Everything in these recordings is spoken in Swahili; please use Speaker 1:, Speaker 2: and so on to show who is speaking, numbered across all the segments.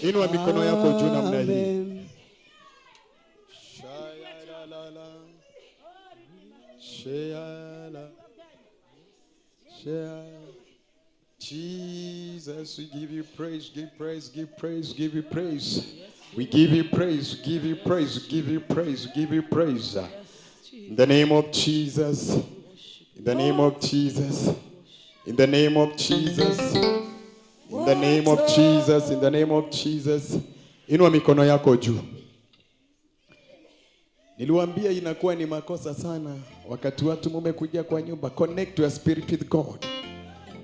Speaker 1: Inua mikono yako juu namna hii. Jesus, we give you praise, give praise, give praise, give you praise. We give you praise, we give you praise, we give you praise, we give you praise. In the name of Jesus. In the name of Jesus. In the name of Jesus. In the name of Jesus. In the name of Jesus. Inua mikono yako juu. Niliwaambia inakuwa ni makosa sana wakati watu mmekuja kwa nyumba. Connect your spirit with God.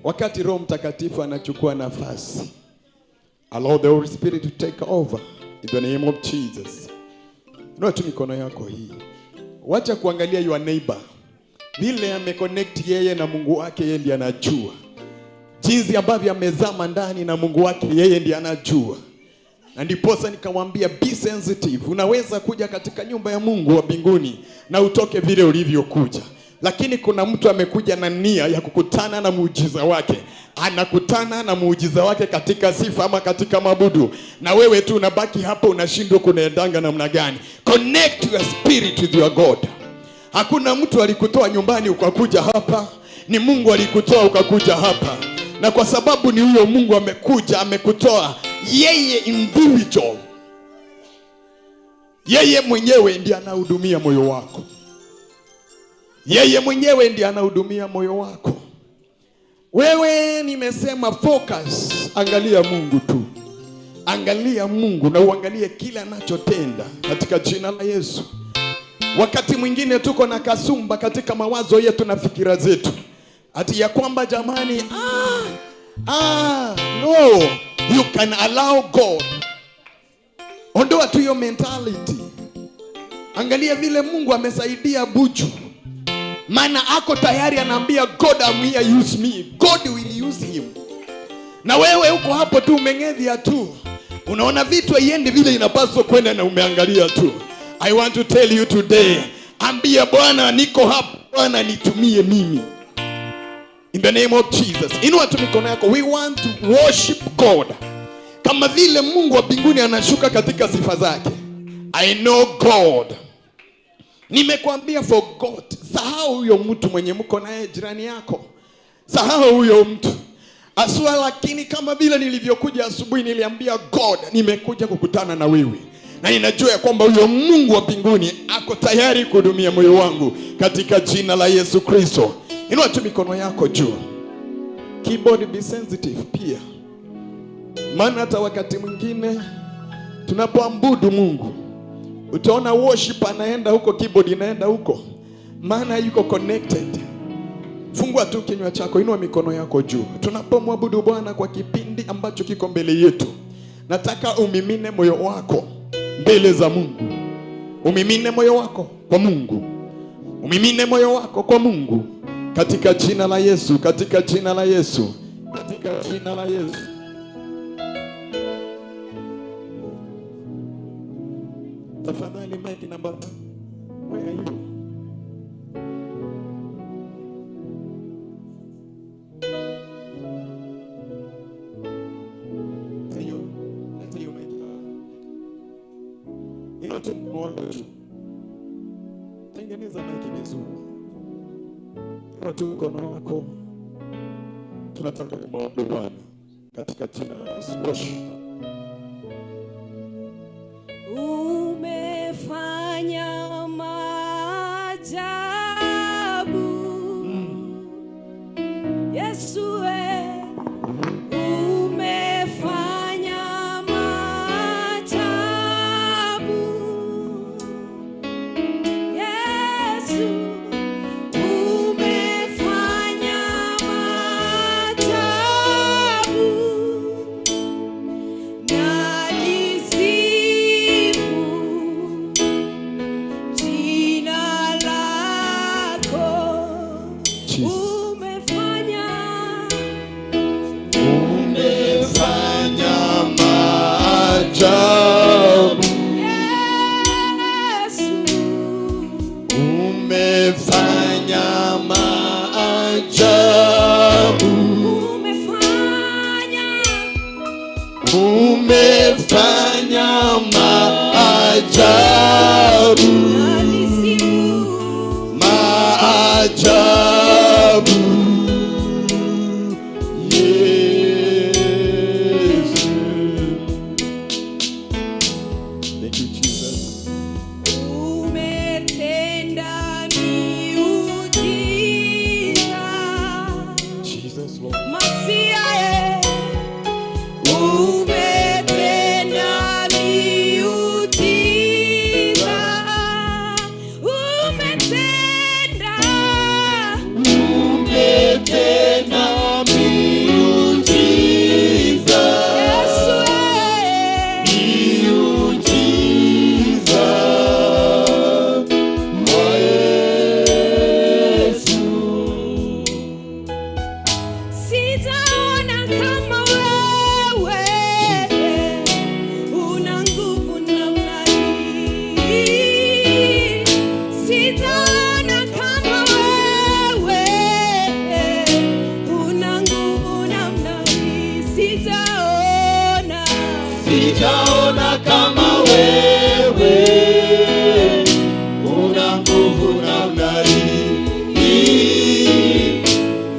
Speaker 1: Wakati Roho Mtakatifu anachukua nafasi. Allow the Holy Spirit to take over. In the name of Jesus. Inua tu mikono yako hii. Wacha kuangalia your neighbor. Vile ameconnect yeye na Mungu wake, yeye ndiye anajua. Jinsi ambavyo amezama ndani na Mungu wake, yeye ndiye anajua. Na ndiposa nikamwambia be sensitive. Unaweza kuja katika nyumba ya Mungu wa mbinguni na utoke vile ulivyokuja. Lakini kuna mtu amekuja na nia ya kukutana na muujiza wake. Anakutana na muujiza wake katika sifa ama katika mabudu. Na wewe tu unabaki hapo unashindwa kunaendanga namna gani. Connect your spirit with your God. Hakuna mtu alikutoa nyumbani ukakuja hapa. Ni Mungu alikutoa ukakuja hapa. Na kwa sababu ni huyo Mungu amekuja, amekutoa, yeye individual. Yeye mwenyewe ndiye anahudumia moyo wako. Yeye mwenyewe ndiye anahudumia moyo wako. Wewe nimesema focus, angalia Mungu tu. Angalia Mungu na uangalie kila anachotenda katika jina la Yesu. Wakati mwingine tuko na kasumba katika mawazo yetu na fikira zetu. Ati ya kwamba jamani, no, you can allow God. Ondoa tu your mentality. Angalia vile Mungu amesaidia Buju. Maana ako tayari anaambia God, I'm here, use me. God will use him. Na wewe uko hapo tu umeng'edhia tu. Unaona vitu haiendi vile inapaswa kwenda na umeangalia tu. I want to tell you today, ambia Bwana niko hapa, Bwana nitumie mimi. In the name of Jesus. Inua tu mikono yako. We want to worship God. Kama vile Mungu wa mbinguni anashuka katika sifa zake. I know God. Nimekuambia for God. Sahau huyo mtu mwenye mko naye jirani yako. Sahau huyo mtu. Aswa, lakini kama vile nilivyokuja asubuhi niliambia God, nimekuja kukutana na wewe. Na ninajua ya kwamba huyo Mungu wa mbinguni ako tayari kuhudumia moyo wangu katika jina la Yesu Kristo. Inua tu mikono yako juu. Keyboard, be sensitive pia. Maana hata wakati mwingine tunapoabudu Mungu, utaona worship anaenda huko, keyboard inaenda huko. Maana yuko connected. Fungua tu kinywa chako, inua mikono yako juu. Tunapomwabudu Bwana kwa kipindi ambacho kiko mbele yetu, nataka umimine moyo wako mbele za Mungu. Umimine moyo wako kwa Mungu. Umimine moyo wako kwa Mungu. Katika jina la Yesu, katika jina la Yesu, katika jina la Yesu. Tafadhali mic number 1. Where are you? Tengeneza mic vizuri. Watu mkono wako. Tunataka kumwabudu Bwana katika jina la Yesu.
Speaker 2: Umefanya maajabu. Yesu
Speaker 1: umefanya maajabu, maajabu. Yesu sijaona kama wewe, una nguvu namna hii.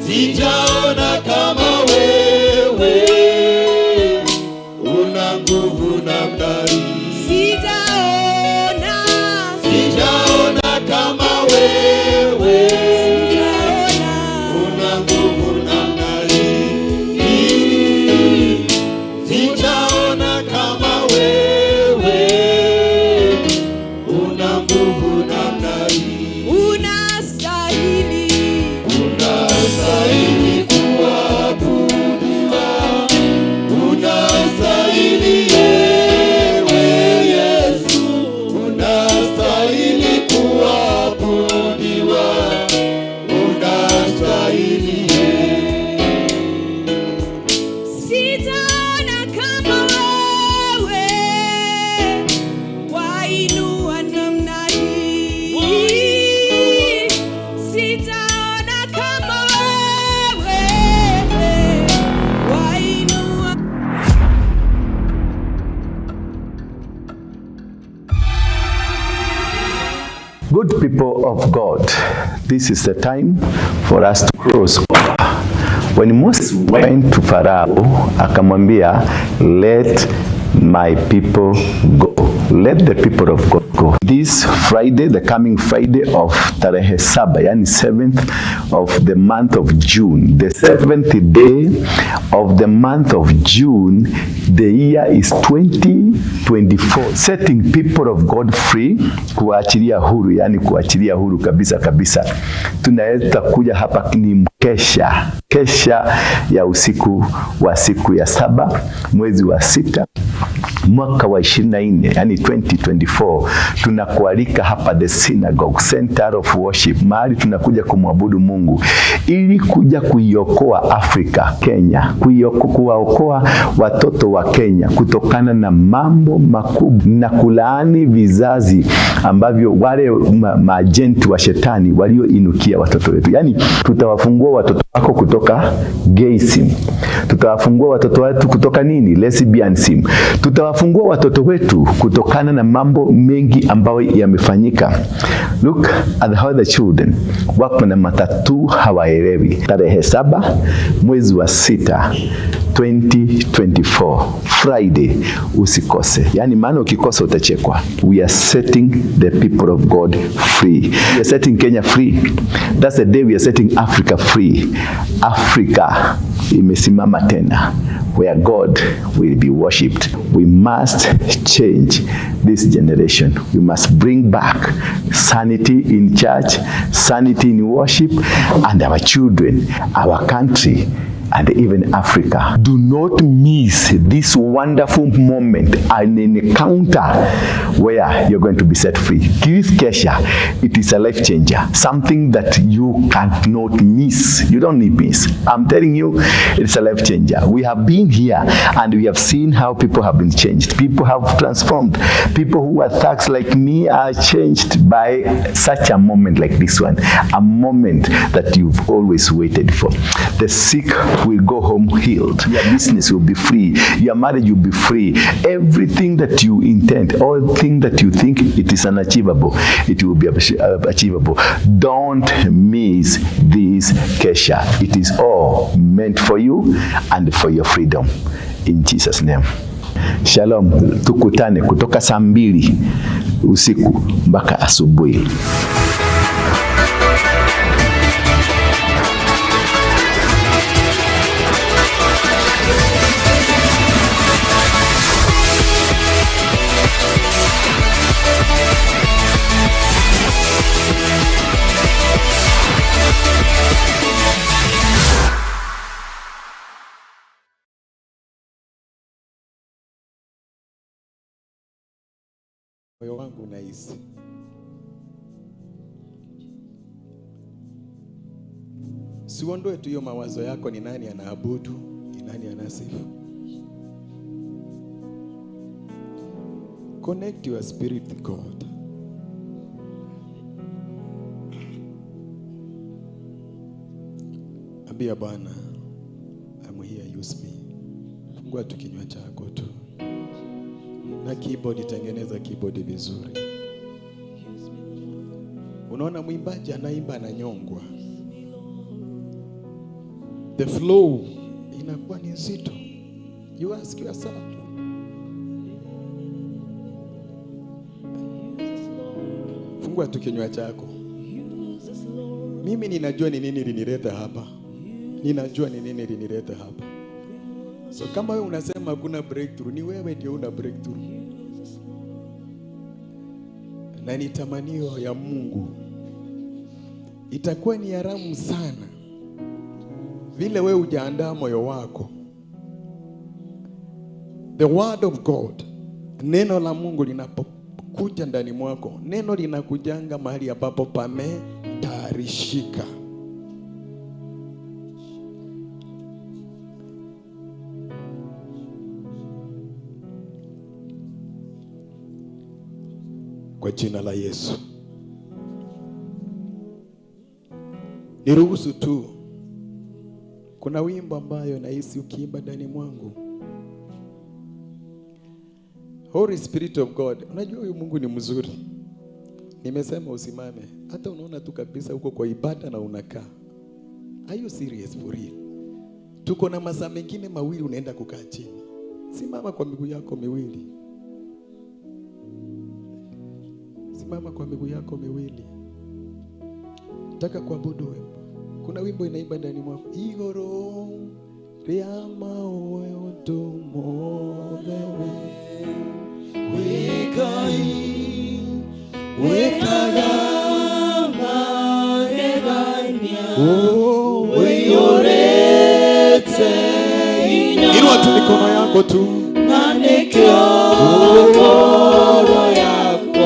Speaker 1: Sijaona kama wewe, una nguvu namna hii. Sijaona kama wewe, una nguvu namna hii. Sijaona kama wewe, una nguvu namna hii. Unastahili kuabudiwa, unastahili wewe Yesu, unastahili kuabudiwa, unastahili.
Speaker 2: Sijaona kama wewe, wainua namna hii. Sijaona kama wewe, wainua.
Speaker 3: Good people of God, this is the time for us to cross over. When Moses went to Pharaoh, akamwambia, let my people go. Let the people of God go. This Friday, the coming Friday of Tarehe Saba, yani 7th of the month of June, the 7th day of the month of June, the year is 2024. Setting people of God free, kuachilia huru, yani kuachilia huru kabisa kabisa. Tunaweza kuja hapa ni mkesha, kesha ya usiku wa siku ya 7 mwezi wa 6 mwaka wa 24, yani 2024. Tunakualika hapa the Synagogue Center of Worship, mahali tunakuja kumwabudu Mungu ili kuja kuiokoa Afrika, Kenya, kuwaokoa watoto wa Kenya kutokana na mambo makubwa na kulaani vizazi ambavyo wale maajenti wa shetani walioinukia watoto wetu. Yani tutawafungua watoto wako kutoka gayism, tutawafungua watoto wetu kutoka nini, lesbianism, tutawafungua watoto wetu kutokana na mambo mengi ambayo yamefanyika. Look at how the children wako na matatu hawaelewi. Tarehe 7 mwezi wa 6 2024 Friday, usikose. Yani maana ukikosa utachekwa. We are setting the people of God free. We are setting Kenya free. That's the day we are setting Africa free. Africa imesimama tena, where God will be worshipped. We must change this generation. We must bring back sanity in church, sanity in worship, and our children, our country, and even Africa. Do not miss this wonderful moment and an encounter where you're going to be set free. This Kesha, it is a life changer, something that you cannot miss. You don't need miss. I'm telling you, it's a life changer. We have been here and we have seen how people have been changed. People have transformed. People who are thugs like me are changed by such a moment like this one, a moment that you've always waited for. The sick will go home healed. Your business will be free. Your marriage will be free. Everything that you intend, all things that you think it is unachievable, it will be achievable. Don't miss this Kesha. It is all meant for you and for your freedom. In Jesus' name. Shalom. Tukutane kutoka saa 2 usiku mpaka asubuhi.
Speaker 1: Moyo wangu unahisi siuondoe tu hiyo mawazo yako, ni nani anaabudu, ni nani anasifu. Connect your spirit with God. Ambia Bwana, I'm here, use me. Fungua tu kinywa chako tu. Na keyboard, tengeneza keyboard vizuri. Unaona mwimbaji anaimba ananyongwa, the flow inakuwa ni nzito. You ask yourself, fungua tu kinywa chako. Mimi ninajua ni nini linileta hapa. Ninajua ni nini linileta hapa. So kama wewe unasema hakuna breakthrough, ni wewe ndio una breakthrough. Na ni tamanio ya Mungu. Itakuwa ni haramu sana vile wewe hujaandaa moyo wako. The word of God, neno la Mungu linapokuja ndani mwako, neno linakujanga mahali ambapo pametayarishika. Kwa jina la Yesu. Niruhusu tu, kuna wimbo ambayo nahisi ukiimba ndani mwangu. Holy Spirit of God, unajua huyu Mungu ni mzuri. Nimesema usimame, hata unaona tu kabisa uko kwa ibada na unakaa. Are you serious for real? Tuko na masaa mengine mawili unaenda kukaa chini. Simama kwa miguu yako miwili. Simama kwa miguu yako miwili. Nataka kuabudu wewe. Kuna wimbo inaimba ndani mwako. Igoro riama odomo lewe.
Speaker 2: Wekagama regania.
Speaker 1: Weyorete. Inua tu mikono yako tu.
Speaker 2: Nanekyo koro yako.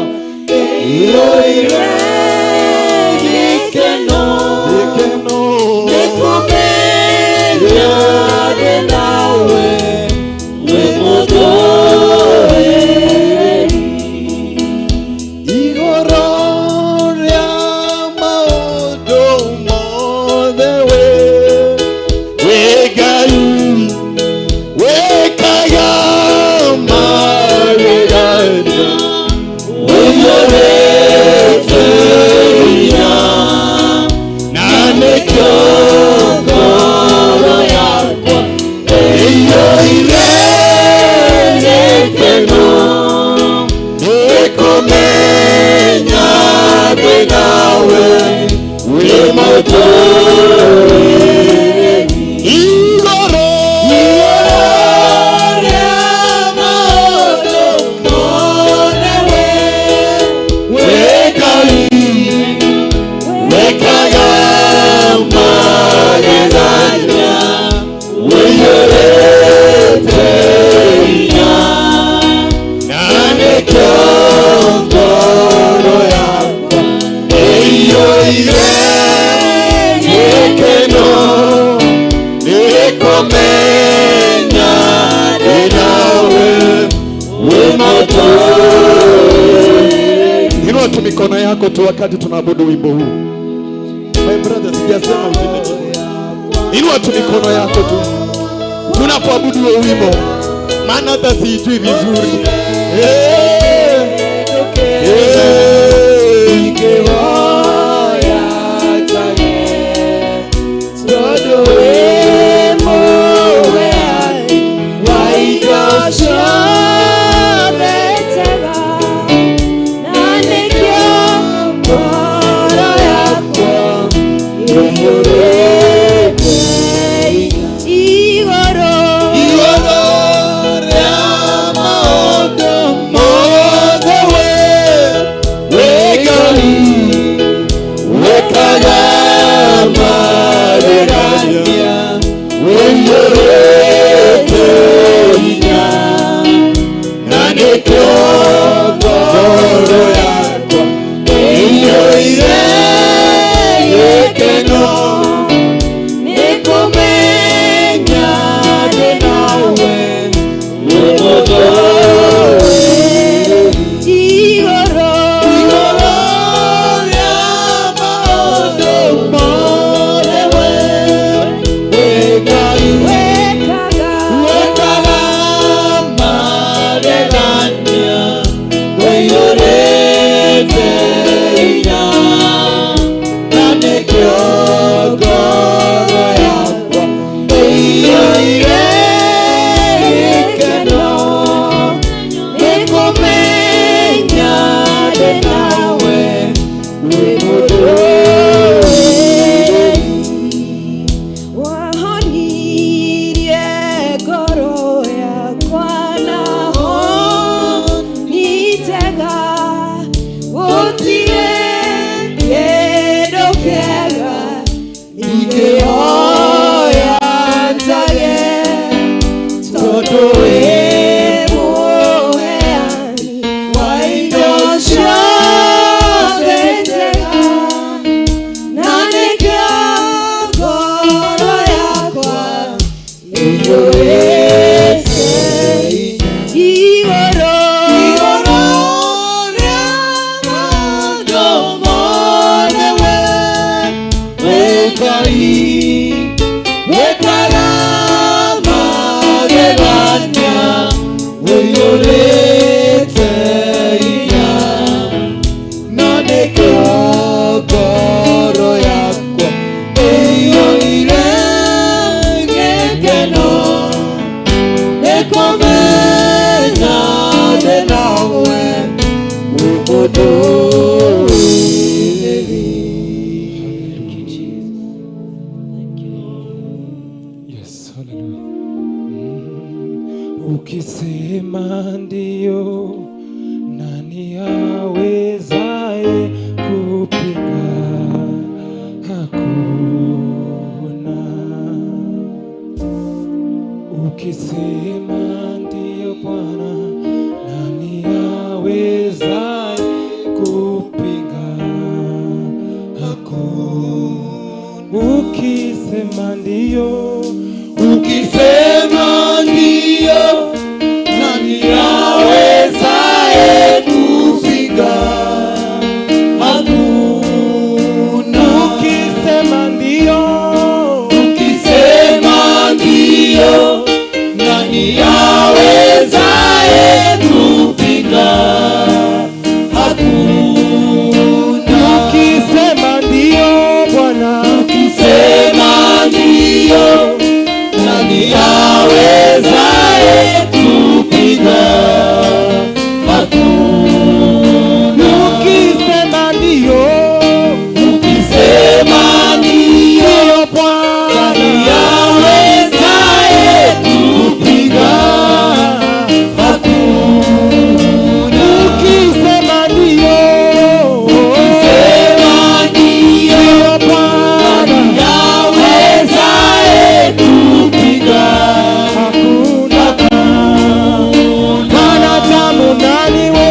Speaker 2: Iroire dikeno. Nekumenya denawe. Wemodoe.
Speaker 1: Inua tu mikono yako tu wakati tunaabudu wimbo huu. My brother, sijasema utende. Inua tu mikono yako tu tunapoabudu huo wimbo, maana hata sijui vizuri.
Speaker 4: Ukisema ndio, nani awezaye kupinga? Hakuna. Ukisema ndio Bwana, nani awezaye kupinga? Hakuna. Ukisema ndio,
Speaker 2: ukisema ndio, nani awezaye kupinga? Hakuna.
Speaker 4: ukisema ndio,
Speaker 2: Ukisema ndio, nani awezaye kupinga? Hakuna.
Speaker 4: ukisema ndio Bwana,
Speaker 2: Ukisema ndio, nani awezaye kupinga? Hakuna.
Speaker 4: ukisema ndio,
Speaker 2: Ukisema ndio, nani awezaye kupinga? Hakuna.
Speaker 4: ukisema ndio,
Speaker 2: Ukisema ndio, nani awezaye kupinga?
Speaker 4: hakuna. Mwanadamu nani we,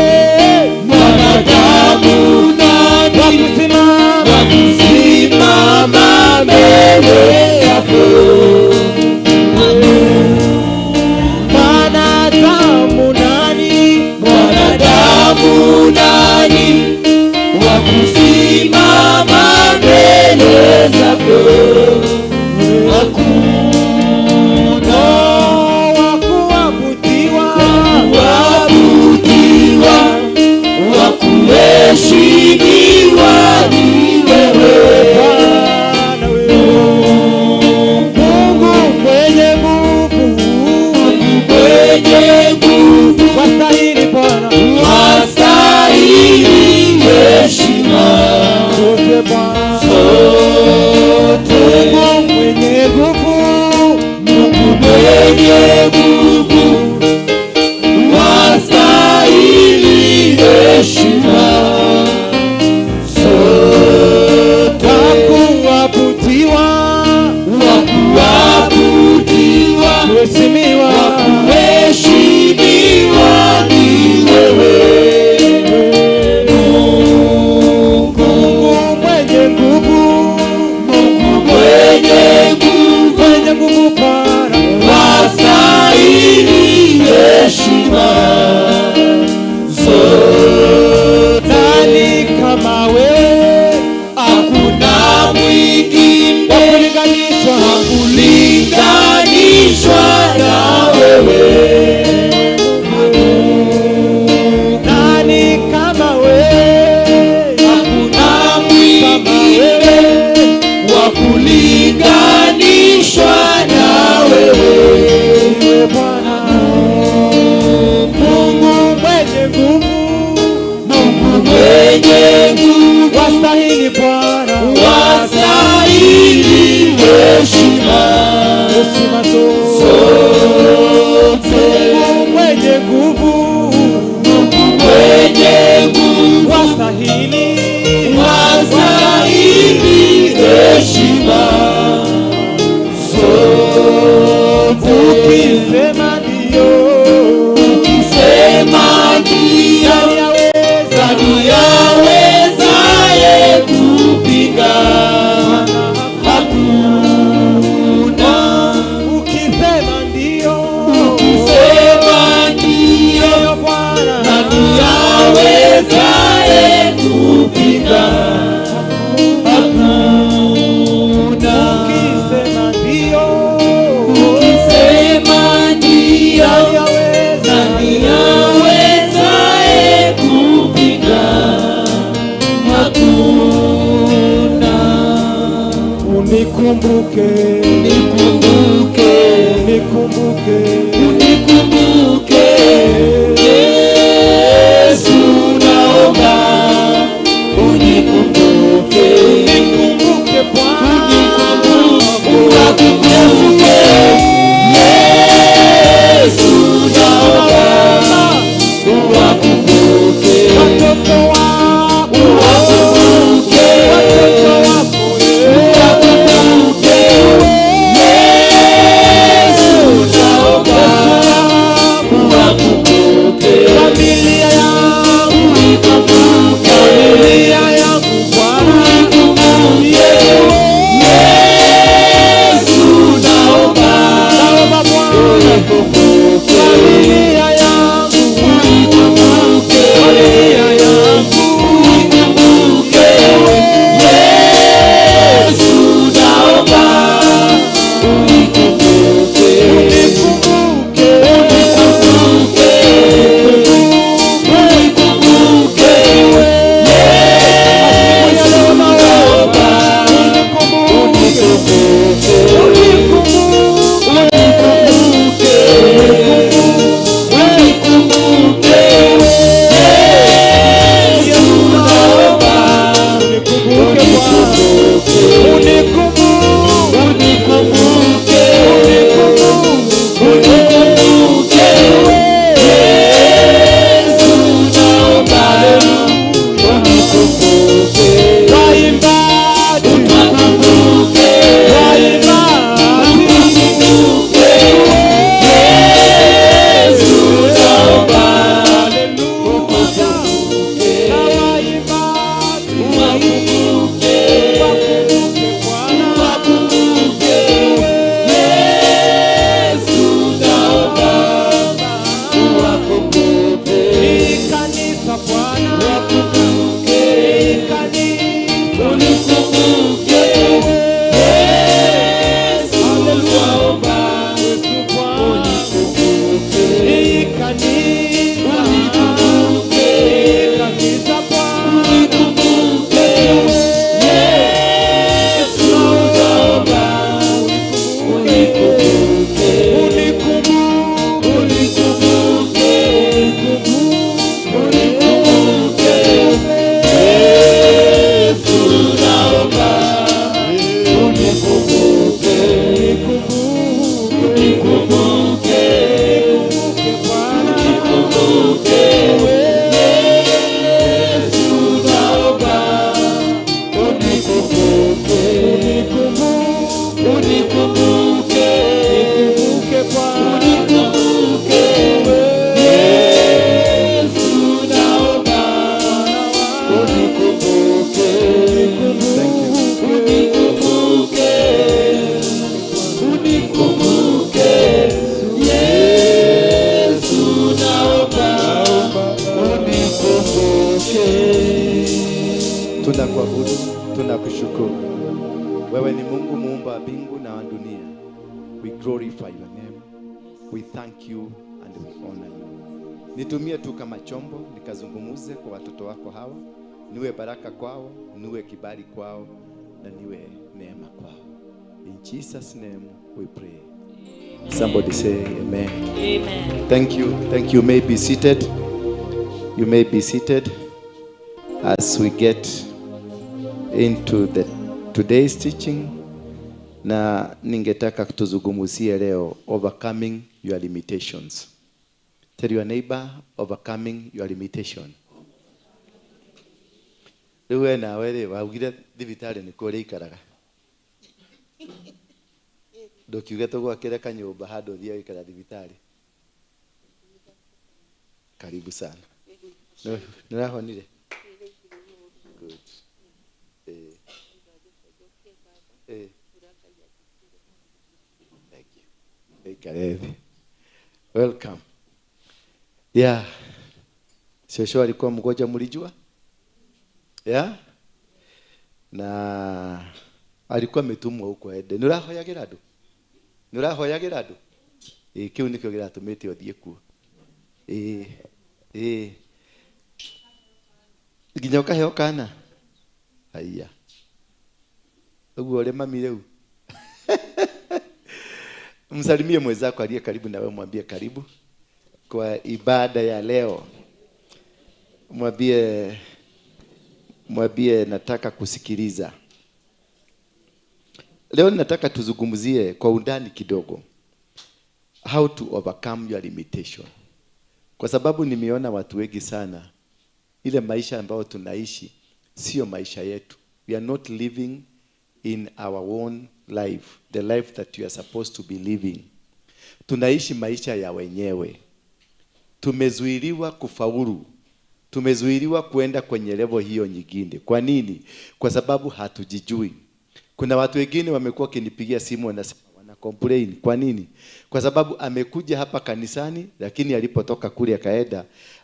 Speaker 2: Mwanadamu nani
Speaker 4: wakusimama
Speaker 2: wakusimama mbele yako?
Speaker 4: mwanadamu nani,
Speaker 2: Mwanadamu nani wakusimama mbele zako? Hakuna.
Speaker 4: wakuabudiwa,
Speaker 2: Waabudiwa, wakuheshimiwa ni wewe.
Speaker 4: Bwana wewe, Mungu mwenye nguvu,
Speaker 2: Mwenye nguvu,
Speaker 4: wastahili Bwana,
Speaker 2: wastahili heshima
Speaker 4: wote Bwana,
Speaker 2: zote.
Speaker 4: Mungu mwenye nguvu,
Speaker 2: Mungu mwenye nguvu, wastahili heshima zote.
Speaker 4: wakuabudiwa,
Speaker 2: Wakuabudiwa,
Speaker 4: kuheshimiwa,
Speaker 2: wakuheshimiwa ni wewe. Mungu
Speaker 4: mwenye nguvu,
Speaker 2: mwenye nguvu,
Speaker 4: mwenye nguvu Bwana,
Speaker 2: wastahili heshima zote.
Speaker 4: nani kama wewe,
Speaker 2: Hakuna mwingine
Speaker 4: wakulinganishwa,
Speaker 2: kulinganishwa na wewe.
Speaker 4: nani kama wewe,
Speaker 2: Hakuna
Speaker 4: kama
Speaker 2: mwingine
Speaker 4: wewe,
Speaker 2: wa kulinganishwa na wewe.
Speaker 4: wewe Bwana, Mungu mwenye nguvu,
Speaker 2: Mungu mwenye nguvu,
Speaker 4: wastahili Bwana,
Speaker 2: wastahili heshima
Speaker 4: heshima zote,
Speaker 2: zote.
Speaker 4: Mungu mwenye nguvu,
Speaker 2: Mungu mwenye nguvu,
Speaker 4: wastahili,
Speaker 2: wastahili heshima zote.
Speaker 4: ukisema ndio,
Speaker 2: Ukisema ndio,
Speaker 4: nani aweza,
Speaker 2: nani awezaye kupinga? Hakuna.
Speaker 4: ukisema ndio Unikumbuke,
Speaker 2: unikumbuke,
Speaker 4: unikumbuke,
Speaker 2: unikumbuke. Yesu naomba, unikumbuke,
Speaker 4: unikumbuke Bwana.
Speaker 2: uwakumbuke. Yesu naomba, uwakumbuke.
Speaker 4: Watoto wako,
Speaker 2: Uwakumbuke.
Speaker 4: watoto wako,
Speaker 2: Uwakumbuke. Yesu naomba, uwakumbuke.
Speaker 4: familia yangu,
Speaker 2: Unikumbuke.
Speaker 4: familia yangu Bwana.
Speaker 2: Unikumbuke. Yesu naomba,
Speaker 4: Naomba Bwana,
Speaker 2: unikumbuke.
Speaker 4: familia yangu,
Speaker 2: Unikumbuke.
Speaker 4: familia yangu,
Speaker 2: Unikumbuke. Yesu naomba, unikumbuke.
Speaker 4: unikumbuke,
Speaker 2: Unikumbuke. Unikumbuke. Yesu naomba, unikumbuke. Unikumbuke. Unikumbuke. Yesu naomba,
Speaker 4: unikumbuke Bwana,
Speaker 2: unikumbuke. Unikumbuke. Yesu naomba, unikumbuke.
Speaker 4: waimbaji,
Speaker 2: Unikumbuke.
Speaker 4: waimbaji,
Speaker 2: Unikumbuke. Yesu naomba,
Speaker 4: haleluya, na waimbaji,
Speaker 2: unikumbuke.
Speaker 4: wakumbuke Bwana,
Speaker 2: Unikumbuke. Yesu naomba, unikumbuke.
Speaker 4: ni kanisa Bwana,
Speaker 2: Unikumbuke.
Speaker 4: ni kanisa,
Speaker 2: Unikumbuke. Yesu naomba,
Speaker 4: Yesu Bwana,
Speaker 2: unikumbuke.
Speaker 4: ni kanisa,
Speaker 2: Unikumbuke.
Speaker 4: ni kanisa Bwana,
Speaker 2: Unikumbuke. Yesu naomba, unikumbuke.
Speaker 4: unikumbuke,
Speaker 2: Unikumbuke. Unikumbuke. Yesu naomba, unikumbuke. Unikumbuke.
Speaker 4: unikumbuke Bwana,
Speaker 2: Unikumbuke. Yesu naomba, unikumbuke. Unikumbuke.
Speaker 4: unikumbuke Bwana,
Speaker 2: Unikumbuke. Yesu naomba, unikumbuke. Unikumbuke. Unikumbuke. Yesu naomba, unikumbuke.
Speaker 3: Tunakuabudu, tunakushukuru. Wewe ni Mungu muumba wa mbingu na wa dunia. We glorify your name. We thank you and we honor you. Nitumie tu kama chombo nikazungumuze kwa watoto wako hawa. Niwe baraka kwao, niwe kibali kwao na niwe neema kwao. In Jesus name we pray. Somebody say amen.
Speaker 5: Amen.
Speaker 3: Thank you. Thank you. You may be seated. You may be seated as we get into today's teaching. Na ningetaka tuzungumzie leo overcoming your limitations. Tell your neighbor, overcoming your limitation. Wewe na wewe waugire thibitari ni kuri ikaraga. Ndokiuge tugwakire kanyumba handu thia ikara thibitari. Karibu sana. Nirahonire. Good. Thank you. Karibu. Welcome. Yeah. Shosho alikuwa mgonjwa mlijua? Yeah? Na alikuwa ametumwa huko ende. Nurahoyagira andu? Nurahoyagira andu? Kiu nikio giratumite othie kuo. Nginya ukaheo kana. Haya. Uole mami leo. Msalimie mwenzako aliye karibu na wewe, mwambie karibu kwa ibada ya leo. Mwambie nataka kusikiliza. Leo nataka tuzungumzie kwa undani kidogo how to overcome your limitation. Kwa sababu nimeona watu wengi sana ile maisha ambayo tunaishi sio maisha yetu. We are not living in our own life, the life that you are supposed to be living. Tunaishi maisha ya wenyewe. Tumezuiliwa kufaulu. Tumezuiliwa kuenda kwenye level hiyo nyingine. Kwa nini? Kwa sababu hatujijui. Kuna watu wengine wamekuwa kinipigia simu wanasema wana complain. Kwa nini? Kwa sababu amekuja hapa kanisani lakini alipotoka kule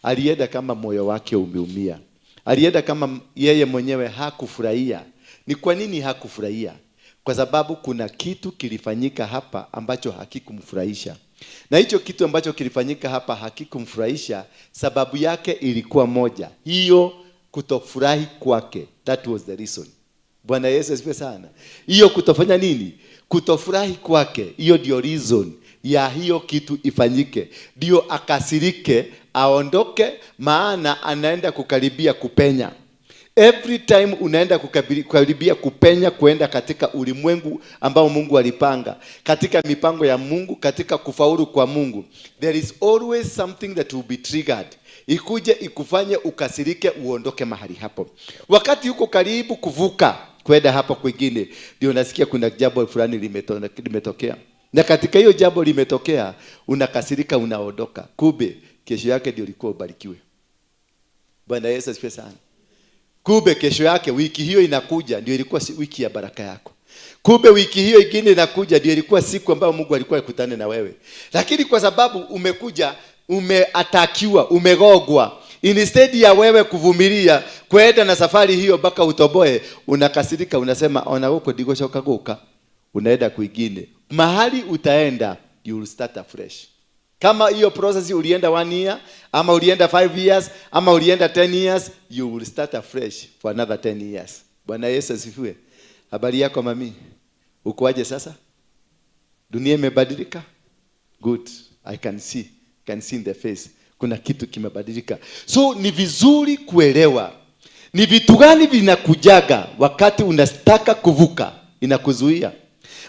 Speaker 3: alienda kama moyo wake umeumia. Alienda kama yeye mwenyewe hakufurahia. Ni kwa nini hakufurahia? Kwa sababu kuna kitu kilifanyika hapa ambacho hakikumfurahisha. Na hicho kitu ambacho kilifanyika hapa hakikumfurahisha, sababu yake ilikuwa moja. Hiyo kutofurahi kwake. That was the reason. Bwana Yesu asifiwe sana. Hiyo kutofanya nini? Kutofurahi kwake. Hiyo ndio reason ya hiyo kitu ifanyike. Ndio akasirike, aondoke, maana anaenda kukaribia kupenya. Every time unaenda kukaribia kupenya kuenda katika ulimwengu ambao Mungu alipanga, katika mipango ya Mungu, katika kufaulu kwa Mungu, there is always something that will be triggered. Ikuje ikufanye ukasirike, uondoke mahali hapo. Wakati uko karibu kuvuka kwenda hapo kwingine, ndio unasikia kuna jambo fulani limetokea. Na katika hiyo jambo limetokea, unakasirika, unaondoka. Kumbe kesho yake ndio ulikuwa ubarikiwe. Bwana Yesu asifiwe sana. Kumbe kesho yake, wiki hiyo inakuja ndio ilikuwa wiki ya baraka yako. Kumbe wiki hiyo ingine inakuja ndio ilikuwa siku ambayo Mungu alikuwa akutane na wewe. Lakini kwa sababu umekuja, umeatakiwa, umegogwa, instead ya wewe kuvumilia kwenda na safari hiyo mpaka utoboe, unakasirika, unasema ona huko digosha ukagoka, unaenda kwingine. Mahali utaenda, you will start afresh. Kama hiyo process ulienda 1 year, ama ulienda 5 years, ama ulienda 10 years, you will start afresh for another 10 years. Bwana Yesu asifiwe. Habari yako mami? Uko aje sasa? Dunia imebadilika? Good. I can see in the face. Kuna kitu kimebadilika. So ni vizuri kuelewa ni vitu gani vinakujaga wakati unataka kuvuka, inakuzuia.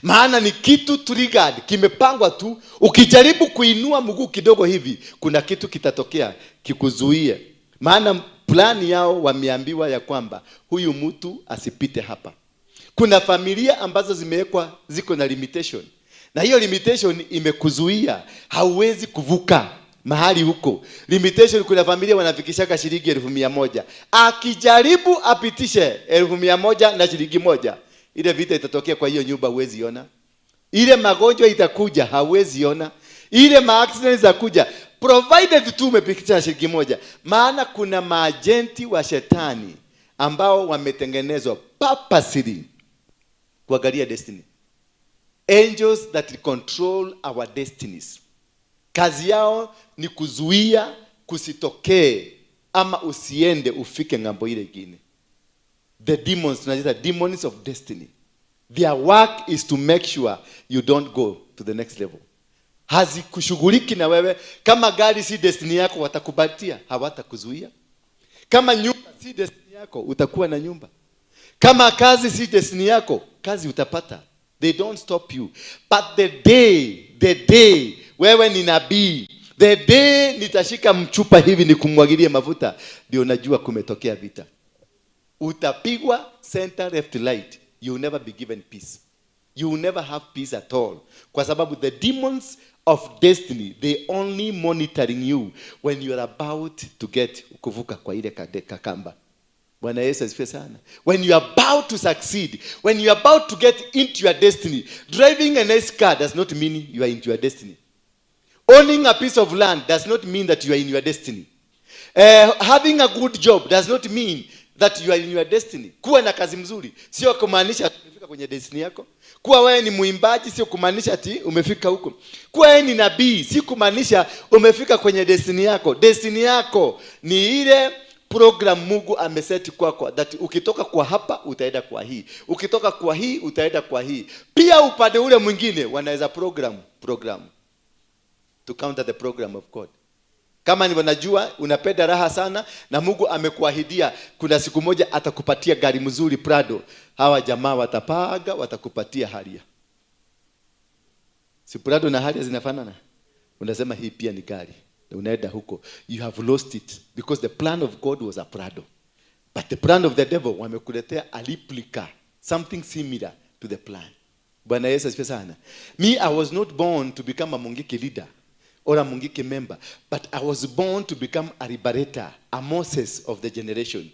Speaker 3: Maana ni kitu triggered, kimepangwa tu. Ukijaribu kuinua mguu kidogo hivi, kuna kitu kitatokea kikuzuie. Maana plani yao wameambiwa ya kwamba huyu mtu asipite hapa. Kuna familia ambazo zimewekwa ziko na limitation. Na hiyo limitation imekuzuia, hauwezi kuvuka mahali huko. Limitation, kuna familia wanafikishaka shilingi 1,100. Akijaribu apitishe 1,100 na shilingi 1, ile vita itatokea kwa hiyo nyumba, huwezi ona. Ile magonjwa itakuja, hauwezi ona. Ile accidents zakuja, provided tu umepitisha shilingi 1. Maana kuna maagenti wa shetani ambao wametengenezwa purposely kuangalia destiny. Angels that control our destinies. Kazi yao ni kuzuia kusitokee ama usiende ufike ngambo ile nyingine. The demons, tunaita demons of destiny. Their work is to make sure you don't go to the next level. Hazikushughuliki na wewe. Kama gari si destiny yako, watakubatia, hawatakuzuia. Kama nyumba si destiny yako, utakuwa na nyumba. Kama kazi si destiny yako, kazi utapata. They don't stop you. But the day wewe ni nabii, the day nitashika mchupa hivi nikumwagilie mafuta, ndio najua kumetokea vita. Utapigwa center left right. You will never be given peace. You will never have peace at all. Kwa sababu the demons of destiny, they only monitoring you when you are about to get kuvuka kwa ile kakamba. Bwana Yesu asifiwe sana. When you are about to succeed, when you are about to get into your destiny, driving a nice car does not mean you are into your destiny. Owning a piece of land does not mean that you are in your destiny. Having a good job does not mean that you are in your destiny. Kuwa na kazi mzuri sio kumaanisha umefika kwenye destiny yako. Kuwa wewe ni muimbaji sio kumaanisha ati umefika huko. Kuwa wewe ni nabii si kumaanisha umefika kwenye destiny yako. Destiny yako ni ile
Speaker 5: program Mungu ameseti kwako, that ukitoka kwa hapa utaenda kwa hii, ukitoka kwa hii utaenda kwa hii. Pia upande ule mwingine wanaweza program to counter the program of God. Kama ni wanajua unapenda raha sana na Mungu amekuahidia kuna siku moja atakupatia gari mzuri Prado, hawa jamaa watapaga watakupatia Harrier. Si Prado na Harrier zinafanana? Unasema hii pia ni gari. Na unaenda huko, you have lost it because the plan of God was a Prado. But the plan of the devil wamekuletea a replica, something similar to the plan. Bwana Yesu asifiwe sana. Me, I was not born to become a Mungiki leader or a Mungiki member, but I was born to become a liberator, a Moses of the generation,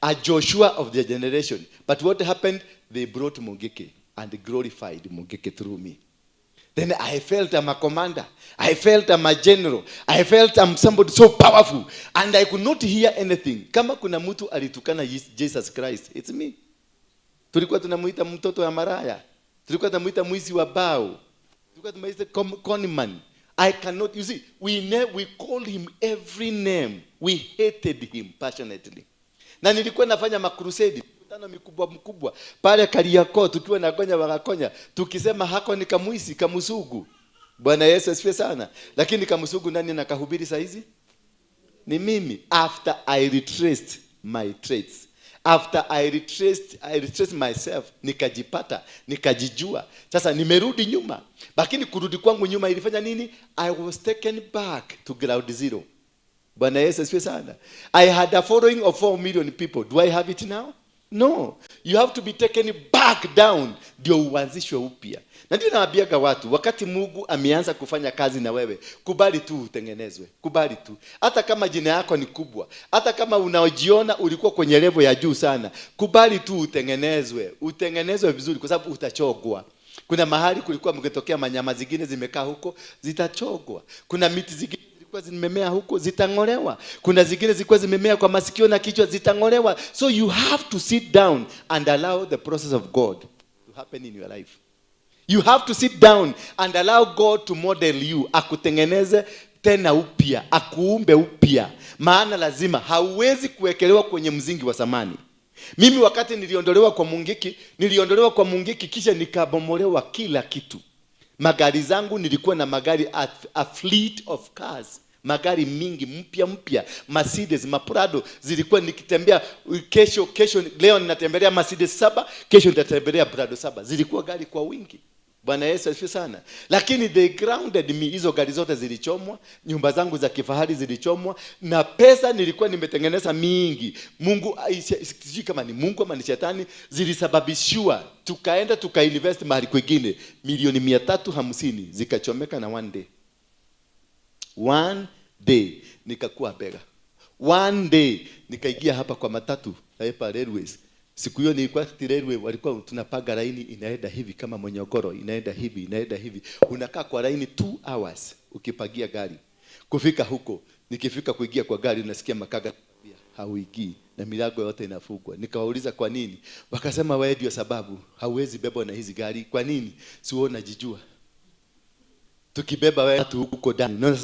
Speaker 5: a Joshua of the generation. But what happened? They brought Mungiki and glorified Mungiki through me. Then I felt I'm a commander. I felt I'm a general. I felt I'm somebody so powerful. And I could not hear anything. Kama kuna mtu alitukana Jesus Christ, it's me. Tulikuwa tunamuita mtoto wa maraya. Tulikuwa tunamuita mwizi wa bao. Tulikuwa tunamuita conman. I cannot, you see, we called him every name. We hated him passionately. Na nilikuwa nafanya makrusedi. Tano mkubwa pale Kariakoo tukiwa na gonya wakakonya tukisema hako ni kamuisi kamusugu. Bwana Yesu asifiwe sana. Lakini kamusugu nani nakahubiri saa hizi? Ni mimi. After I retraced my traits, after I retraced myself, nikajipata, nikajijua. Sasa nimerudi nyuma. Lakini kurudi kwangu nyuma ilifanya nini? I was taken back to ground zero. Bwana Yesu asifiwe sana. I had a following of 4 million people. Do I have it now? No, you have to be taken back down ndio uanzishwe upya. Na ndio nawaambiaga watu wakati Mungu ameanza kufanya kazi na wewe, kubali tu utengenezwe, kubali tu. Hata kama jina yako ni kubwa, hata kama unaojiona ulikuwa kwenye level ya juu sana, kubali tu utengenezwe, utengenezwe vizuri kwa sababu utachogwa. Kuna mahali kulikuwa mngetokea manyama zingine zimekaa huko, zitachogwa. Kuna miti zingine zilikuwa zimemea huko, zitang'olewa. Kuna zingine zilikuwa zimemea kwa masikio na kichwa, zitang'olewa. So you have to sit down and allow the process of God to happen in your life. You have to sit down and allow God to model you, akutengeneze tena upya, akuumbe upya. Maana lazima hauwezi kuwekelewa kwenye mzingi wa zamani. Mimi wakati niliondolewa kwa Mungiki kisha nikabomolewa kila kitu. Magari zangu nilikuwa na magari a fleet of cars. Magari mingi mpya, Mercedes, Prado zilikuwa nikitembea kesho leo ninatembelea Mercedes 7, kesho nitatembelea Prado 7. Zilikuwa gari kwa wingi. Bwana Yesu asifiwe sana. Lakini they grounded me, hizo gari zote zilichomwa, nyumba zangu za kifahari zilichomwa na pesa nilikuwa nimetengeneza mingi. Mungu sijui kama ni Mungu ama ni shetani zilisababishwa tukaenda tukainvest mahali kwingine milioni 350 zikachomeka na one day nikakuwa bega. One day nikaingia hapa kwa matatu hapa Railways. Siku hiyo nilikuwa railway walikuwa tunapaga laini inaenda hivi kama Monyogoro, inaenda hivi. Unakaa kwa laini 2 hours ukipagia gari. Kufika huko, nikifika kuingia kwa gari unasikia makaga hauingii na milango yote inafungwa. Nikawauliza kwa nini? Wakasema wewe ndio sababu hauwezi beba na hizi gari. Kwa nini? Si wewe unajijua. Tukibeba wewe watu huko ndani. Ndio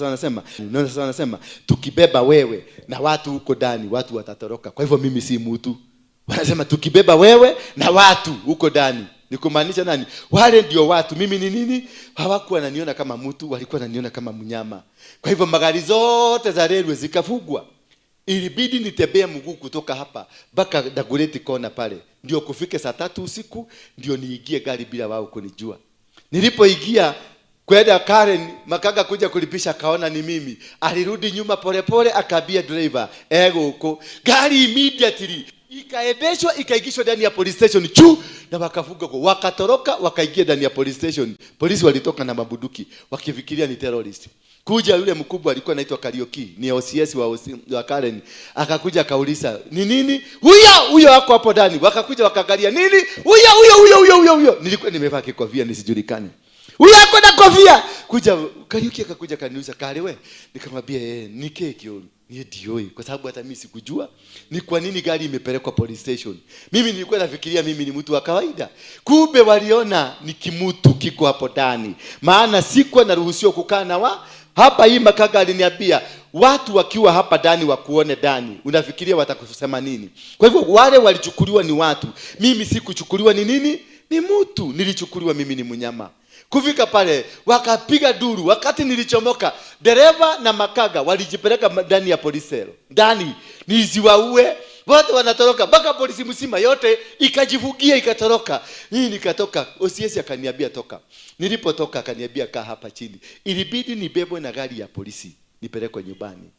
Speaker 5: sasa wanasema tukibeba wewe na watu huko ndani, watu watatoroka. Kwa hivyo mimi si mtu. Wanasema tukibeba wewe na watu huko ndani. Ni kumaanisha nani? Wale ndio watu. Mimi ni nini? Hawakuwa wananiona kama mtu, walikuwa wananiona kama mnyama. Kwa hivyo magari zote za railway zikafungwa. Ilibidi nitembee mguu kutoka hapa mpaka Dagoretti kona pale. Ndio kufike saa 3 usiku ndio niingie gari bila wao kunijua. Nilipoingia kwenda Karen, makaga kuja kulipisha kaona ni mimi. Alirudi nyuma pole akaambia driver, "Ego huko." Gari immediately ikaendeshwa ikaingishwa ndani ya police station na wakafunga kwa wakatoroka wakaingia ndani ya police station. Polisi walitoka na mabuduki wakifikiria ni terrorist. Kuja yule mkubwa alikuwa anaitwa Karioki, ni OCS wa Karen. Akakuja akauliza, "Ni nini?" Huyo wako hapo ndani. Wakakuja wakaangalia, "Nini? Huyo." Nilikuwa nimevaa kikofia nisijulikane. Huyo ako na kofia. Kuja Karioki akakuja kaniuliza, "Kale we?" Nikamwambia, "Ni keki huyo." Ni dioi kwa sababu hata mimi sikujua ni kwa nini gari imepelekwa police station. Mimi nilikuwa nafikiria mimi ni mtu wa kawaida. Kumbe waliona ni kimutu kiko hapo ndani. Maana sikuwa naruhusiwa kukaa na hapa hii makaga aliniambia, watu wakiwa hapa ndani wakuone ndani, unafikiria watakusema nini? Kwa hivyo wale walichukuliwa ni watu, mimi si kuchukuliwa ni nini? Ni mtu. Nilichukuliwa mimi ni mnyama. Kufika pale wakapiga duru, wakati nilichomoka dereva na makaga walijipeleka ndani ya police cell. Ndani niziwaue, wote wanatoroka, mpaka polisi mzima yote ikajivugia ikatoroka. Mimi nikatoka, OCS akaniambia toka. Nilipotoka akaniambia kaa hapa chini. Ilibidi nibebwe na gari ya polisi nipelekwe nyumbani.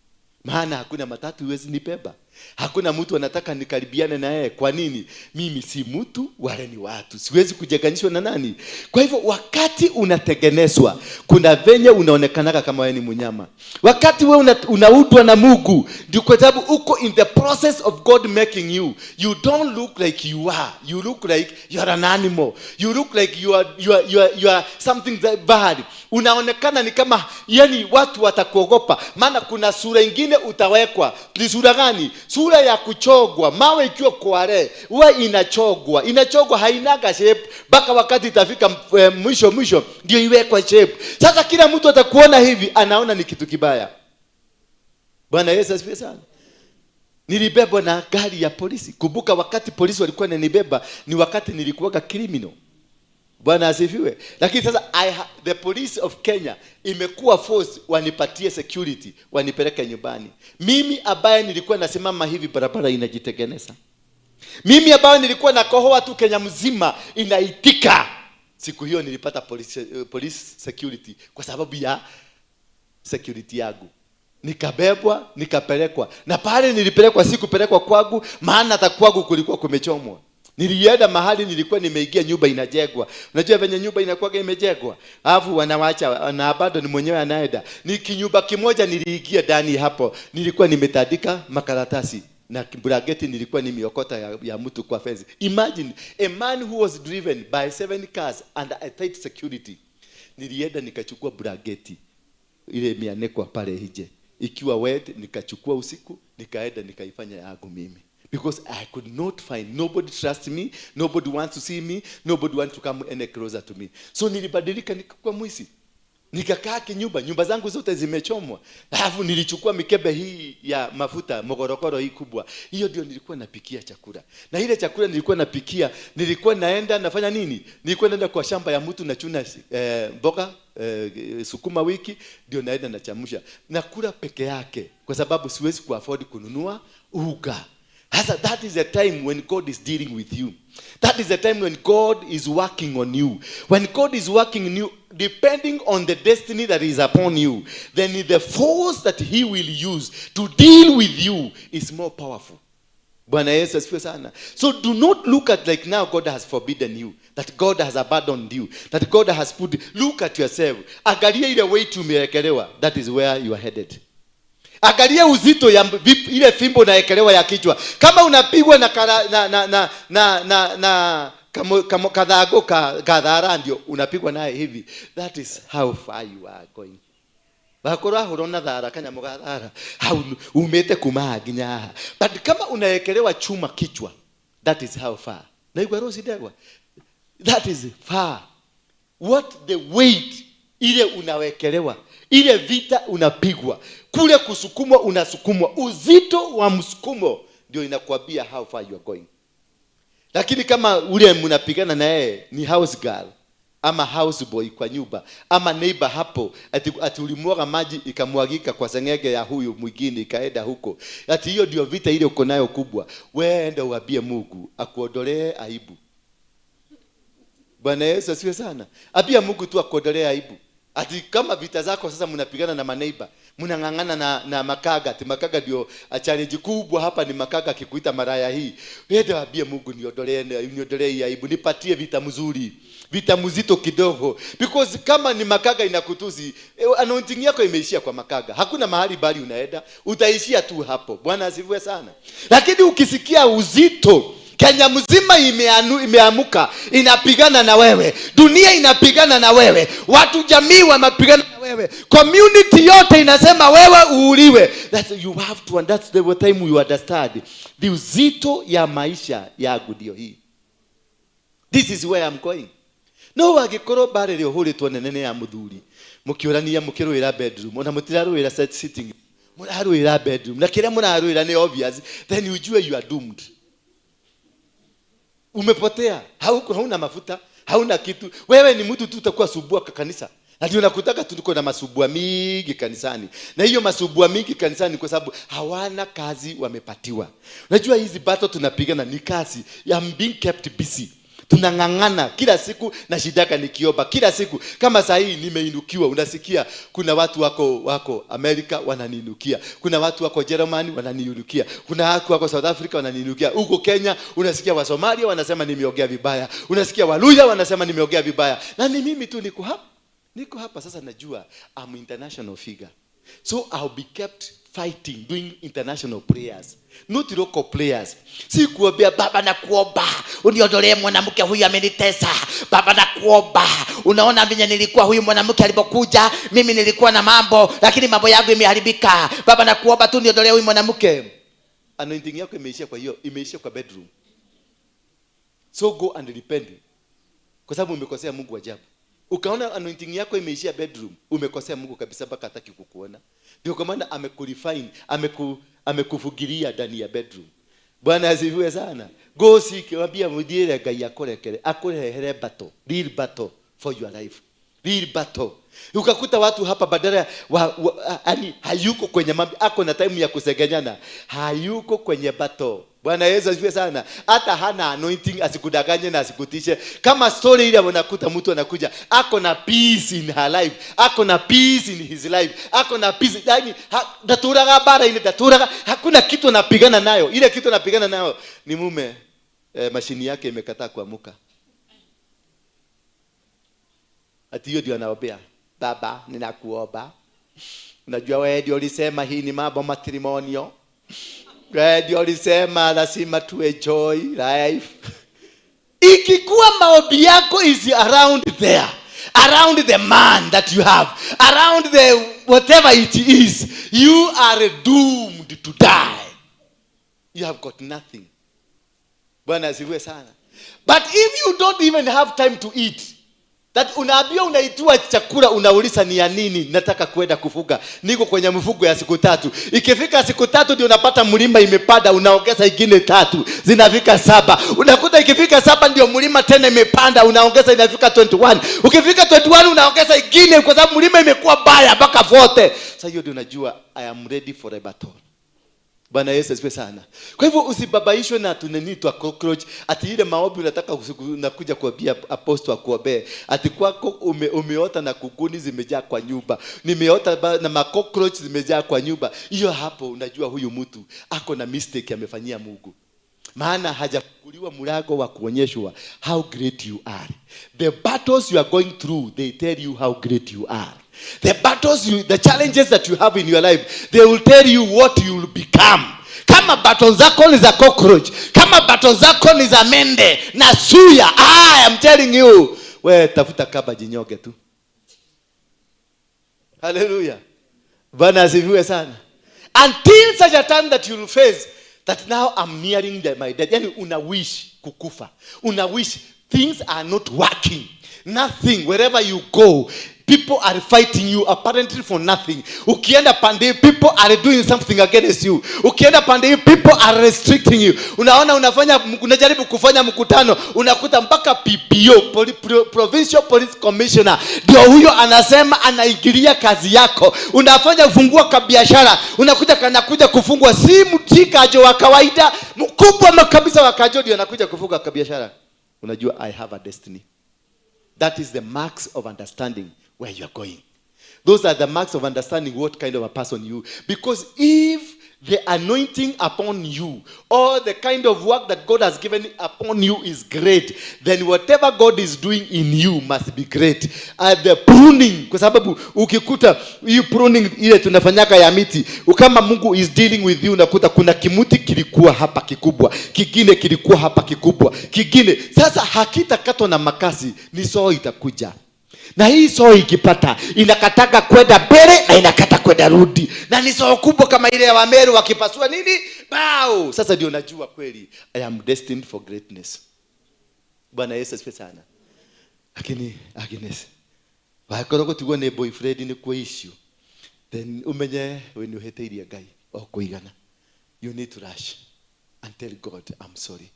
Speaker 5: Maana hakuna matatu iwezi nibeba. Hakuna mtu anataka nikaribiane na yeye. Kwa nini? Mimi si mtu, wale ni watu. Siwezi kujeganishwa na nani? Kwa hivyo wakati unatengenezwa, kuna venye unaonekana kama wewe ni mnyama. Wakati wewe unaudwa na Mungu, ndio kwa sababu uko in the process of God making you. You don't look like you are. You look like you are an animal. You look like you are something bad. Unaonekana ni kama yani watu watakuogopa. Maana kuna sura nyingine utawekwa. Ni sura gani? Sura ya kuchogwa. Mawe ikiwa kware, huwa inachogwa. Inachogwa hainaga shape mpaka wakati itafika mwisho ndio iwekwe shape. Sasa kila mtu atakuona hivi, anaona ni kitu kibaya. Bwana Yesu asifiwe sana. Nilibebwa na gari ya polisi. Kumbuka wakati polisi walikuwa wananibeba ni wakati nilikuwa criminal. Bwana asifiwe. Lakini sasa the police of Kenya imekuwa force wanipatie security, wanipeleke nyumbani. Mimi ambaye nilikuwa nasimama hivi barabara inajitengeneza. Mimi ambaye nilikuwa nakohoa tu Kenya mzima inaitika. Siku hiyo nilipata police security kwa sababu ya security yangu. Nikabebwa, nikapelekwa. Na pale nilipelekwa, sikupelekwa kwangu, maana hata kwangu kulikuwa kumechomwa. Nilienda mahali nilikuwa nimeingia, nyumba inajengwa. Unajua venye nyumba inakuwa imejengwa, alafu wanawaacha na bado ni mwenyewe anaenda. Ni kinyumba kimoja niliingia ndani hapo. Nilikuwa nimetandika makaratasi na blanketi nilikuwa nimeokota ya mtu kwa fence. Imagine a man who was driven by 7 cars under a tight security. Nilienda nikachukua blanketi ile imeanekwa pale nje. Ikiwa wet nikachukua usiku, nikaenda nikaifanya yangu mimi. Because I could not find, nobody trusts me, nobody wants to see me, nobody wants to come any closer to me. So nilibadilika nikakuwa mwizi. Nikakaa kinyumba, nyumba zangu zote zimechomwa. Alafu nilichukua mikebe hii ya mafuta, mogorokoro hii kubwa. Hiyo ndio nilikuwa napikia chakula. Na ile chakula nilikuwa napikia, nilikuwa naenda nafanya nini? Nilikuwa naenda kwa shamba ya mtu nachuna mboga, sukuma wiki, ndio naenda nachemsha. Nakula peke yake kwa sababu siwezi kuafford kununua unga. That is the time when God is dealing with you. That is the time when God is working on you. When God is working on you, depending on the destiny that is upon you, then the force that he will use to deal with you is more powerful. Bwana Yesu asifiwe sana. So do not look at like now God has forbidden you, that God has abandoned you, that God has put. Look at yourself. Angalia ile weight umewekelewa. That is where you are headed. Angalia uzito ya ile fimbo naekelewa ya kichwa. Kama unapigwa na kama kadhago kadhara ndio unapigwa naye hivi. That is how far you are going. Bakora horona dhara kanya mugadhara. How umete kumaginya. But kama unaekelewa chuma kichwa, that is how far. Na igwa rosi degwa. That is far. What the weight ile unawekelewa, ile vita unapigwa, kule kusukumwa unasukumwa, uzito wa msukumo ndio inakuambia how far you are going. Lakini kama ule mnapigana na yeye ni house girl ama house boy kwa nyumba ama neighbor hapo, ati ulimwaga maji ikamwagika kwa sengege ya huyu mwingine ikaenda huko, ati hiyo ndio vita ile uko nayo kubwa, wewe enda uambie Mungu akuondolee aibu. Bwana Yesu asifiwe sana. Abia Mungu tu akuondolee aibu. Ati kama vita zako sasa mnapigana na maneiba, mnangangana na makaga, ati makaga ndio challenge kubwa hapa, ni makaga akikuita maraya hii. Wewe waambie Mungu niondolee aibu, nipatie vita mzuri, vita mzito kidogo. Because kama ni makaga inakutuzi, anointing yako imeishia kwa makaga. Hakuna mahali bali unaenda, utaishia tu hapo. Bwana asifiwe sana. Lakini ukisikia uzito, Kenya mzima imeamuka, inapigana na wewe. Dunia inapigana na wewe. Watu jamii wanapigana na wewe. Community yote inasema wewe uuliwe. You have to, and that's the time you understand. The uzito ya maisha yangu ndio hii. This is where I'm going. No wagikoro barele ohuri tuonene ya muthuri. Mukiorania mukirwira bedroom, ona mutirarwira sitting. Muraruira bedroom. Na kile muraruira ni obvious, then ujue you are doomed. Umepotea. Hauna mafuta, hauna kitu. Wewe ni mtu tu utakuwa subua kwa kanisa. Na ndio nakutaka tuko na masubua mingi kanisani. Na hiyo masubua mingi kanisani kwa sababu hawana kazi wamepatiwa. Unajua hizi battle tunapigana ni kazi. I'm being kept busy. Tunangangana kila siku na shidaka nikiomba kila siku. Kama saa hii nimeinukiwa, unasikia kuna watu wako Amerika wananiinukia. Kuna watu wako Germany wananiinukia. Kuna watu wako South Africa wananiinukia. Huko Kenya unasikia wa Somalia wanasema nimeongea vibaya. Unasikia Waluya wanasema nimeongea vibaya. Na ni mimi tu niko hapa. Niko hapa sasa najua I'm international figure. So I'll be kept fighting, doing international prayers. Not local prayers. Si kuombea baba na kuomba. Uniondolee mwanamke huyu amenitesa. Baba na kuomba. Unaona vile nilikuwa huyu mwanamke alipokuja, mimi nilikuwa na mambo, lakini mambo yangu imeharibika. Baba na kuomba tu niondolee huyu mwanamke. Anointing yako imeishia kwa hiyo, imeishia kwa bedroom. So go and repent. Kwa sababu umekosea Mungu ajabu. Ukaona anointing yako imeishia bedroom, umekosea Mungu kabisa mpaka hataki kukuona. Ndio kwa maana amekurefine, amekufugiria ndani ya bedroom. Bwana asifiwe sana. Go seek, waambia mudire Ngai akorekere, akurehere battle, real battle for your life. Real battle. Ukakuta watu hapa badala yani hayuko kwenye mambo, ako na time ya kusegenyana. Hayuko kwenye battle. Bwana Yesu asifiwe sana. Hata hana anointing asikudanganye na asikutishe. Kama story ile unakuta mtu anakuja, ako na peace in her life, ako na peace in his life, ako na peace. Yani daturaga bara ile daturaga, hakuna kitu anapigana nayo. Ile kitu anapigana nayo ni mume mashini yake imekataa kuamuka. Ati hiyo ndio anaombea. Baba, ninakuomba. Unajua wewe ndio ulisema hii ni mambo matrimonio. Wewe ndio ulisema lazima tu enjoy life. Ikikuwa maombi yako is around there, around the man that you have, around the whatever it is, you are doomed to die. You have got nothing. Bwana asifiwe sana. But if you don't even have time to eat, that unaambia unaitua chakula unauliza ni ya nini, nataka kwenda kufuga, niko kwenye mfugo ya siku 3. Ikifika siku 3 ndio unapata mlima imepanda, unaongeza ingine 3, zinafika 7. Unakuta ikifika 7 ndio mlima tena imepanda, unaongeza inafika 21. Ukifika 21 unaongeza ingine kwa sababu mlima imekuwa baya mpaka 40. Sasa hiyo ndio unajua I am ready for a battle. Bwana Yesu asifiwe sana. Kwa hivyo usibabaishwe na tunanitwa cockroach. Ati ile maombi unataka unakuja kuambia apostle akuombee. Ati kwako umeota na kukuni zimejaa kwa nyumba. Nimeota na cockroach zimejaa kwa nyumba. Hiyo hapo unajua huyu mtu ako na mistake amefanyia Mungu. Maana hajafunguliwa mlango wa kuonyeshwa how great you are. The battles you are going through, they tell you how great you are. The battles, the challenges that you have in your life, they will tell you what you will become. Kama battles zako ni za cockroach, kama battles zako ni za mende na suya, I am telling you, we tafuta kaba jinyoge tu. Hallelujah. Bwana asifiwe sana. Until such a time that you will face that now I'm nearing my death. Yani una wish kukufa. Una wish things are not working. Nothing. Wherever you go, people are fighting you apparently for nothing. Ukienda pande, people are doing something against you. Ukienda pande, people are restricting you. Unaona unajaribu kufanya mkutano, unakuta mpaka PPO, Provincial Police Commissioner, ndio huyo anasema anaingilia kazi yako. Unafanya fungua kwa biashara, unakuta kanakuja kufungwa, si mtikajo wa kawaida, mkubwa kabisa wa kajo ndio anakuja kufunga kwa biashara. Unajua I have a destiny. That is the marks of understanding where you are going. Those are the marks of understanding what kind of a person you. Because if the anointing upon you or the kind of work that God has given upon you is great, then whatever God is doing in you must be great. The pruning, kwa sababu ukikuta you pruning ile tunafanyaka ya miti, kama Mungu is dealing with you, unakuta kuna kimuti kilikuwa hapa kikubwa, kingine kilikuwa hapa kikubwa, kingine sasa hakitakatwa na makasi, ni soo itakuja. Na hii soo ikipata inakataka kwenda mbele na inakata kwenda rudi. Na ni soo kubwa kama ile ya Wameru wakipasua nini? Bao. Sasa ndio najua kweli I am destined for greatness. Bwana Yesu asifiwe sana. Lakini Agnes, wakoroko tuone boyfriend ni kwa issue. then umenye when you hate area guy or kuigana, you need to rush and tell God, I'm sorry.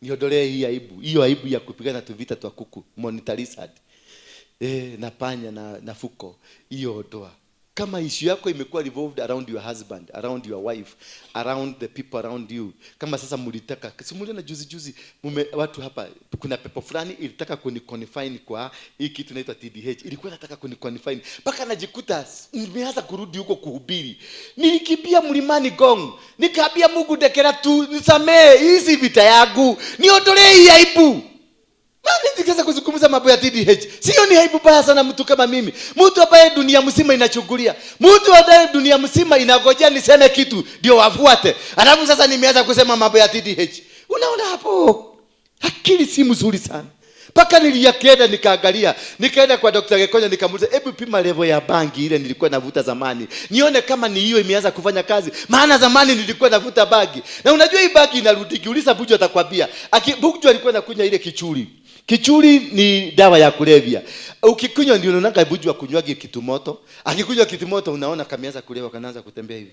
Speaker 5: Niondolee hii aibu. Hiyo aibu ya kupigana tu vita twa kuku, monitor lizard. Na panya na fuko. Hiyo ondoa. Kama issue yako imekuwa revolved around your husband, around your wife, around the people around you. Kama sasa mlitaka, simuliona juzi watu hapa, kuna pepo fulani ilitaka kuniconfine kwa hii kitu inaitwa TDH. Ilikuwa inataka kuniconfine. Paka najikuta nimeanza kurudi huko kuhubiri. Nilikimbia mlimani Gong. Nikaambia Mungu dekera tu, nisamee hizi vita yangu. Niondolee hii aibu. Mami nikaweza kuzungumza mambo ya TDH. Sio ni aibu baya sana mtu kama mimi. Mtu ambaye dunia mzima inachungulia. Mtu ambaye dunia mzima inagojea niseme kitu ndio wafuate. Alafu sasa nimeanza kusema mambo ya TDH. Unaona hapo? Akili si mzuri sana. Paka niliyakienda nikaangalia. Nikaenda kwa Dr. Gekonya nikamuuliza, "Hebu pima level ya bangi ile nilikuwa navuta zamani. Nione kama ni hiyo imeanza kufanya kazi. Maana zamani nilikuwa navuta bangi. Na unajua hii bangi inarudi. Uliza Buju atakwambia. Buju alikuwa anakunywa ile kichuri. Kichuri ni dawa ya kulevya. Ukikunywa ndio unaona Buju akunywage kitu moto. Akikunywa kitu moto unaona kameanza kulewa kanaanza kutembea hivi.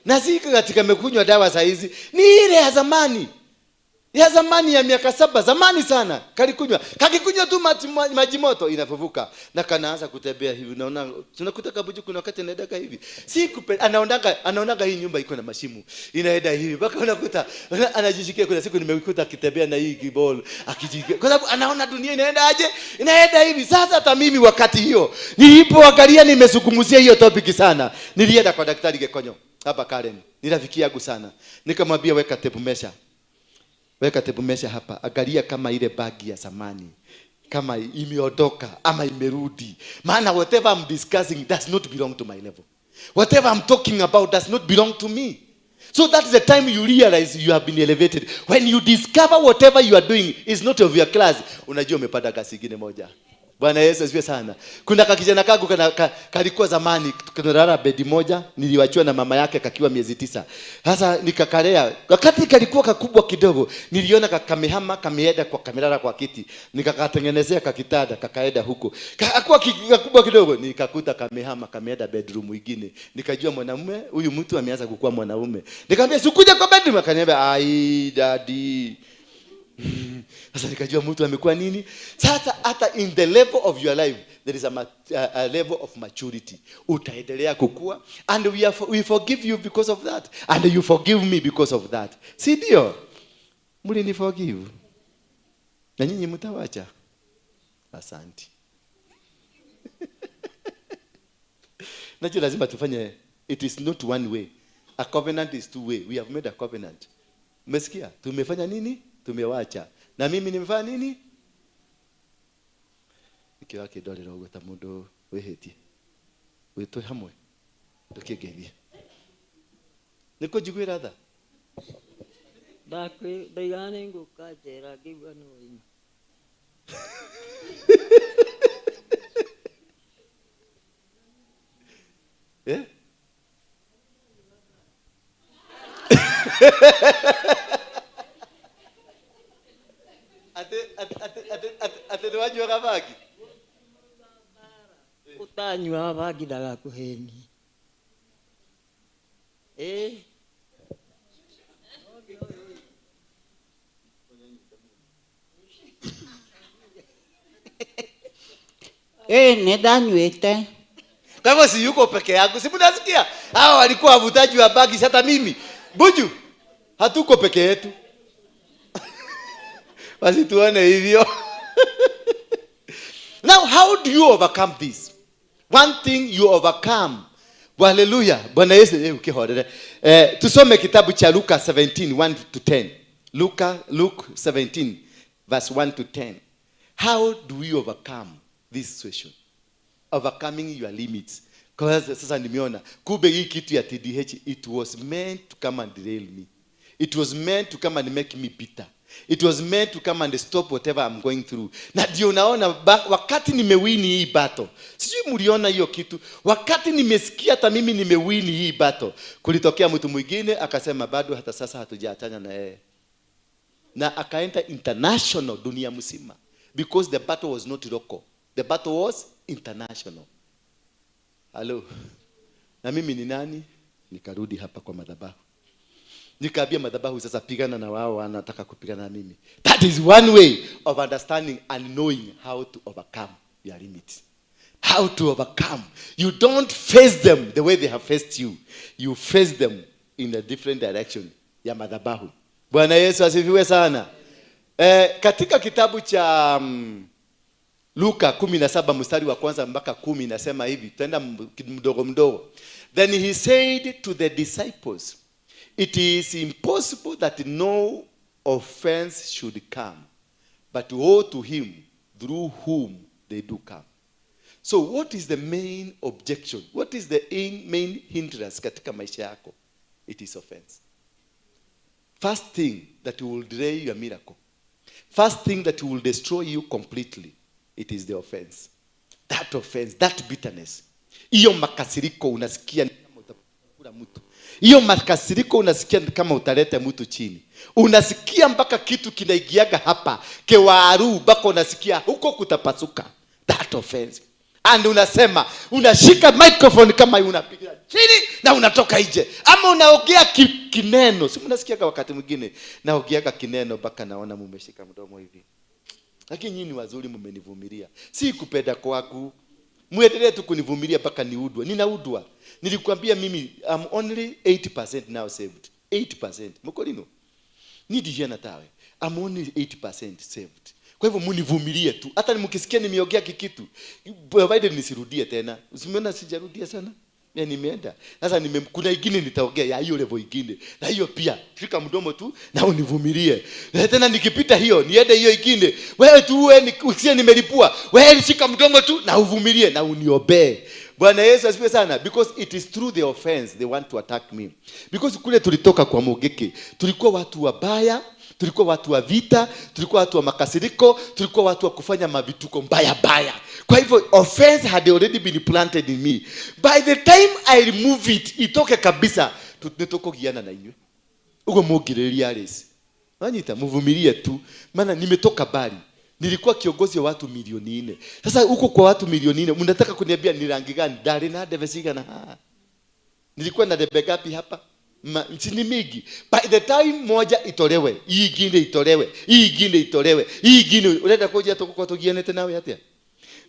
Speaker 5: Na si katika mekunywa dawa saa hizi, ni ile ya zamani. Ya zamani ya miaka 7, zamani sana. Kakikunywa tu maji moto inafufuka na kanaanza kutembea hivi. Unaona tunakuta Kabuju kuna wakati anaenda hivi. Si anaonaga hii nyumba iko na mashimu. Inaenda hivi. Mpaka unakuta anajishikia. Kuna siku nimekuta akitembea na hii kibol akijikia. Kwa sababu anaona dunia inaenda aje? Inaenda hivi. Sasa hata mimi wakati hiyo nilipoangalia nimezungumzia hiyo topic sana. Nilienda kwa Daktari Gekonyo hapa Karen. Ni rafiki yangu sana. Nikamwambia weka tape measure. Weka tape measure hapa. Angalia kama ile bagi ya zamani kama imeondoka ama imerudi. Maana whatever I'm discussing does not belong to my level. Whatever I'm talking about does not belong to me. So that is the time you realize you have been elevated. When you discover whatever you are doing is not of your class, unajua umepata kasi nyingine moja. Bwana Yesu asifiwe sana. Kuna kakijana kangu kalikuwa zamani tunalala bedi moja, niliwachwa na mama yake kakiwa miezi 9. Sasa nikakalea. Wakati kalikuwa kakubwa kidogo, niliona kakamehama kameenda kwa kamelala kwa kiti. Nikakatengenezea kakitanda kakaenda huko. Akakuwa kakubwa kidogo, nikakuta kamehama kameenda bedroom nyingine. Nikajua mwanamume, huyu mtu ameanza kukua mwanaume. Nikamwambia sikuje kwa bedroom, akaniambia ai daddy. Sasa nikajua mtu amekuwa nini. Sasa hata in the level of your life there is a level of maturity. Utaendelea kukua and we forgive you because of that and you forgive me because of that. Si ndio? Mlini forgive. Na nyinyi mtawacha. Asante. Najua lazima tufanye, it is not one way. A covenant is two way. We have made a covenant. Umesikia? Tumefanya nini? Tumewacha. Na mimi nimefanya nini? Ikiwa kidole rogo ta mundu wehetie. Witwe hamwe. Tukigeithia. Niko jigwira tha.
Speaker 6: Ndaigane ngukajera ngigwa no ina.
Speaker 5: Eh? Ate wanywa kabagi.
Speaker 6: Utanywa bagi daga kuheni.
Speaker 7: Nedanywete.
Speaker 5: Kwa hivyo si yuko peke yangu. Si mnasikia? Hao walikuwa wavutaji wa bagi hata mimi. Buju, hatuko peke yetu. Basi tuone hivyo. Now how do you overcome this? One thing you overcome. Hallelujah. Bwana Yesu ukihodere. Tusome kitabu cha Luka 17:1 to 10. Luke 17 verse 1 to 10. How do we overcome this situation? Overcoming your limits. Kwa sasa nimeona kumbe hii kitu ya TDH, it was meant to come and derail me. It was meant to come and make me bitter. It was meant to come and stop whatever I'm going through. Na ndio unaona wakati nimewini hii battle. Sijui mliona hiyo kitu. Wakati nimesikia hata mimi nimewini hii battle, kulitokea mtu mwingine akasema bado hata sasa hatujaachana na yeye. Na akaenda international dunia mzima because the battle was not local. The battle was international. Hello. Na mimi ni nani? Nikarudi hapa kwa madhabahu. Nikaambia madhabahu, sasa pigana na wao wanataka kupigana na mimi. That is one way of understanding and knowing how to overcome your limits. How to overcome. You don't face them the way they have faced you. You face them in a different direction ya madhabahu. Bwana Yesu asifiwe sana. Katika kitabu cha Luka 17 mstari wa kwanza mpaka 10 inasema hivi, tenda mdogo mdogo. Then he said to the disciples, it is impossible that no offense should come, but woe to him through whom they do come. So what is the main objection? What is the main hindrance katika maisha yako? It is offense. First thing that will delay your miracle. First thing that will destroy you completely. It is the offense. That offense, that bitterness. Iyo makasiriko unasikia ni kama utakula mtu. Iyo makasiriko unasikia ni kama utaleta mtu chini. Unasikia mpaka kitu kinaigiaga hapa. Kewaru mpaka unasikia huko kutapasuka. That offense. And unasema, unashika microphone kama unapiga chini na unatoka nje. Ama unaongea kineno. Si mnasikia wakati mwingine naongea kineno mpaka naona mumeshika mdomo hivi. Lakini nyinyi wazuri mmenivumilia. Si kupenda kwangu. Muendelee tu kunivumilia mpaka niudwe. Ninaudwa. Nilikwambia mimi I'm only 80% now saved. 80%. Mkolino. Nidijana tawe. I'm only 80% saved. Kwa hivyo munivumilie tu. Hata mkisikia nimeongea kikitu, provided nisirudie tena. Usimeona sijarudia sana? Mimi nimeenda. Sasa kuna ingine nitaongea ya hiyo level ingine. Na hiyo pia shika mdomo tu na univumilie. Tena nikipita hiyo, niende hiyo ingine. Wewe tu usiye nimelipua. Wewe shika mdomo tu na uvumilie na uniobee. Bwana Yesu asifiwe sana, because it is through the offense they want to attack me. Because kule tulitoka kwa Mogeke, tulikuwa watu wabaya, tulikuwa watu wa vita, tulikuwa watu wa makasiriko, tulikuwa watu wa kufanya mavituko mbaya baya. Kwa hivyo offense had already been planted in me. By the time I remove it, itoke kabisa, tunetoko giana na inywe. Ugo mugireria resi. Wanyita muvumilie tu, maana nimetoka bali. Nilikuwa kiongozi wa watu milioni 4. Sasa huko kwa watu milioni 4, mnataka kuniambia ni rangi gani? Dari na devesiga na nilikuwa na debe gapi hapa? Msini mingi. By the time moja itolewe, hii ingine itolewe, hii ingine itolewe, hii ingine unaenda kuja kwa togiane tena wewe hata.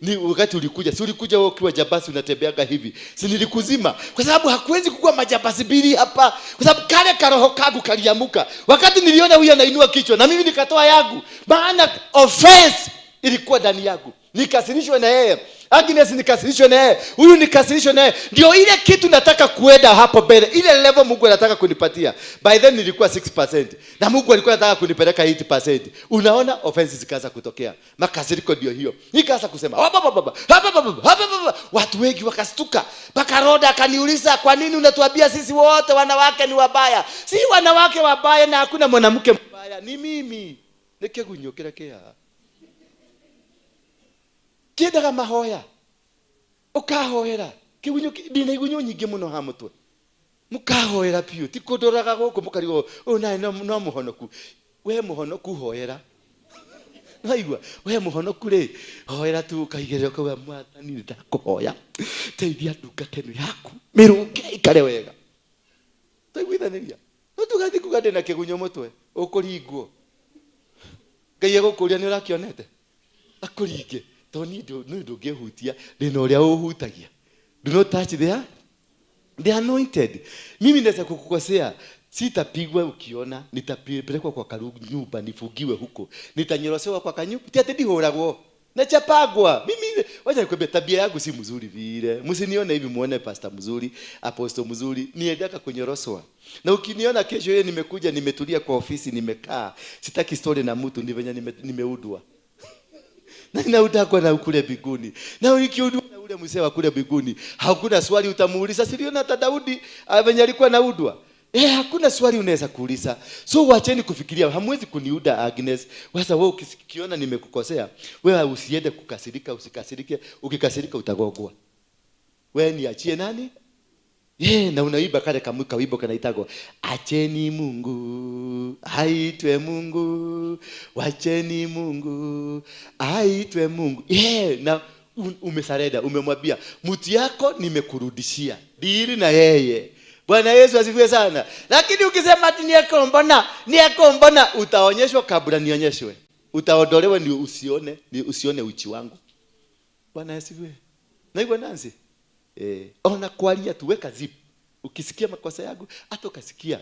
Speaker 5: Ni wakati ulikuja, si ulikuja wewe ukiwa jabasi unatembeaga hivi. Si nilikuzima kwa sababu hakuwezi kukua majabasi bili hapa. Kwa sababu kale karoho kagu kaliamuka. Wakati niliona huyu anainua kichwa na mimi nikatoa yangu. Maana offense ilikuwa ndani yangu. Nikasirishwe na yeye. Agnes nikasirishwe na yeye. Huyu nikasirishwe na yeye. Ndio ile kitu nataka kuenda hapo mbele. Ile level Mungu anataka kunipatia. By then nilikuwa 6%. Na Mungu alikuwa anataka kunipeleka 8%. Unaona offenses zikaanza kutokea. Makasiriko ndio hiyo. Nikaanza kusema, watu wengi wakastuka. Mpaka Roda akaniuliza, kwa nini unatuambia sisi wote wanawake ni wabaya? Si wanawake wabaya na hakuna mwanamke mbaya. Ni mimi. Nikigunyokera kia. Kidaga mahoya. Ukahoera. Kigunyo dina igunyo nyingi muno ha mutwe. Mukahoera piyo. Tikodoraga goko mukarigo. Ona no muhonoku. We muhonoku hoera. Naigwa. We muhonoku re. Hoera tu kaigere ko mwata ni ndakuhoya. Teithia nduka tenu yaku. Miruke ikare wega. Taigwithaniria. No tugati kugande na kigunyo mutwe. Ukuringwo. Ngai gukuria ni urakionete. Akuringe. Toni ndo gehutia ndino ria uhutagia. Do not touch the anointed. Mimi naweza kukukosea, sitapigwa ukiona, nitapelekwa kwa nyumba nifugiwe huko. Nitanyorosewa kwa kanyumba, ati ndihoragwo. Nachapagwa. Mimi wacha nikwambie tabia yangu si mzuri vile. Msinione hivi muone pastor mzuri, apostle mzuri, niendaka kunyoroswa. Na ukiniona kesho yeye nimekuja nimetulia kwa ofisi nimekaa, sitaki story na mtu ni venye nimeudwa. Na ninaudakwa na kule biguni. Na ukiudwa na ule mzee wa kule biguni, hakuna swali utamuuliza. Siliona hata Daudi venye alikuwa naudwa. Hakuna swali unaweza kuuliza. So wacheni kufikiria, hamwezi kuniuda Agnes. Sasa wewe ukiona nimekukosea, wewe usiende kukasirika, usikasirike. Ukikasirika utagogwa. Wewe niachie nani? Na unaiba kale kamuka wimbo kanaitagwa acheni Mungu aitwe Mungu, wacheni Mungu aitwe Mungu. Na umesareda, umemwambia mtu yako nimekurudishia. Dili na yeye. Bwana Yesu asifiwe sana. Lakini ukisema ati ni yako mbona utaonyeshwa kabla nionyeshwe. Utaondolewa ni usione uchi wangu. Bwana Yesu asifiwe. Na hivyo Nancy. Ona kwalia tuweka zip. Ukisikia makosa yangu, hata ukasikia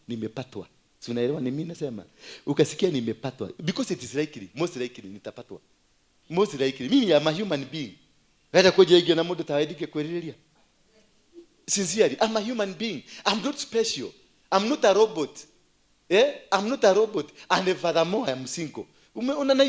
Speaker 5: nimepatwa. Si unaelewa ni mimi nasema? Ukasikia nimepatwa because it is likely, most likely nitapatwa. Most likely mimi am a human being. Hata kujegia na mundu tawaidike kwelilia. Sincerely, I'm a human being. I'm not special. I'm not a robot. I'm not a robot. And furthermore, I'm single. Umeona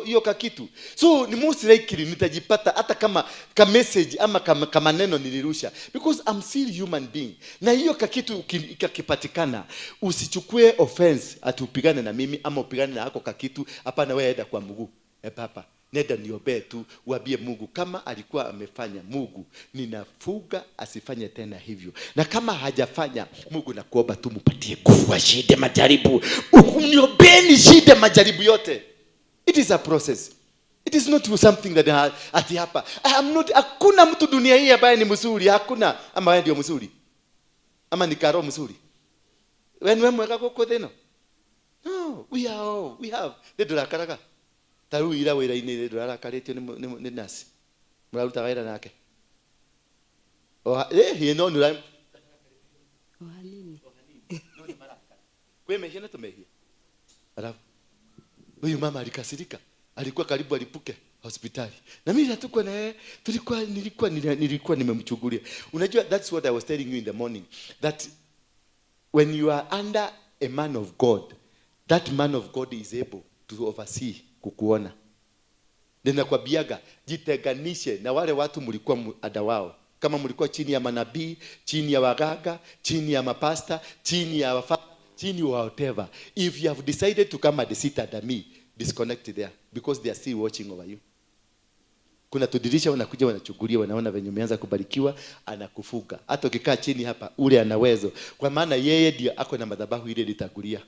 Speaker 5: hiyo kakitu. So ni most likely nitajipata hata kama message ama kama neno nilirusha because I'm still human being. Na hiyo kakitu ikakipatikana, usichukue offense atupigane na mimi ama upigane na hako kakitu. Hapana, wewe enda kwa Mungu. Papa, nenda niombe tu, uambie Mungu kama alikuwa amefanya, Mungu ninafuga asifanye tena hivyo. Na kama hajafanya, Mungu nakuomba tu mpatie nguvu ashinde majaribu. Uniombeni shinde majaribu yote. It is a process. It is not something that ati hapa. Hakuna mtu dunia hii ambaye ni mzuri, hakuna. Ama wewe ndio mzuri? Ama ni karo mzuri? Wewe mweka koko tena? No, we have. Ndio rakaraga. Taru ira wira ine rarakaretio ni nasi. Muraruta waira nake. He no nura.
Speaker 6: Ohanini.
Speaker 5: No ni maraka. Kwe mehia na tumehia. Alafu huyu mama alikasirika. Alikuwa karibu alipuke hospitali. Na mimi hatukuwa na yeye, nilikuwa nimemchugulia. Unajua, that's what I was telling you in the morning, that when you are under a man of God, that man of God is able to oversee kukuona. Ninakwambiaga jiteganishe na wale watu mlikuwa ada wao. Kama mlikuwa chini ya manabii, chini ya waganga, chini ya mapasta, chini ya chini wa whatever. If you have decided to come and sit under me, disconnect there because they are still watching over you. Kuna tudirisha wanakuja wanachugulia, wanaona venye umeanza kubarikiwa, anakufuga. Hata ukikaa chini hapa ule ana uwezo, kwa maana yeye ndiye ako na madhabahu ile litagulia.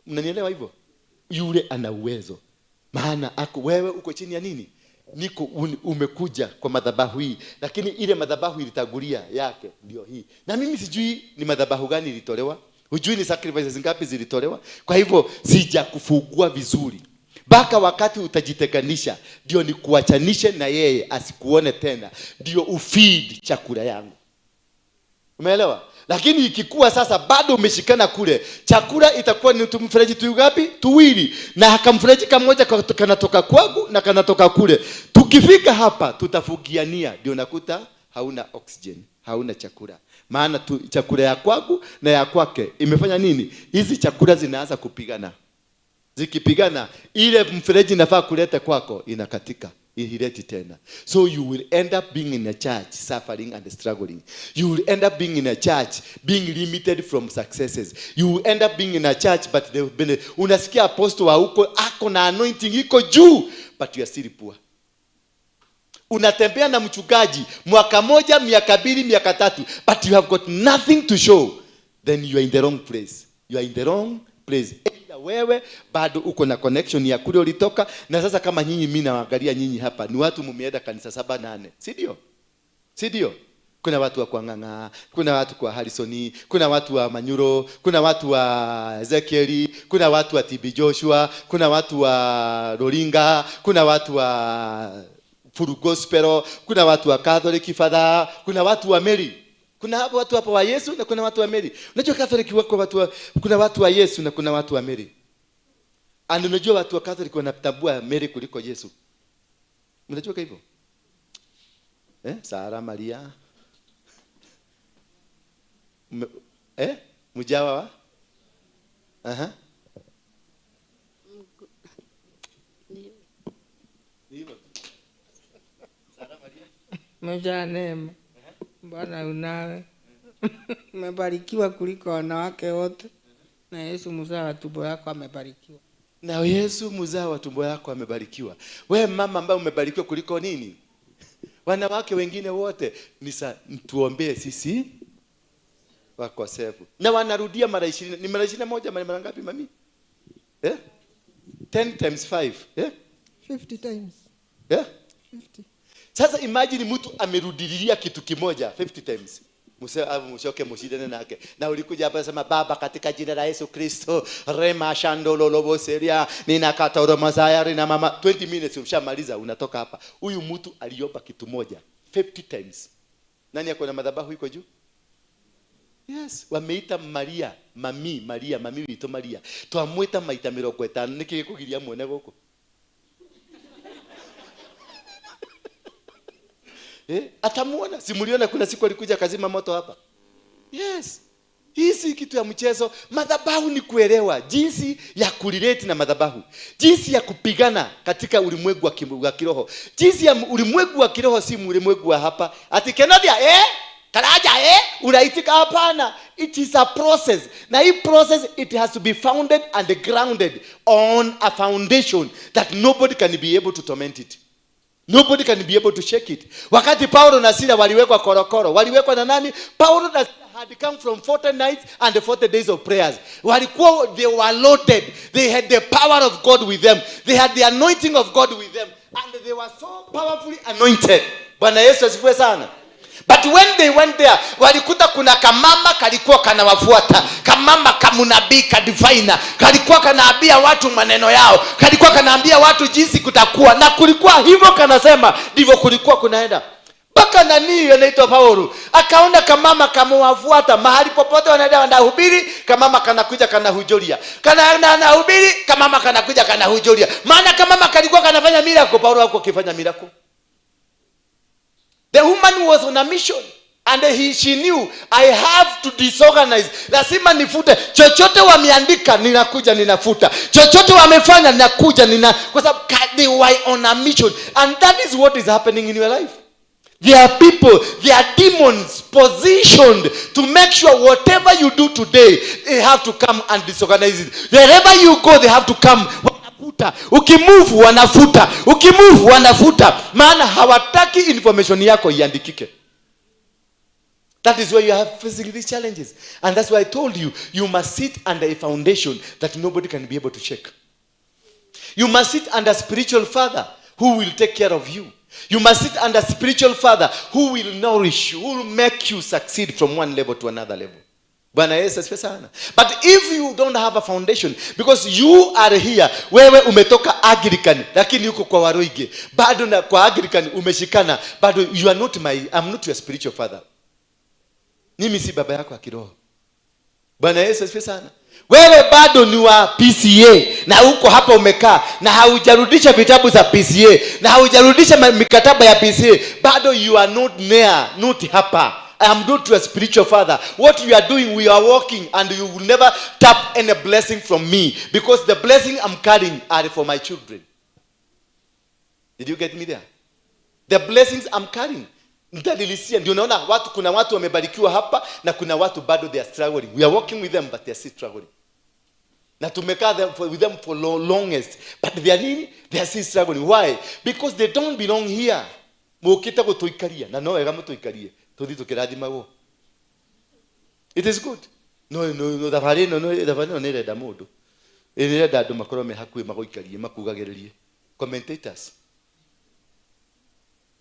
Speaker 5: Mnanielewa hivyo? Yule ana uwezo. Maana ako wewe uko chini ya nini? Niko umekuja kwa madhabahu hii, lakini ile madhabahu ilitagulia yake ndio hii. Na mimi sijui ni madhabahu gani ilitolewa. Hujui ni sacrifices ngapi zilitolewa. Kwa hivyo sija kufungua vizuri. Baka wakati utajiteganisha, ndio ni kuachanishe na yeye asikuone tena, ndio ufeed chakula yangu. Umeelewa? Lakini ikikuwa sasa bado umeshikana kule, chakula itakuwa ni mfereji tu ngapi? Tuwili. Na hakamfereji kamoja kanatoka kwangu na kanatoka kule. Tukifika hapa tutafugiania, ndio nakuta hauna oxygen, hauna chakula. Maana chakula ya kwangu na ya kwake imefanya nini? Hizi chakula zinaanza kupigana. Zikipigana, ile mfereji nafaa kuleta kwako inakatika, ihileti tena. So you will end up being in a church suffering and struggling. You will end up being in a church being limited from successes. You will end up being in a church but there will be, unasikia apostle wa huko ako na anointing iko juu but you are still poor. Unatembea na mchungaji mwaka moja, miaka 2, miaka 3 but you have got nothing to show, then you are in the wrong place. You are in the wrong place. Wewe bado uko na connection ya kule ulitoka. Na sasa kama nyinyi, mimi naangalia nyinyi hapa ni watu mumeenda kanisa 7-8, si ndio? Kuna watu wa Kwanganga, kuna watu kwa Harrison, kuna watu wa Manyuro, kuna watu wa Ezekieli, kuna watu wa TB Joshua, kuna watu wa Roringa, kuna watu wa Full Gospel, kuna watu wa Catholic Father, kuna watu wa Mary. Kuna watu hapa wa Yesu na kuna watu wa Mary. Unajua Catholic wako watu kuna watu wa Yesu na kuna watu wa Mary. And unajua watu wa Catholic wanatambua Mary kuliko Yesu. Unajua hivyo? Sara Maria. Mjawa wa? Ndio. Sara Maria.
Speaker 7: Mjanema. Bwana unawe. Umebarikiwa kuliko wanawake wote. Na Yesu mzao wa tumbo yako amebarikiwa.
Speaker 5: Na Yesu mzao wa tumbo yako amebarikiwa. Wewe mama ambaye umebarikiwa kuliko nini? Wanawake wengine wote. Tuombee sisi wakosefu. Na wanarudia mara 20. Ni mara 21 mara ngapi mami? 10 times 5.
Speaker 8: 50 times.
Speaker 5: Yeah? Sasa imagine mtu amerudilia kitu kimoja 50 times. Mshoke mshidane nake. Na ulikuja hapa sema Baba katika jina la Yesu Kristo, rema shandolo lobo seria, ninakata uromazayari na mama 20 minutes umshamaliza unatoka hapa. Huyu mtu aliomba kitu moja 50 times. Nani yako na madhabahu iko juu? Yes, wameita Maria, mami wito Maria. Twamwita maita 50 niki kugiria muone goko. Atamuona, simuliona kuna siku alikuja kazima moto hapa. Yes. Hii si kitu ya mchezo. Madhabahu ni kuelewa jinsi ya kulirate na madhabahu, jinsi ya kupigana katika ulimwengu wa kiroho. Jinsi ya ulimwengu wa kiroho si ulimwengu wa hapa. Ati Kenodia Karaja unaitika hapana. It is a process. Na hii process it has to be founded and grounded on a foundation that nobody can be able to torment it. Nobody can be able to shake it. Wakati Paulo na Sila waliwekwa korokoro, waliwekwa na nani? Paulo na Sila had come from 40 nights and 40 days of prayers. Walikuwa, they were loaded. They had the power of God with them. They had the anointing of God with them. And they were so powerfully anointed. Bwana Yesu asifiwe sana. But when they went there, walikuta kuna kamama kalikuwa kanawafuata. Kamama kamunabii kadivina. Kalikuwa kanaambia watu maneno yao. Kalikuwa kanaambia watu jinsi kutakuwa. Na kulikuwa hivyo kanasema, ndivyo kulikuwa kunaenda. Baka nani anaitwa Paulo akaona kamama kamuwafuata mahali popote wanaenda wanahubiri, kamama kanakuja kanahujuria. Anahubiri, kamama kanakuja kanahujuria. Maana kamama kalikuwa kanafanya miracle, Paulo hakuwa akifanya miracle. The woman was on a mission and she knew I have to disorganize. Lazima nifute. Chochote wameandika ninakuja ninafuta. Chochote wamefanya ninakuja kwa sababu they were on a mission. And that is what is happening in your life. There are people, there are demons positioned to make sure whatever you do today, they have to come and disorganize it. Wherever you go, they have to come. Ukimove wanafuta, ukimove wanafuta, maana hawataki information yako iandikike. That is why you have facing these challenges. And that's why I told you, you must sit under a foundation that nobody can be able to shake. You must sit under a spiritual father who will take care of you. You must sit under a spiritual father who will nourish you, who will make you succeed from one level to another level. Bwana Yesu asifiwe sana. But if you don't have a foundation, because you are here, wewe umetoka Anglican lakini uko kwa Waroige, bado na kwa Anglican umeshikana, bado you are not I'm not your spiritual father. Mimi si baba yako wa kiroho. Bwana Yesu asifiwe sana. Wewe bado ni wa PCA na uko hapa umekaa na haujarudisha vitabu za PCA na haujarudisha mikataba ya PCA, bado you are not near, not hapa. I am not your spiritual father. What you are doing, we are walking, and you will never tap any blessing from me, because the blessing I'm carrying are for my children. Did you get me there? The blessings I'm carrying. Ndio unaona watu, kuna watu wamebarikiwa hapa na kuna watu bado they are struggling. We are walking with them but they are still struggling. Na tumekaa with them for longest, but they are still struggling. Why? Because they don't belong here. Mukita gutuikaria na no wega mutuikarie. It is good. No, nirenda mundu. Nirenda andu makorwo me hakuhi magoikarie makugagiririe. Commentators.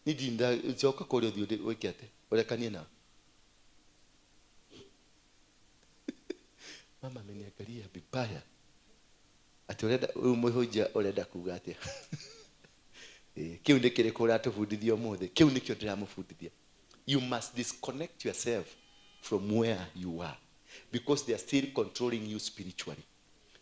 Speaker 5: Nidinda njoka kuri uthi wikete. Urekanie nao. Mama ameniangalia vibaya. Ati urenda umuhoja urenda kuga atia. Kiu ndikiriko uratubundithia umuthi. Kiu nikio ndiramubundithia. You must disconnect yourself from where you are, because they are still controlling you spiritually.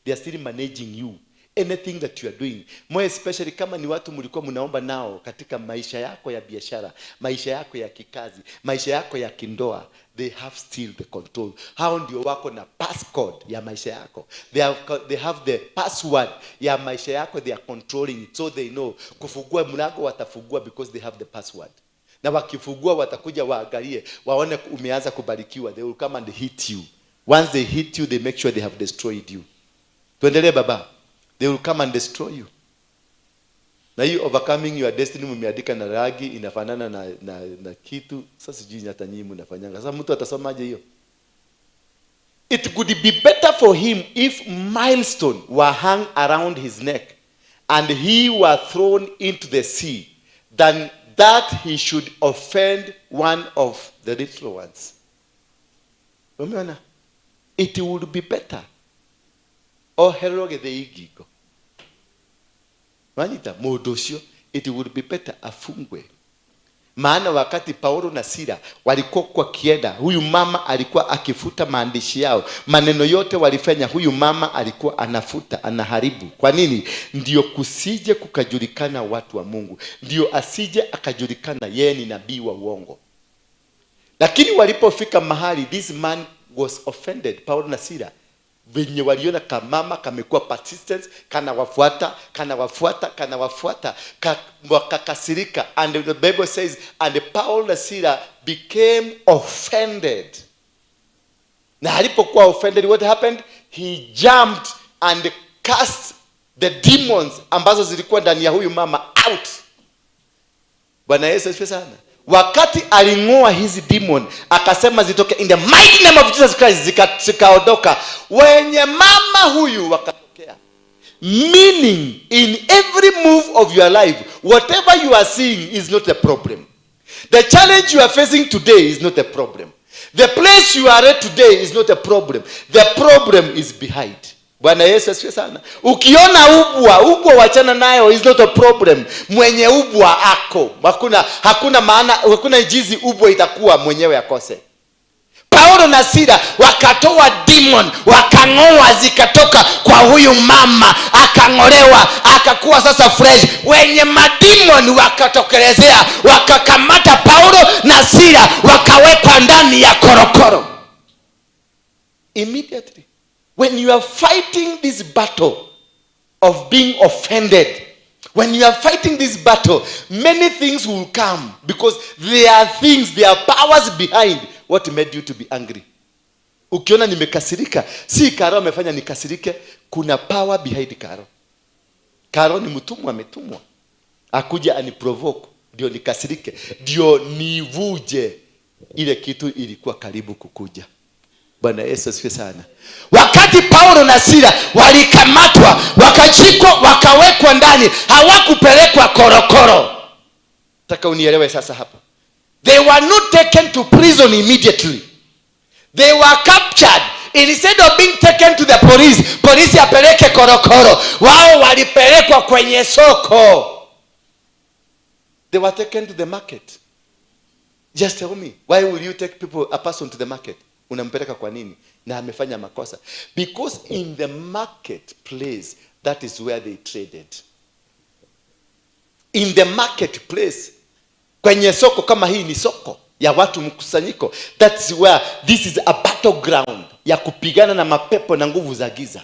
Speaker 5: They are still managing you. Anything that you are doing, more especially kama ni watu mlikuwa mnaomba nao katika maisha yako ya biashara, maisha yako ya kikazi, maisha yako ya kindoa, they have still the control. Hao ndio wako na passcode ya maisha yako. They have the password ya maisha yako. They are controlling it, so they know kufungua mlango watafungua because they have the password. Na wakifungua watakuja waangalie, waone umeanza kubarikiwa, they will come and hit you. Once they hit you, they make sure they have destroyed you. Tuendelee baba. They will come and destroy you. Na hii overcoming your destiny mumeandika na rangi inafanana na kitu. Sasa sijui hata nyinyi mnafanyanga. Sasa mtu atasomaje hiyo? It could be better for him if millstone were hung around his neck and he were thrown into the sea than that he should offend one of the little ones. Umeona? It would be better. Oheroge the igigo. Wanita modosio, it would be better afungwe. Maana wakati Paulo na Sila walikuwa kwa kienda, huyu mama alikuwa akifuta maandishi yao. Maneno yote walifanya, huyu mama alikuwa anafuta, anaharibu. Kwa nini? Ndio kusije kukajulikana watu wa Mungu. Ndio asije akajulikana yeye ni nabii wa uongo. Lakini walipofika mahali, this man was offended, Paulo na Sila. Venye waliona kamama kamekuwa persistent, kana wafuata, wakakasirika. And the Bible says, and Paul na Sila became offended. Na alipokuwa offended, what happened? He jumped and cast the demons ambazo zilikuwa ndani ya huyu mama out. Bwana Yesu asifiwe sana. Wakati aling'oa hizi demon, akasema zitoke in the mighty name of Jesus Christ, zikaondoka. Wenye mama huyu wakatokea. Meaning, in every move of your life, whatever you are seeing is not a problem. The challenge you are facing today is not a problem. The place you are at today is not a problem. The problem is behind. Bwana Yesu asifiwe sana. Ukiona ubwa wachana nayo, is not a problem. Mwenye ubwa ako. Hakuna maana, hakuna jizi ubwa itakuwa mwenyewe akose. Paulo na Sila wakatoa demon, wakang'oa, zikatoka kwa huyu mama, akang'olewa, akakuwa sasa fresh. Wenye mademon wakatokelezea, wakakamata Paulo na Sila, wakawekwa ndani ya korokoro. Immediately. When you are fighting this battle of being offended, when you are fighting this battle, many things will come, because there are things, there are powers behind what made you to be angry. Ukiona nimekasirika, si Karo amefanya nikasirike, kuna power behind Karo. Karo ni mtumwa, ametumwa akuja aniprovoke ndio nikasirike, ndio nivuje ile kitu ilikuwa karibu kukuja. Bwana Yesu asifiwe sana. Wakati Paulo na Sila walikamatwa, wakachikwa, wakawekwa ndani, hawakupelekwa korokoro. Nataka unielewe sasa hapa. They were not taken to prison immediately. They were captured. Instead of being taken to the police apeleke korokoro, wao walipelekwa kwenye soko. They were taken to the market. Just tell me, why will you take a person to the market? Unampeleka kwa nini? Na amefanya makosa. Because in the marketplace, that is where they traded. In the marketplace, kwenye soko kama hii ni soko ya watu mkusanyiko, that is where this is a battleground ya kupigana na mapepo na nguvu za giza.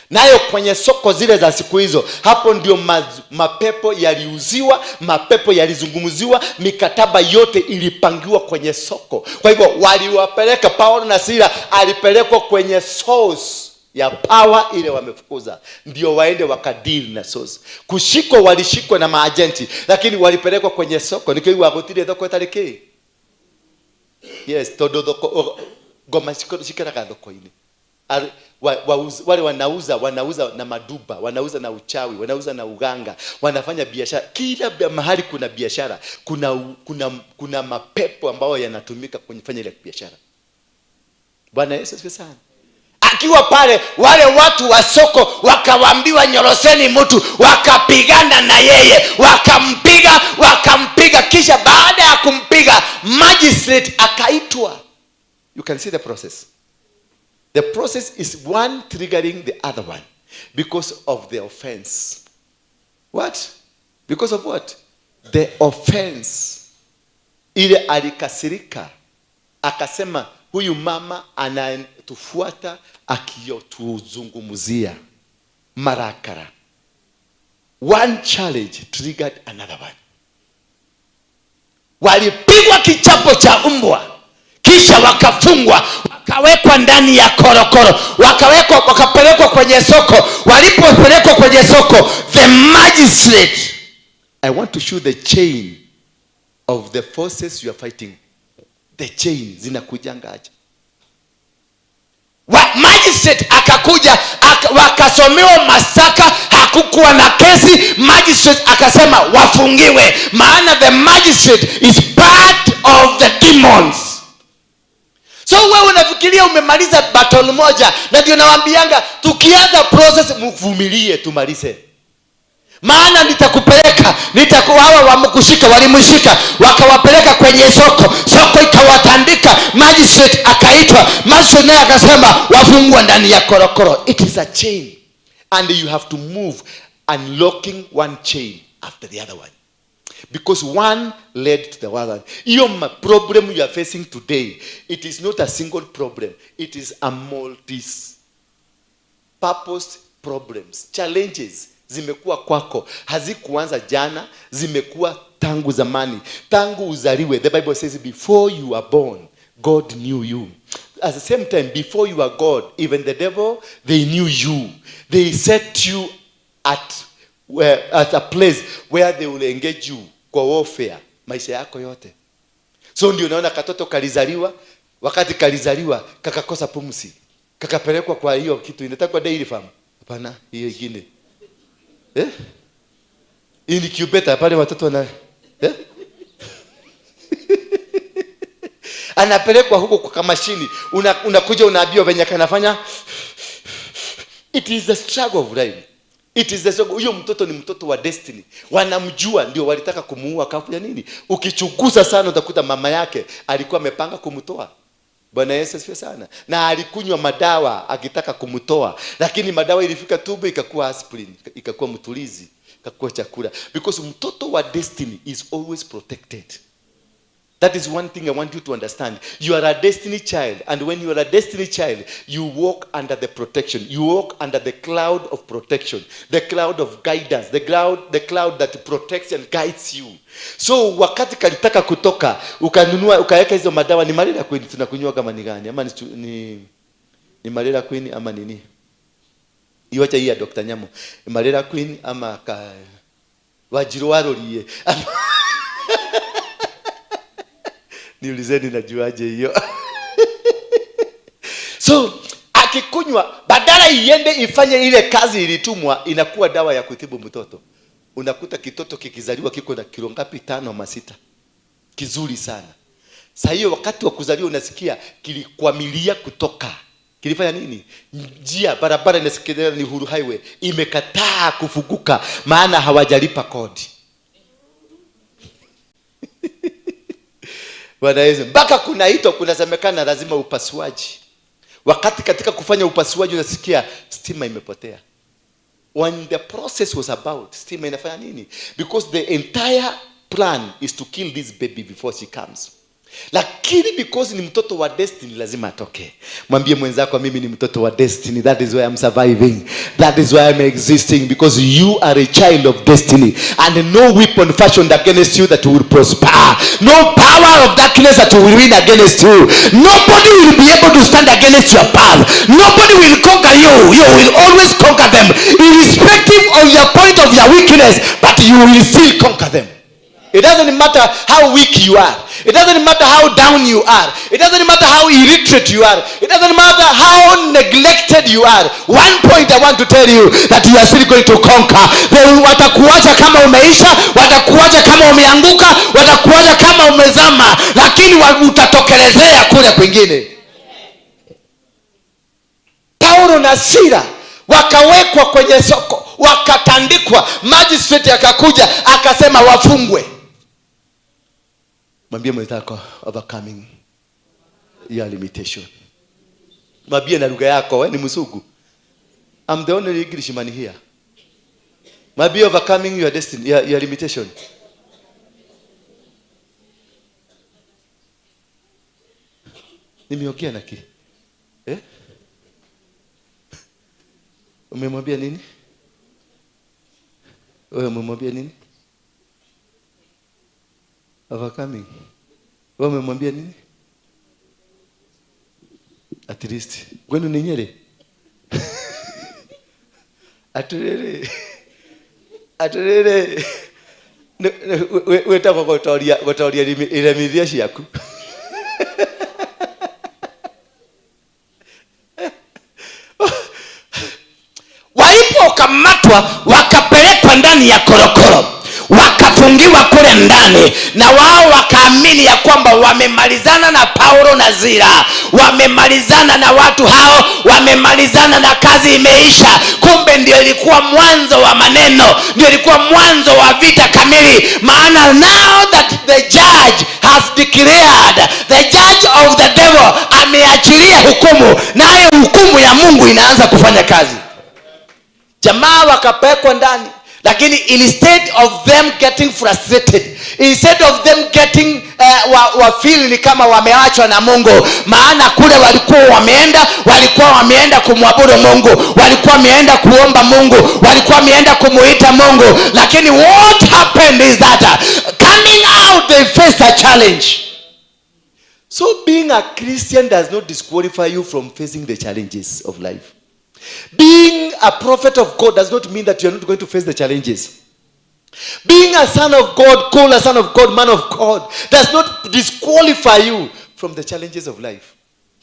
Speaker 5: Nayo kwenye soko zile za siku hizo, hapo ndio mapepo yaliuziwa, mapepo yalizungumziwa, mikataba yote ilipangiwa kwenye soko. Kwa hivyo waliwapeleka Paulo na Sila, alipelekwa kwenye source ya power ile wamefukuza, ndio waende wakadeal na source. Kushikwa, walishikwa na maagenti, lakini walipelekwa kwenye soko. Nikiwa wagotile doko tariki. Yes, todo doko goma shikara doko ile. Wale wanauza na maduba, wanauza na uchawi, wanauza na uganga, wanafanya biashara. Kila mahali kuna biashara, kuna mapepo ambayo yanatumika kufanya ile biashara. Bwana Yesu asifiwe sana. Akiwa pale, wale watu wa soko wakawaambiwa nyoroseni mtu, wakapigana na yeye, wakampiga, kisha baada ya kumpiga magistrate akaitwa. You can see the process. The process is one triggering the other one because of the offense. What? Because of what? The offense. Ile alikasirika, akasema huyu mama anatufuata akiyotuzungumzia marakara. One challenge triggered another one. Walipigwa kichapo cha mbwa, kisha wakafungwa, wakawekwa ndani ya korokoro, wakapelekwa kwenye soko. Walipopelekwa kwenye soko, the magistrate, I want to show the chain of the forces you are fighting. The chain zinakujanga aje. Magistrate akakuja, wakasomewa mashtaka,
Speaker 1: hakukuwa na kesi, magistrate akasema wafungiwe, maana the magistrate is part of the demons. So wewe unafikiria umemaliza battle moja, na ndio nawaambianga tukianza process mvumilie tumalize. Maana nitakupeleka, hawa wamekushika, walimshika, wakawapeleka kwenye soko ikawatandika, magistrate akaitwa, magistrate naye akasema wafungwa ndani ya korokoro. It is a chain and you have to move, unlocking one chain after the other one, because one led to the other. Your problem you are facing today, it is not a single problem, it is a multi-purpose problems. Challenges zimekuwa kwako, hazikuanza jana, zimekuwa tangu zamani, tangu uzaliwe. The Bible says before you are born, God knew you. At the same time, before you are God, even the devil, they knew you. They set you at a place where they will engage you kwa warfare maisha yako yote. So ndio unaona katoto kalizaliwa, wakati kalizaliwa kakakosa pumzi, kakapelekwa kwa hiyo kitu inatakwa dairy farm. Hapana, hiyo ingine incubator pale watoto na anapelekwa huko kwa mashini, unakuja unaambiwa venye kanafanya. It is the struggle of life. It is the struggle. Huyo mtoto ni mtoto wa destiny, wanamjua, ndio walitaka kumuua. Kafanya nini? Ukichunguza sana utakuta mama yake alikuwa amepanga kumtoa. Bwana Yesu asifiwe sana. Na alikunywa madawa akitaka kumtoa, lakini madawa ilifika tumbo ikakuwa aspirin, ikakuwa mtulizi, ikakuwa chakula, because mtoto wa destiny is always protected. That is one thing I want you to understand. You are a destiny child, and when you are a destiny child, you walk under the protection. You walk under the cloud of protection, the cloud of guidance, the cloud that protects and guides you. So wakati kalitaka kutoka, ukanunua, ukaweka hizo madawa. Ni malaria queen tunakunywa kama ni gani? Ama ni malaria queen ama nini? Iwacha hii ya Dr. Nyamo. Malaria queen ama Wajiro warolie. Niulizeni najuaje hiyo. So akikunywa, badala iende ifanye ile kazi ilitumwa, inakuwa dawa ya kutibu mtoto. Unakuta kitoto kikizaliwa kiko na kilo ngapi? 5 ama 6. Kizuri sana. Sasa hiyo wakati wa kuzaliwa unasikia kilikwamilia kutoka. Kilifanya nini? Njia barabara inasikia ni Uhuru Highway imekataa kufunguka, maana hawajalipa kodi. Bwana Yesu, mpaka kunasemekana lazima upasuaji. Wakati katika kufanya upasuaji unasikia stima imepotea. When the process was about, stima inafanya nini? Because the entire plan is to kill this baby before she comes. Lakini because ni mtoto wa destiny lazima atoke. Mwambie mwenzako, mimi ni mtoto wa destiny. That is why I'm surviving. That is why I'm existing, because you are a child of destiny, and no weapon fashioned against you that will prosper. No power of darkness that will win against you. Nobody will be able to stand against your path. Nobody will conquer you. You will always conquer them, irrespective of your point of your weakness, but you will still conquer them. It doesn't matter how weak you are. It doesn't matter how down you are. It doesn't matter how illiterate you are. It doesn't matter how neglected you are. One point I want to tell you, that you are still going to conquer. Watakuacha kama umeisha, watakuacha kama umeanguka, watakuacha kama umezama, lakini utatokelezea kule kwingine. Paulo na Sila wakawekwa kwenye soko, wakatandikwa. Magistrate akakuja akasema wafungwe. Mwambie mwenzako, overcoming your limitation. Mwambie na lugha yako, wewe ni msugu. I'm the only Englishman here. Mwambie overcoming your destiny, your limitation. Nimeongea na ki? Umemwambia nini? Wewe umemwambia nini? Overcoming. Wewe umemwambia nini? At least. Gwenu ni Nyeri? Aturere. Wewe taka gotoria iremithia ciaku. Walipokamatwa
Speaker 8: wakachukuliwa wakapelekwa ndani ya korokoro, wakafungiwa kule ndani, na wao wakaamini ya kwamba wamemalizana na Paulo na Sila, wamemalizana na watu hao, wamemalizana na kazi imeisha. Kumbe ndio ilikuwa mwanzo wa maneno, ndio ilikuwa mwanzo wa vita kamili. Maana now that the judge has declared, the judge of the devil ameachilia hukumu, nayo hukumu ya Mungu inaanza kufanya kazi. Jamaa wakapelekwa ndani, lakini instead of them getting frustrated, instead of them getting feel ni kama wameachwa na Mungu, maana kule walikuwa wameenda kumwabudu Mungu, walikuwa wameenda kuomba Mungu, walikuwa wameenda kumuita Mungu, lakini what happened is that coming out they faced a challenge.
Speaker 5: So being a Christian does not disqualify you from facing the challenges of life. Being a prophet of God does not mean that you are not going to face the challenges. Being a son of God, called a son of God, man of God, does not disqualify you from the challenges of life.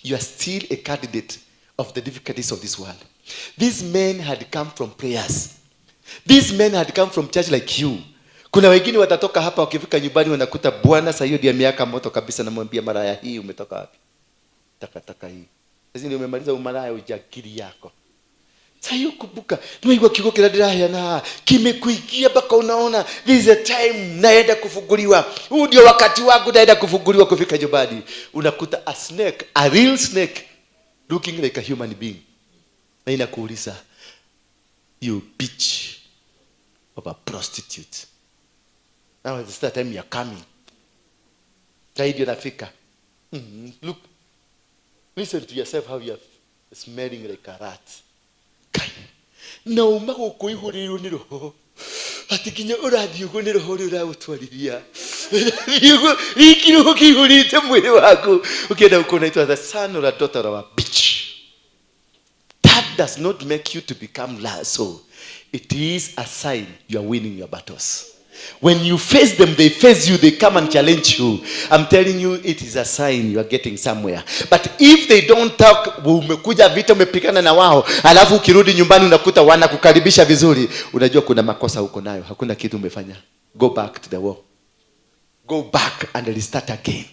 Speaker 5: You are still a candidate of the difficulties of this world. These men had come from prayers. These men had come from church like you. Kuna wengine watatoka hapa wakifika nyumbani wanakuta bwana sasa hiyo ndio miaka moto kabisa, namwambia maraya hii umetoka wapi? Takataka hii. Sasa ndio umemaliza umalaya ujakiri yako. Sasa hiyo kumbuka, nimeigwa kigo kila diraya na kimekuikia mpaka unaona this is a time naenda kufunguliwa. Huu ndio wakati wangu naenda kufunguliwa kufika nyumbani. Unakuta a snake, a real snake looking like a human being. Na inakuuliza you bitch of a prostitute. Now it's the time you're coming. Zaidi unafika. Look, listen to yourself how you're smelling like a rat. Kai. Na umako kuihuriru ni roho. Atikinya urathi ugo ni roho ura utwariria. Ikiru kihurite mwili wako. Ukienda uko unaitwa the son or a daughter of a bitch. That does not make you to become so. It is a sign you are winning your battles. When you face them, they face you, they come and challenge you. I'm telling you, it is a sign you are getting somewhere. But if they don't talk, umekuja vita umepigana na wao, alafu ukirudi nyumbani unakuta wanakukaribisha vizuri, unajua kuna makosa uko nayo, hakuna kitu umefanya. Go back to the war. Go back and restart again.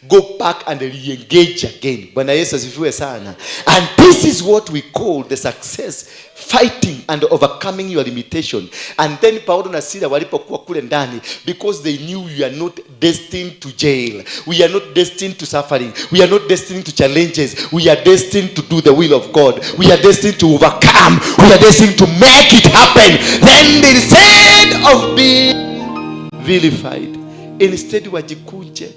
Speaker 5: Go back and re-engage again. Bwana Yesu asifiwe sana. And this is what we call the success, fighting and overcoming your limitation. And then Paulo na Sila walipokuwa kule ndani, because they knew we are not destined to jail. We are not destined to suffering. We are not destined to challenges. We are destined to do the will of God. We are destined to overcome. We are destined to make it happen. Then instead of being vilified, instead wajikunje,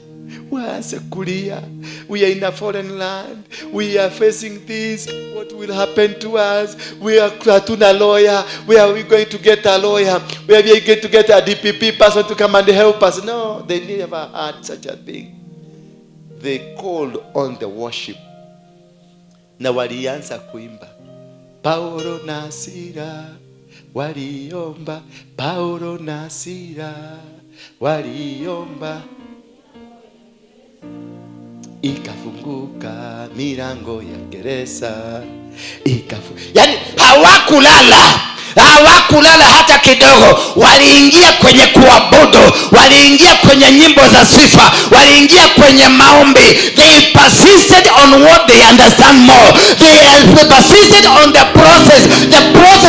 Speaker 5: waanze kulia. We are in a foreign land. We are facing this. What will happen to us? We are hatuna lawyer. Where are we going to get a lawyer? Where are we going to get a DPP person to come and help us? No, they never had such a thing. They called on the worship. Na walianza kuimba. Paulo na Sila waliomba. Paulo na Sila waliomba, ikafunguka milango ya gereza. Yani hawakulala hata kidogo. Waliingia kwenye kuabudu, waliingia kwenye nyimbo za sifa, waliingia kwenye maombi. They persisted on what they understand more. They persisted on the process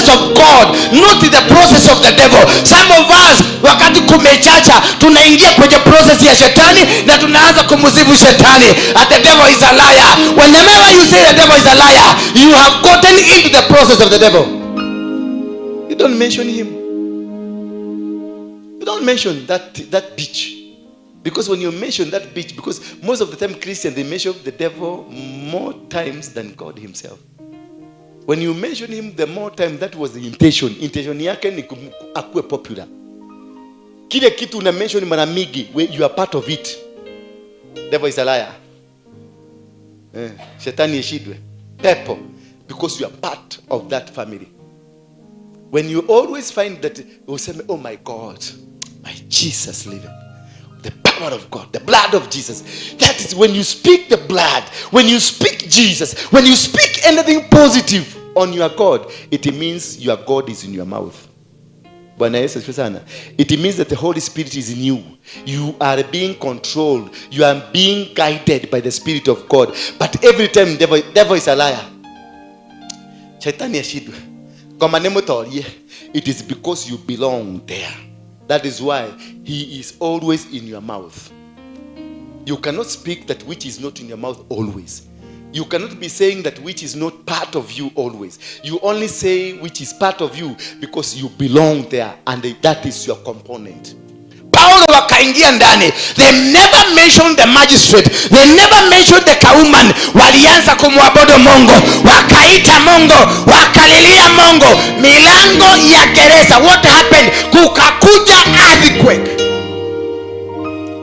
Speaker 5: of God, not the process of the devil. Some of us, wakati kumechacha, tunaingia kwenye process ya shetani na tunaanza kumsifu shetani. And the devil is a liar. Whenever you say the devil is a liar, you have gotten into the process of the devil. You don't mention him. You don't mention that bitch. Because when you mention that bitch, because most of the time Christians, they mention the devil more times than God himself. When you mention him the more time, that was the intention. Intention yake ni akuwe popular. Kile kitu una mention mara mingi, you are part of it. Devil is a liar. Shetani yeshidwe. Pepo. Because you are part of that family. When you always find that, you say, oh my God, my Jesus living. The power of God, the blood of Jesus. That is when you speak the blood, when you speak Jesus, when you speak anything positive, on your God, it means your God is in your mouth. Bwana Yesu asifiwe sana. It means that the Holy Spirit is in you. You are being controlled. You are being guided by the Spirit of God. But every time devil is a liar. Shetani ashidwe. Kwa maneno torie, it is because you belong there. That is why he is always in your mouth. You cannot speak that which is not in your mouth always. You cannot be saying that which is not part of you always. You only say which is part of you because you belong there, and that is your component.
Speaker 8: Paulo wakaingia ndani. They never mentioned the magistrate. They never mentioned the kauman. Walianza kumwabudu Mungu. Wakaita Mungu. Wakalilia Mungu. Milango ya gereza. What happened? Kukakuja earthquake.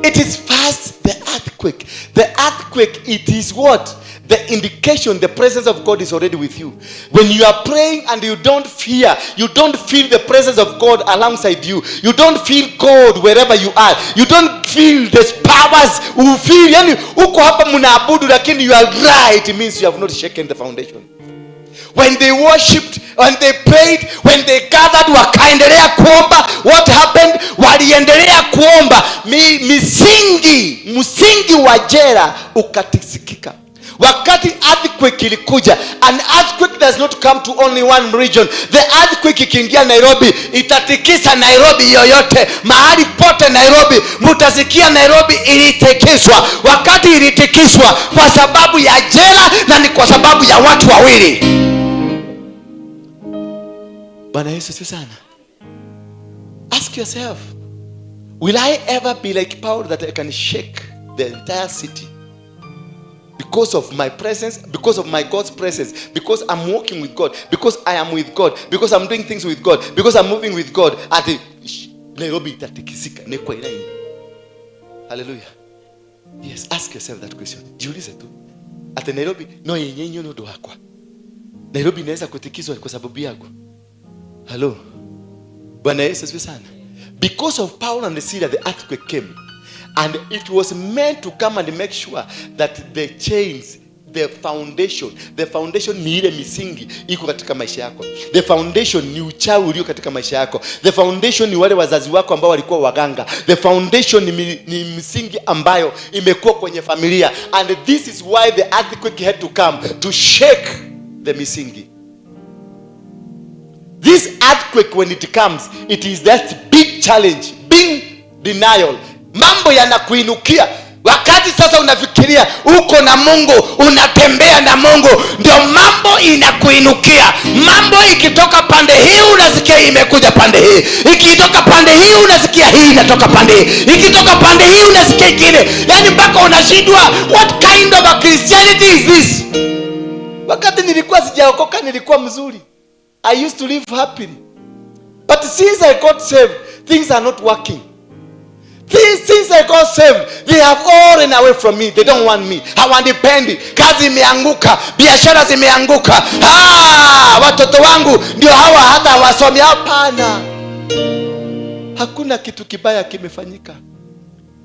Speaker 5: It is first the earthquake. The earthquake, it is what? The indication the presence of God is already with you. When you are praying and you don't fear, you don't feel the presence of God alongside you. You don't feel God wherever you are. You don't feel these powers. You feel, yani uko hapa mnaabudu lakini you are right. It means you have not shaken the foundation.
Speaker 8: When they worshipped, when they prayed, when they gathered, wakaendelea kuomba. What happened? Waliendelea kuomba.
Speaker 5: Msingi wa jela ukatisikika. Wakati earthquake ilikuja, an earthquake does not come to only one region. The earthquake ikiingia Nairobi, itatikisa Nairobi yoyote. Mahali pote Nairobi, mutasikia Nairobi ilitikiswa. Wakati ilitikiswa kwa sababu ya jela na ni kwa sababu ya watu wawili. Bwana Yesu asifiwe sana. Ask yourself, will I ever be like Paul that I can shake the entire city? Because of my presence, because of my God's presence, because I'm walking with God, because I am with God, because I'm doing things with God, because I'm moving with God. At Nairobi itatikisika nekwa ilaini. Hallelujah. Yes, ask yourself that question. Jiulize tu. At Nairobi no yenyenyo no doakwa. Nairobi inaweza kutikiswa kwa sababu yako. Hello. Bwana Yesu asifiwe sana. Because of Paul and Sila, the earthquake came. And it was meant to come and make sure that the chains, the foundation ni ile misingi iko katika maisha yako. The foundation ni uchawi ulio katika maisha yako. The foundation ni wale wazazi wako ambao walikuwa waganga. The foundation ni misingi ambayo imekuwa kwenye familia. And this is why the earthquake had to come, to shake the misingi. This earthquake, when it comes, it is that big challenge, big denial. Mambo yanakuinukia. Wakati sasa unafikiria uko na Mungu, unatembea na Mungu, ndio mambo inakuinukia. Mambo ikitoka pande hii unasikia imekuja pande hii. Ikitoka pande hii unasikia hii inatoka pande hii. Ikitoka pande hii unasikia ingine. Yaani mpaka unashindwa, what kind of a Christianity is this? Wakati nilikuwa sijaokoka nilikuwa mzuri. I used to live happily. But since I got saved, things are not working. Since I got saved, they have all run away from me. They don't want me. Hawanipendi. Kazi imeanguka, biashara zimeanguka. Watoto wangu ndio hawa hata wasomi. Hapana. Hakuna kitu kibaya kimefanyika.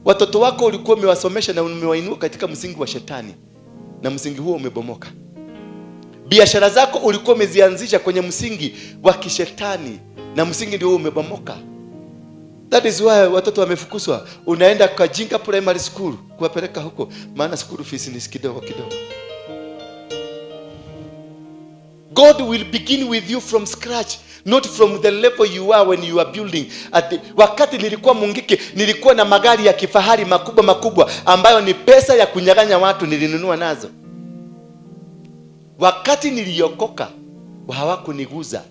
Speaker 5: Watoto wako ulikuwa umewasomesha na umewainua katika msingi wa shetani, na msingi huo umebomoka. Biashara zako ulikuwa umezianzisha kwenye msingi wa kishetani, na msingi ndio umebomoka. That is why watoto wamefukuzwa. Unaenda kwa Jinga Primary School kuwapeleka huko, maana school fees ni kidogo kidogo. God will begin with you from scratch, not from the level you are when you are building. Wakati nilikuwa Mungiki, nilikuwa na magari ya kifahari makubwa ambayo ni pesa ya kunyaganya watu nilinunua nazo. Wakati niliokoka, hawakuniguza.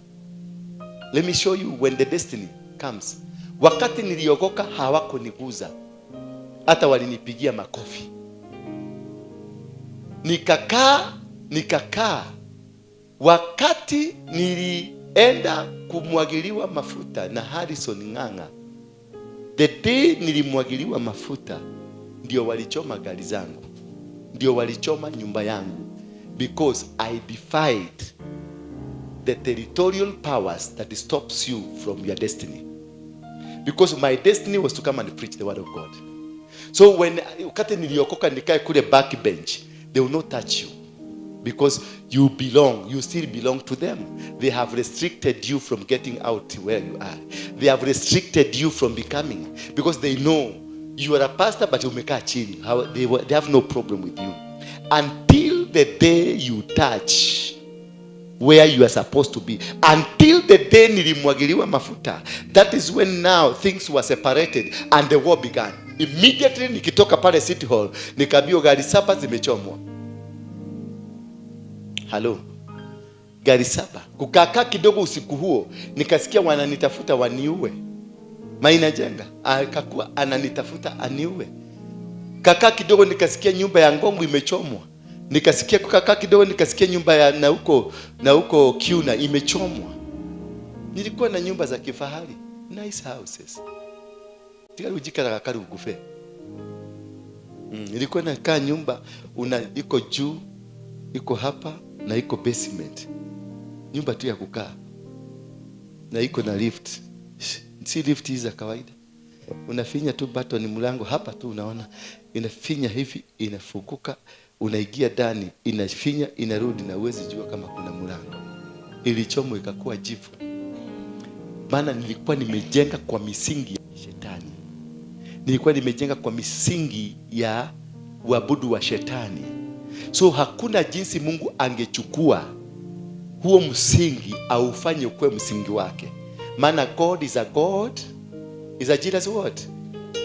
Speaker 5: Let me show you when the destiny comes. Wakati niliokoka hawakuniguza. Hata walinipigia makofi. Nikakaa. Wakati nilienda kumwagiliwa mafuta na Harrison Ng'ang'a, the day nilimwagiliwa mafuta, ndio walichoma gari zangu, ndio walichoma nyumba yangu, because I defied the territorial powers that stops you from your destiny. Because my destiny was to come and preach the word of God. So wakati niliokoka nikae kule back bench, they will not touch you. because you belong. You still belong to them. They have restricted you from getting out where you are. They have restricted you from becoming, because they know you are a pastor but umekaa chini. They have no problem with you until the day you touch where you are supposed to be. Until the day nilimwagiliwa mafuta, that is when now things were separated and the war began. Immediately nikitoka pale City Hall nikaambiwa gari 7 zimechomwa. Hello. Gari 7. Kukaa kidogo usiku huo nikasikia wananitafuta waniue. Maina Jenga akakuwa ananitafuta aniue. Kakaa kidogo nikasikia nyumba ya Ngong'o imechomwa. Nikasikia kukaa kidogo nikasikia nyumba ya na huko Kiuna imechomwa. Nilikuwa na nyumba za kifahari, nice houses. Tikarujikara karugufe. Nilikuwa nakaa nyumba iko juu, iko hapa na iko basement. Nyumba tu ya kukaa. Na iko na lift. Si lift hizi za kawaida. Unafinya tu button mlango hapa tu unaona. Inafinya hivi inafunguka, unaingia ndani, inafinya inarudi na uwezi jua kama kuna mlango. Ilichomwa ikakuwa jivu. Maana nilikuwa nimejenga kwa misingi ya shetani. Nilikuwa nimejenga kwa misingi ya uabudu wa shetani. So hakuna jinsi Mungu angechukua huo msingi au ufanye ukue msingi wake. Maana God is a God. Is a jealous what?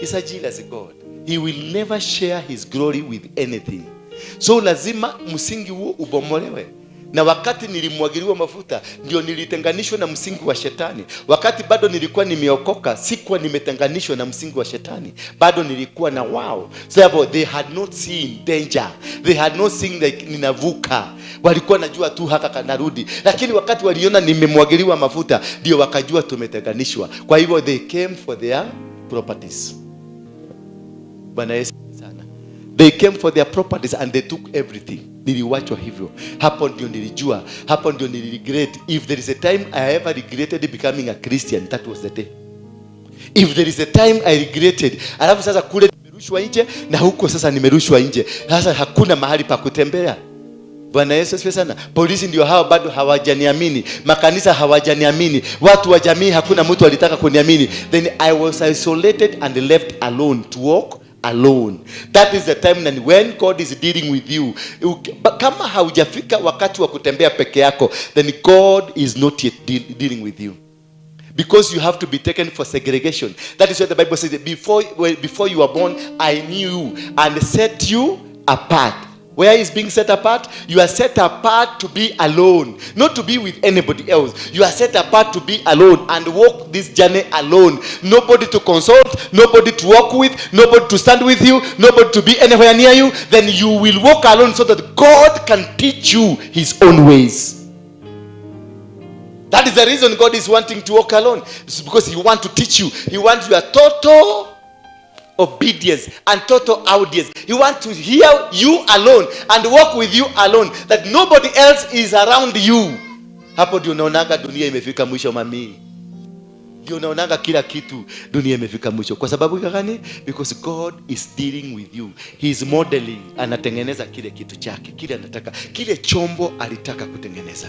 Speaker 5: Is a jealous God. He will never share his glory with anything. So lazima msingi huo ubomolewe. Na wakati nilimwagiliwa mafuta ndio nilitenganishwa na msingi wa shetani. Wakati bado nilikuwa nimeokoka, sikuwa nimetenganishwa na msingi wa shetani. Bado nilikuwa na wao. So they had not seen danger. They had not seen like ninavuka. Walikuwa najua tu haka kanarudi. Lakini wakati waliona nimemwagiliwa mafuta ndio wakajua tumetenganishwa. Kwa hivyo they came for their properties. Bwana Yesu sana. They came for their properties and they took everything. Niliwachwa hivyo. Hapo ndio nilijua, hapo ndio niliregret. If there is a time I ever regretted becoming a Christian, that was the day. If there is a time I regretted, alafu sasa kule nimerushwa nje na huko sasa nimerushwa nje. Sasa hakuna mahali pa kutembea. Bwana Yesu asifiwe sana. Polisi ndio hao bado hawajaniamini. Makanisa hawajaniamini. Watu wa jamii hakuna mtu alitaka kuniamini. Then I was isolated and left alone to walk alone. That is the time and when God is dealing with you. Kama haujafika wakati wa kutembea peke yako, then God is not yet dealing with you. Because you have to be taken for segregation. That is what the Bible says. Before you were born, I knew you and set you apart. Where is being set apart? You are set apart to be alone, not to be with anybody else. You are set apart to be alone and walk this journey alone. Nobody to consult, nobody to walk with, nobody to stand with you, nobody to be anywhere near you. Then you will walk alone so that God can teach you his own ways. That is the reason God is wanting to walk alone. It's because he wants to teach you. He wants your total obedience and total audience. He wants to hear you alone and walk with you alone, that nobody else is around you. Hapo ndio unaonaga dunia imefika mwisho mami. Ndio unaonaga kila kitu dunia imefika mwisho. Kwa sababu gani? Because God is dealing with you. He is modeling, anatengeneza kile kitu chake, kile anataka, kile chombo alitaka kutengeneza.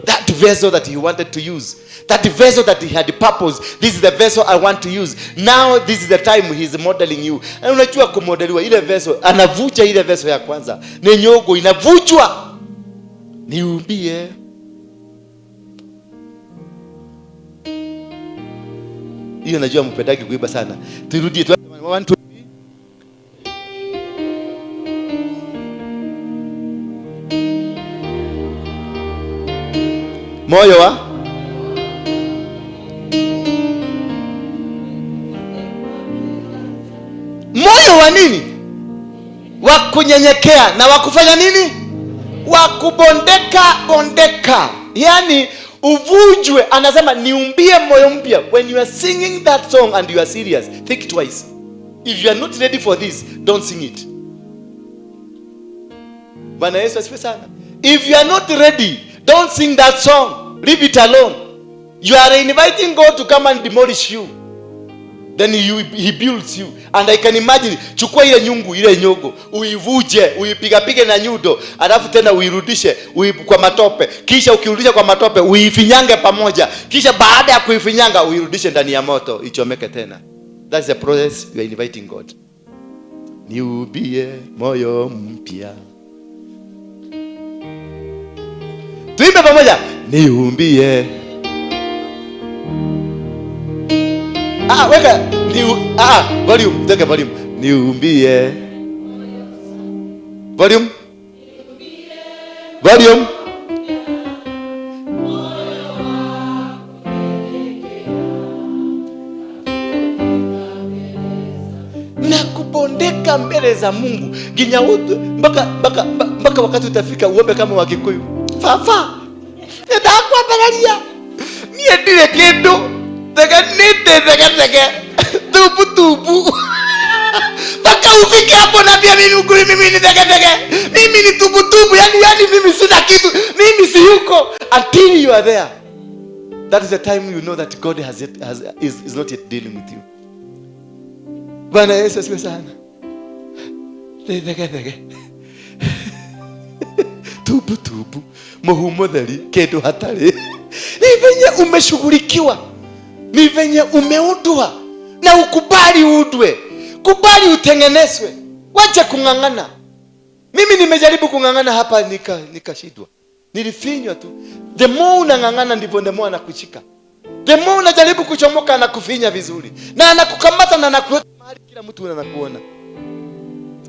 Speaker 5: That vessel that he wanted to use. That vessel that he had purpose. This is the vessel I want to use. Now this is the time he is modeling you. Na unajua kumodeliwa ile vessel, anavuja ile vessel ya kwanza. Ni nyogo inavujwa. Niumbie. Hiyo najua mpendagi kuiba sana. Turudie tu. 1 2 moyo wa moyo wa nini? Wa kunyenyekea na wa kufanya nini? Wa kubondeka. Yani uvujwe, anasema niumbie moyo mpya. When you are singing that song and you are serious, think twice. If you are not ready for this, don't sing it. Bwana Yesu asifiwe sana. If you are not ready, don't sing that song. Leave it alone. You are inviting God to come and demolish you. then he builds you. And I can imagine, chukua ile nyungu, ile nyogo, uivuje, uipigapige na nyundo, alafu tena uirudishe kwa matope. Kisha ukirudisha kwa matope, uifinyange pamoja. Kisha baada ya kuifinyanga, uirudishe ndani ya moto, ichomeke tena. That's the process you are inviting God. Niumbie moyo mpya. Tuimbe pamoja. Niumbie. Weka volume, take a volume. Niumbie. Volume. Volume. Na kubondeka mbele za Mungu. Ginya utu mpaka wakati utafika uombe kama Wakikuyu. Fafa. Ndakwa bagalia. Niye ndile kendo. Tega tubu mpaka ufike hapo na pia mimi ukuri mimi ni tega mimi ni tubu yani mimi sina kitu, mimi si yuko. Until you are there, that is the time you know that God is not yet dealing with you. Bwana Yesu asifiwe sana. Tega tubu muhumudhari kedo hatari. Ni venye umeshughulikiwa, ni venye umeudwa, na ukubali udwe, kubali utengeneswe, wacha kungangana. Mimi nimejaribu kungangana hapa nikashindwa, nilifinywa tu. The more unangangana ndivyo the more anakushika. The more unajaribu kuchomoka anakufinya vizuri, na anakukamata na anakuweka mahali kila mtu anakuona.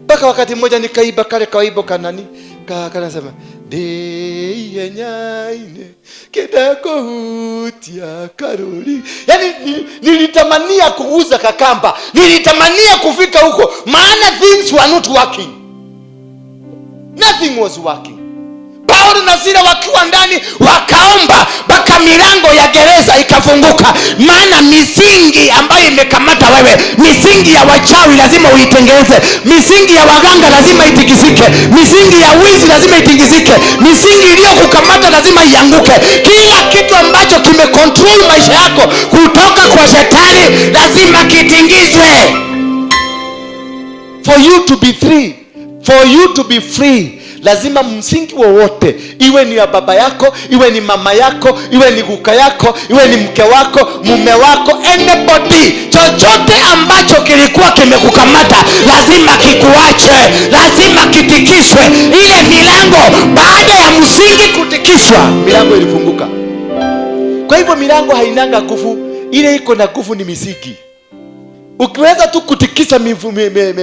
Speaker 5: Mpaka wakati mmoja nikaiba kale kaibo kanani kanasema de nyaine kedako hutia karoli. Yani nilitamania kuuza kakamba, nilitamania kufika huko, maana things were not working. Nothing was working. Paulo na Sila wakiwa ndani wakaomba mpaka milango ya gereza ikafunguka. Maana misingi ambayo imekamata wewe, misingi ya wachawi lazima uitengeze, misingi ya waganga lazima itikisike, misingi ya wizi lazima itikisike, misingi iliyokukamata lazima ianguke. Kila kitu ambacho kimecontrol maisha yako kutoka kwa shetani lazima kitingizwe. For you to be free, for you to be free, lazima msingi wowote, iwe ni ya baba yako, iwe ni mama yako, iwe ni kuka yako, iwe ni mke wako, mume wako, anybody, chochote ambacho kilikuwa kimekukamata lazima kikuache, lazima kitikiswe. Ile milango baada ya msingi kutikiswa, milango ilifunguka. Kwa hivyo milango hainanga nguvu, ile iko na nguvu ni misingi. Ukiweza tu kutikisa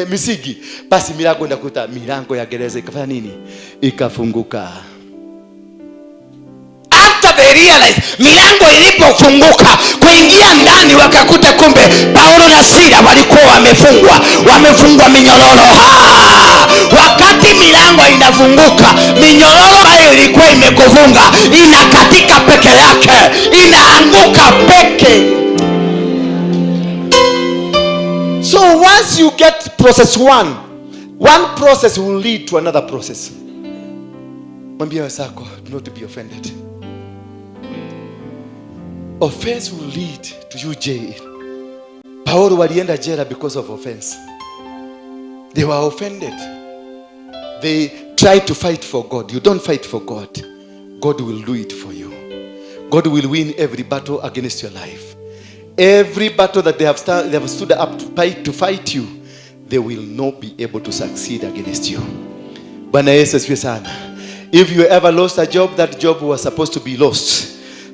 Speaker 5: misingi, basi milango ndakuta milango ya gereza ikafanya nini? Ikafunguka. After they realize, milango ilipofunguka, kuingia ndani wakakuta kumbe Paulo na Sila walikuwa wamefungwa minyororo. Wakati milango inafunguka, minyororo ambayo ilikuwa imekufunga inakatika peke yake, inaanguka peke. So once you get process one process will lead to another process. Mwambie wenzako, do not be offended. Offense will lead to you jail. Paulo walienda jela because of offense. They were offended. They tried to fight for God. You don't fight for God. God will do it for you. God will win every battle against your life. Every battle that they have stood up to fight you, they will not be able to succeed against you. Bwana Yesu asifiwe sana. If you ever lost a job, that job was supposed to be lost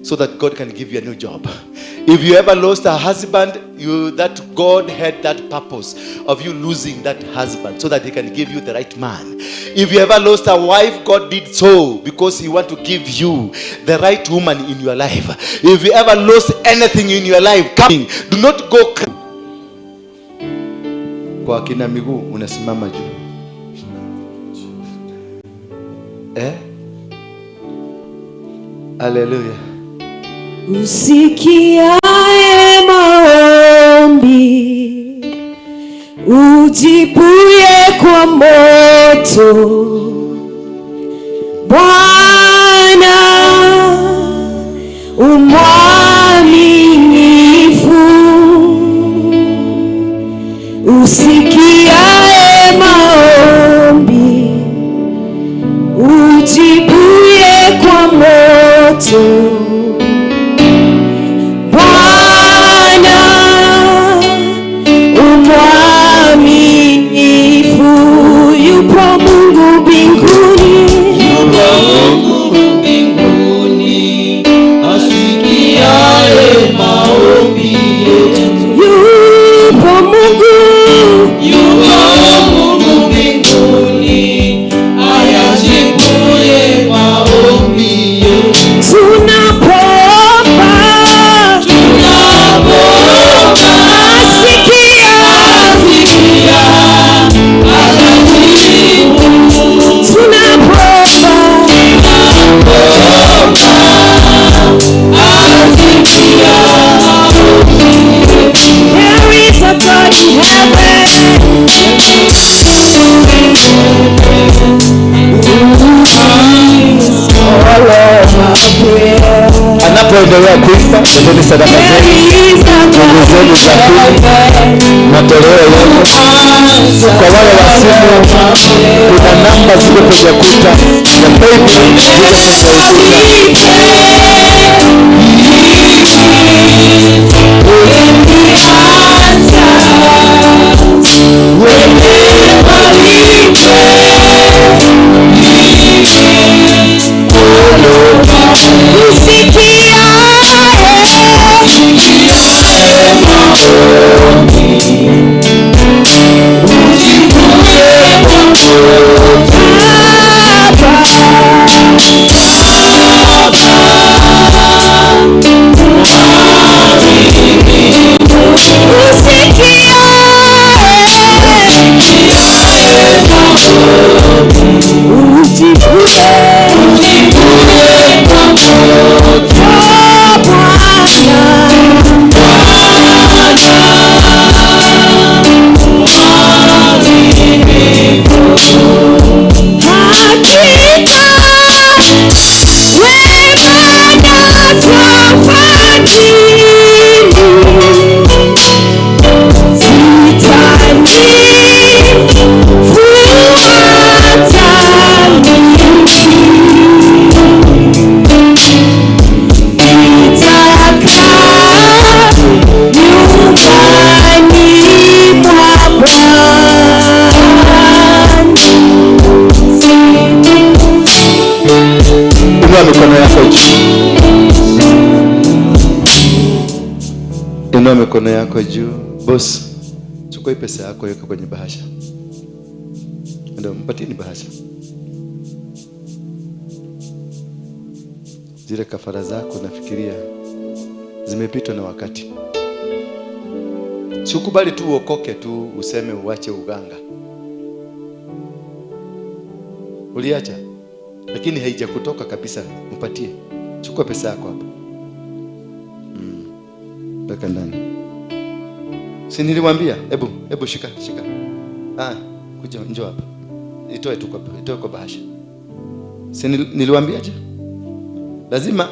Speaker 5: so that God can give you a new job. If you ever lost a husband, that God had that purpose of you losing that husband so that he can give you the right man. If you ever lost a wife, God did so because he wants to give you the right woman in your life. If you ever lost anything in your life, do not go. Kwa kina miguu unasimama juu. Hallelujah.
Speaker 9: Usikiae maombi, ujibuye kwa moto, Bwana umwaminifu, Usikiaye maombi, ujibuye kwa moto. Bwana umwaminifu, yupo Mungu mbinguni.
Speaker 2: Asikiaye maombi yetu.
Speaker 9: Yupo Mungu,
Speaker 2: Yupo Mungu mbinguni, ayajibuye maombi yetu.
Speaker 9: tunapoomba asikia,
Speaker 2: Anajibu.
Speaker 9: tunapoomba there is a God in heaven all of our prayer.
Speaker 3: Anapoendelea kuimba, leteni sadaka
Speaker 9: There
Speaker 3: zenu,
Speaker 9: is a
Speaker 3: ndugu
Speaker 9: God
Speaker 3: zenu
Speaker 9: in
Speaker 3: za kumi,
Speaker 9: heaven.
Speaker 3: matoleo yenu. Kwa wale wa simu, kuna namba ziko kwenye kuta na paybill ziko kwenye ukuta. Inua mikono yako juu. Inua mikono yako juu. Boss, chukua pesa yako weka kwenye bahasha. Ndio mpatieni bahasha. Zile kafara zako nafikiria zimepitwa na wakati. Sikubali tu uokoke tu useme uache uganga. Uliacha, lakini haijakutoka kabisa. Mpatie. Chukua pesa yako hapa. Weka ndani. Si niliwaambia? Hebu shika. Kuja njoo hapa. Itoe kwa bahasha. Si niliwaambiaje? Lazima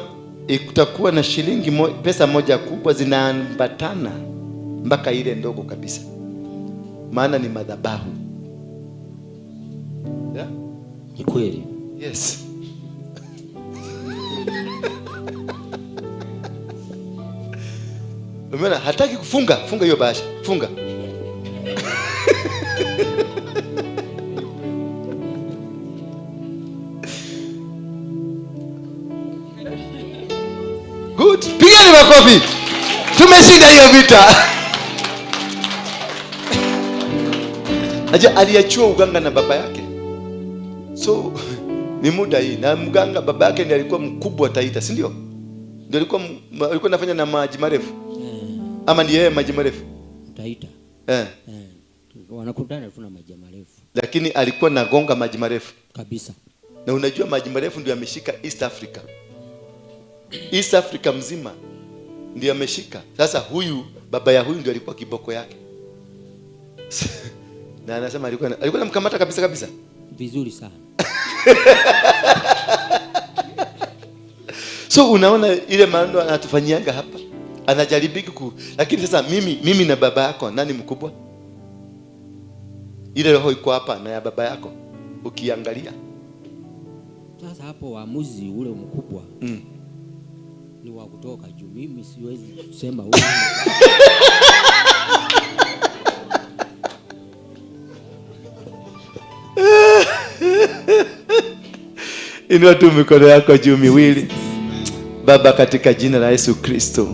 Speaker 3: itakuwa na shilingi pesa moja kubwa zinaambatana mpaka ile ndogo kabisa. Maana ni madhabahu. Yeah?
Speaker 10: Ni kweli.
Speaker 3: Yes. Umeona hataki kufunga, funga hiyo bahasha, funga. Good. Pigeni makofi. Tumeshinda hiyo vita. Aje aliachua uganga na baba yake. So ni muda hii na mganga baba yake ndiye alikuwa mkubwa Taita, si ndio? Ndio alikuwa anafanya na maji marefu. Ama ni yeye maji marefu?
Speaker 10: Taita. Wanakutana tu na maji marefu.
Speaker 3: Lakini alikuwa na gonga maji marefu
Speaker 10: Kabisa.
Speaker 3: Na unajua maji marefu ndio ameshika East Africa. East Africa mzima ndio ameshika. Sasa huyu baba ya huyu ndio alikuwa kiboko yake. Na anasema alikuwa anamkamata kabisa.
Speaker 10: Vizuri sana.
Speaker 3: So unaona ile maneno anatufanyianga hapa. Anajaribiki lakini sasa mimi na baba yako nani mkubwa?
Speaker 5: Ile roho iko hapa na ya baba yako ukiangalia.
Speaker 10: Sasa hapo uamuzi ule mkubwa ni wa kutoka juu. Mimi siwezi kusema huko.
Speaker 5: Inua tu mikono yako juu miwili. Baba, katika jina la Yesu Kristo,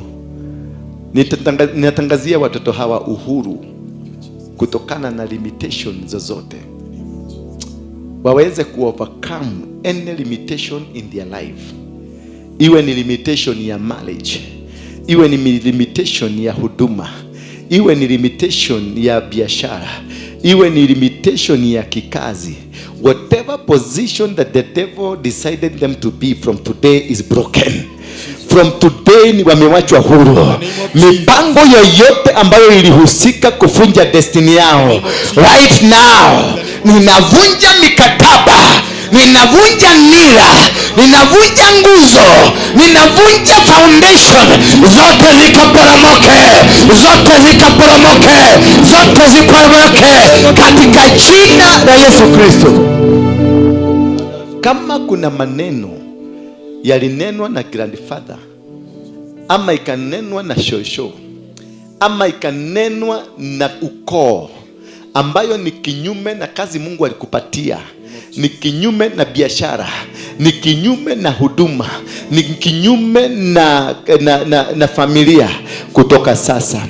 Speaker 5: ninatangazia watoto hawa uhuru kutokana na limitation zozote. Waweze kuovercome any limitation in their life. Iwe ni limitation ya marriage, iwe ni limitation ya huduma, iwe ni limitation ya biashara, iwe ni limitation ya kikazi. Whatever position that the devil decided them to be, from today is broken. From today ni wamewachwa huru. Mipango yoyote ambayo ilihusika kufunja destiny yao, right now ninavunja mikataba, ninavunja nira, ninavunja nguzo, ninavunja foundation. Zote zikaporomoke, zote zikaporomoke, zote ziporomoke katika jina la Yesu Kristo. Kama kuna maneno yalinenwa na grandfather, ama ikanenwa na shosho, ama ikanenwa na ukoo, ambayo ni kinyume na kazi Mungu alikupatia, ni kinyume na biashara, ni kinyume na huduma, ni kinyume na familia, kutoka sasa,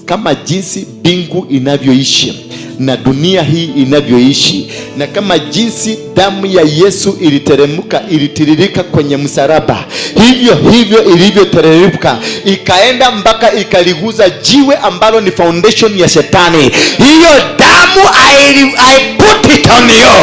Speaker 5: kama jinsi mbingu inavyoishi na dunia hii inavyoishi, na kama jinsi damu ya Yesu ilitiririka kwenye msalaba, hivyo ilivyoteremka ikaenda mpaka ikaliguza jiwe ambalo ni foundation ya shetani. Hiyo damu I put it on you,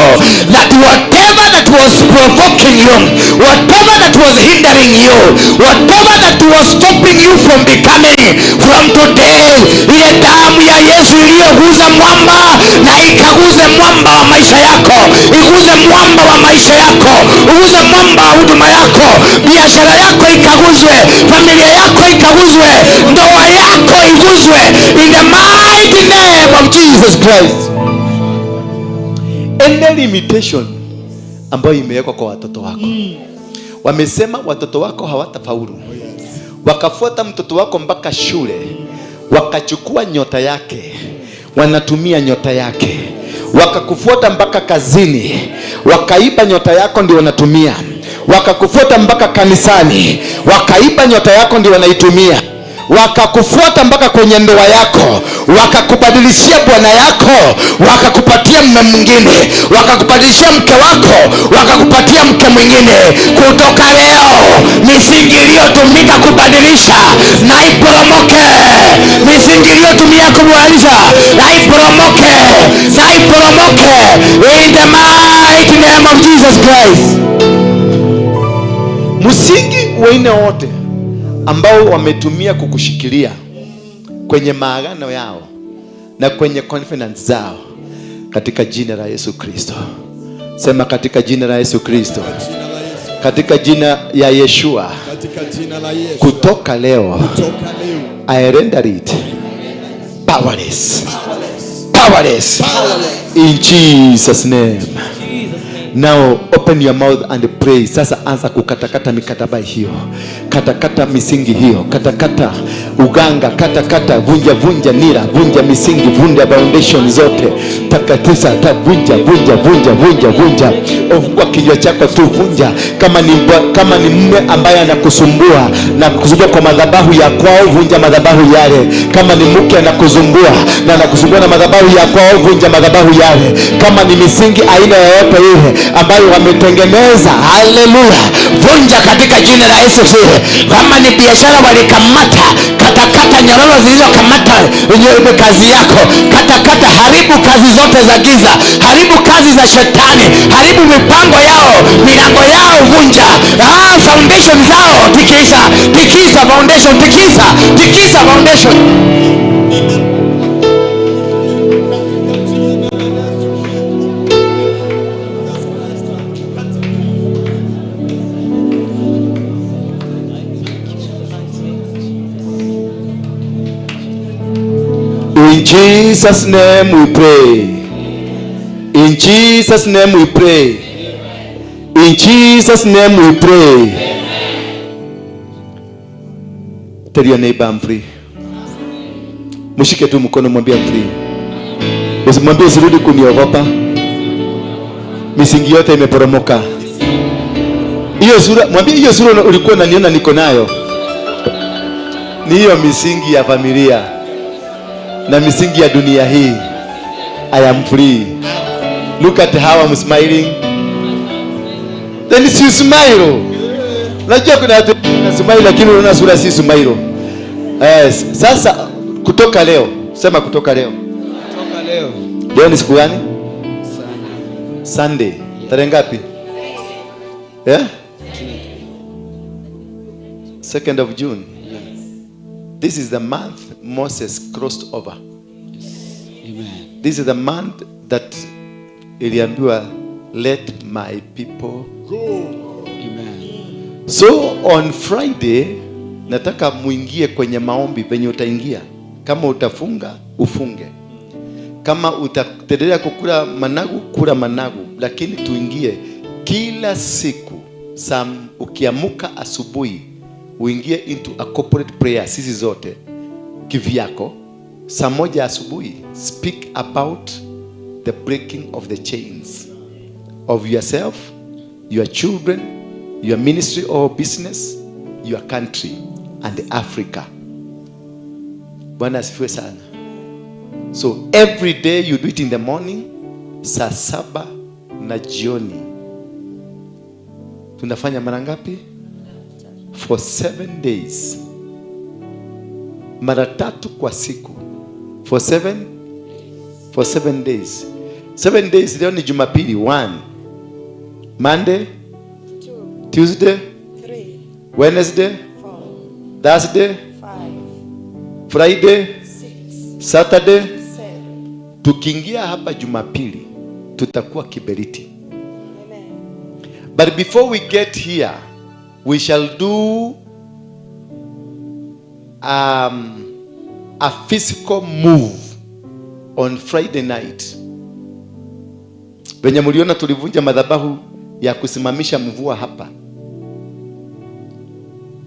Speaker 5: that whatever that was provoking you, whatever that was hindering you, whatever that was stopping you from becoming, from today, ile damu ya Yesu iliyoguza mwamba na ikaguze mwamba wa maisha yako, iguze mwamba wa maisha yako, uguze mwamba wa huduma yako, biashara yako ikaguzwe, familia yako ikaguzwe, ndoa yako iguzwe, in the mighty name of Jesus Christ. Any limitation ambayo imewekwa kwa watoto wako, wamesema watoto wako hawatafaulu, wakafuata mtoto wako mpaka shule, wakachukua nyota yake, wanatumia nyota yake, wakakufuata mpaka kazini, wakaiba nyota yako ndio wanatumia, wakakufuata mpaka kanisani, wakaiba nyota yako ndio wanaitumia, wakakufuata mpaka kwenye ndoa yako, wakakubadilishia bwana yako, wakakupatia mume mwingine, wakakubadilishia mke wako, wakakupatia mke mwingine. Kutoka leo misingi iliyotumika kubadilisha na iporomoke, misingi iliyotumia kubadilisha na iporomoke, na iporomoke in the mighty name of Jesus Christ. Msingi wengine wote ambao wametumia kukushikilia kwenye maagano yao na kwenye confidence zao, katika jina la Yesu Kristo. Sema katika jina la Yesu Kristo, katika jina ya Yeshua, kutoka leo I render it powerless, powerless in Jesus name. Now open your mouth and pray. Sasa anza kukatakata mikataba hiyo, katakata misingi hiyo, katakata uganga, katakata, vunja nira, vunja misingi, vunja foundation zote, takatisa, vunja. Ofungua kinywa chako tu, vunja. Kama ni mume ambaye anakusumbua na kusumbua kwa madhabahu ya kwao, vunja madhabahu yale. Kama ni mke anakusumbua na anakusumbua na madhabahu ya kwao, vunja madhabahu yale. Kama ni misingi aina yoyote ile ambayo wametengeneza, haleluya, vunja katika jina la Yesu. Kama ni biashara walikamata, katakata nyororo zilizokamata kazi yako, katakata, haribu kazi zote za giza, haribu kazi za shetani, haribu mipango yao, milango yao vunja, foundation zao tikisa foundation, tikisa foundation. In Jesus name we pray. In Jesus' name we pray. In Jesus' name we pray. Tell your neighbor I'm free. Mshike tu mkono mwambie I'm free. Usimwambie usirudi kuniogopa. Misingi yote imeporomoka. Hiyo sura, mwambie hiyo sura ulikuwa unaniona niko nayo. Ni hiyo misingi ya familia na misingi ya dunia hii. I am free. Look at how I'm smiling. Then si smile. Unajua kuna watu smile lakini unaona sura si smile. Yes. Sasa kutoka leo, sema kutoka leo.
Speaker 10: Kutoka leo.
Speaker 5: Leo ni siku gani? Sunday. Tarehe ngapi? Yeah? 2nd of June.
Speaker 10: Yes.
Speaker 5: This is the month Moses crossed over.
Speaker 10: Amen.
Speaker 5: This is the month that iliambiwa let my people go.
Speaker 10: Amen.
Speaker 5: So on Friday nataka muingie kwenye maombi venye utaingia. Kama utafunga, ufunge. Kama utaendelea kukula managu, kula managu, lakini tuingie kila siku ukiamuka asubuhi uingie into a corporate prayer sisi zote kivyako. Saa moja asubuhi speak about the breaking of the chains of yourself, your children, your ministry or business, your country and Africa. Bwana asifiwe sana. So every day you do it in the morning, saa 7 na jioni. Tunafanya mara ngapi? For 7 days. Mara 3 kwa siku. For 7 days. 7 days leo ni Jumapili 1. Monday,
Speaker 6: 2,
Speaker 5: Tuesday,
Speaker 6: 3,
Speaker 5: Wednesday,
Speaker 6: 4,
Speaker 5: Thursday,
Speaker 6: 5,
Speaker 5: Friday,
Speaker 6: 6,
Speaker 5: Saturday.
Speaker 6: 7.
Speaker 5: Tukiingia hapa Jumapili tutakuwa kiberiti.
Speaker 6: Amen.
Speaker 5: But before we get here, we shall do a physical move on Friday night. Venye mliona tulivunja madhabahu ya kusimamisha mvua hapa.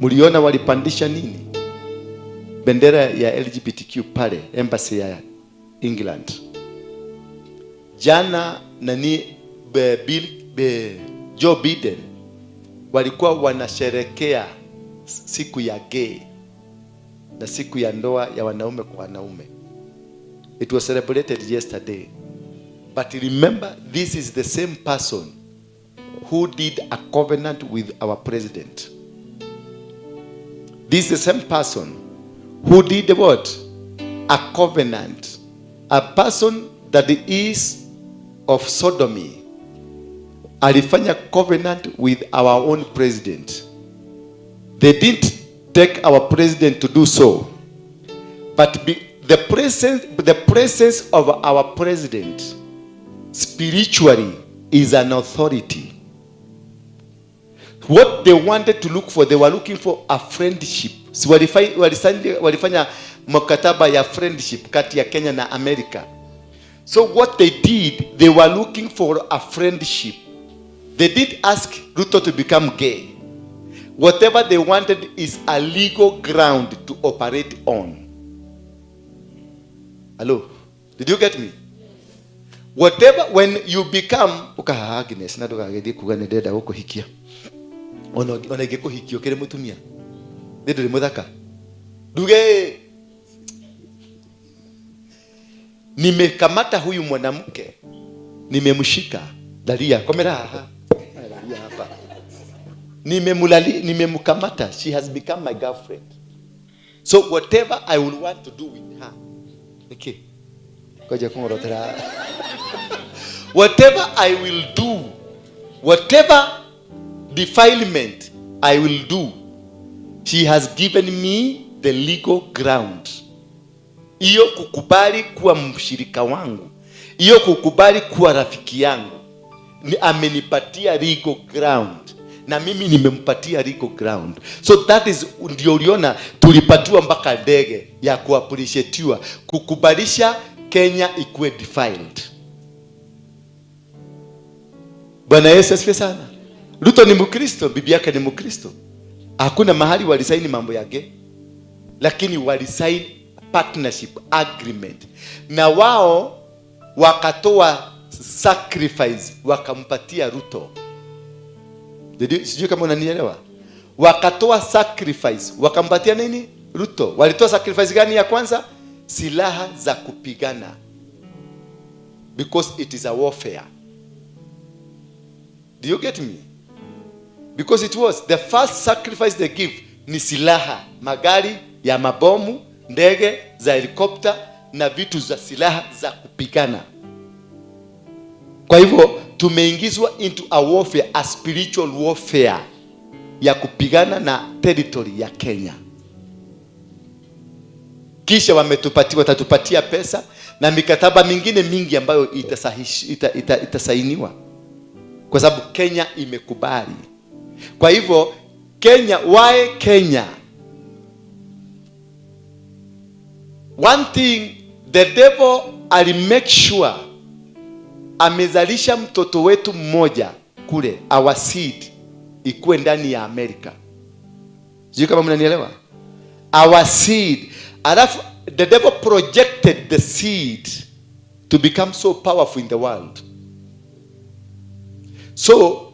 Speaker 5: Mliona walipandisha nini? Bendera ya LGBTQ pale embassy ya England. Jana Joe Biden walikuwa wanasherekea siku ya gay na siku ya ndoa ya wanaume kwa wanaume. It was celebrated yesterday. But remember, this is the same person who did a covenant with our president. This is the same person who did what? A covenant. A person that is of sodomy alifanya covenant with our own president. They didn't take our president to do so, but the presence of our president spiritually is an authority. What they wanted to look for, they were looking for a friendship. Si walifanya mkataba ya friendship kati ya Kenya na America. So what they did, they were looking for a friendship. They did ask Ruto to become gay. Whatever they wanted is a legal ground to operate on. Hello? Did you get me? Whatever, when you become Agnes, na doga gedi kugane deda huko hikia. Ona geko hikio kere mutumia. Dedo le mudaka. Duge. Nimekamata huyu mwanamke. Nimemshika. Dalia, komera hapa. Dalia hapa. Nimemkamata. She has become my girlfriend. So whatever I will want to do with her. Okay. Whatever I will do, whatever defilement I will do, she has given me the legal ground. Iyo kukubali kuwa mshirika wangu, iyo kukubali kuwa rafiki yangu, ni amenipatia legal ground na mimi nimempatia legal ground. So that is, ndio uliona tulipatiwa mpaka ndege ya kuappreciatiwa, kukubalisha Kenya ikuwe defiled. Bwana Yesu asifiwe sana. Ruto ni Mkristo, bibi yake ni Mkristo. Hakuna mahali walisaini mambo yake, lakini walisaini partnership agreement, na wao wakatoa sacrifice wakampatia Ruto. Sijui kama unanielewa. Wakatoa sacrifice wakampatia nini? Ruto. Walitoa sacrifice gani ya kwanza? Silaha za kupigana, because it is a warfare. Do you get me? Because it was the first sacrifice they give ni silaha, magari ya mabomu, ndege za helikopta na vitu za silaha za kupigana. Kwa hivyo tumeingizwa into a warfare, a spiritual warfare ya kupigana na territory ya Kenya. Kisha watatupatia pesa na mikataba mingine mingi ambayo itasainiwa, kwa sababu Kenya imekubali. Kwa hivyo Kenya, why Kenya? One thing, the devil ali make sure amezalisha mtoto wetu mmoja kule, our seed ikuwe ndani ya Amerika. Sijui kama mnanielewa. Our seed. Alafu the devil projected the seed to become so powerful in the world. So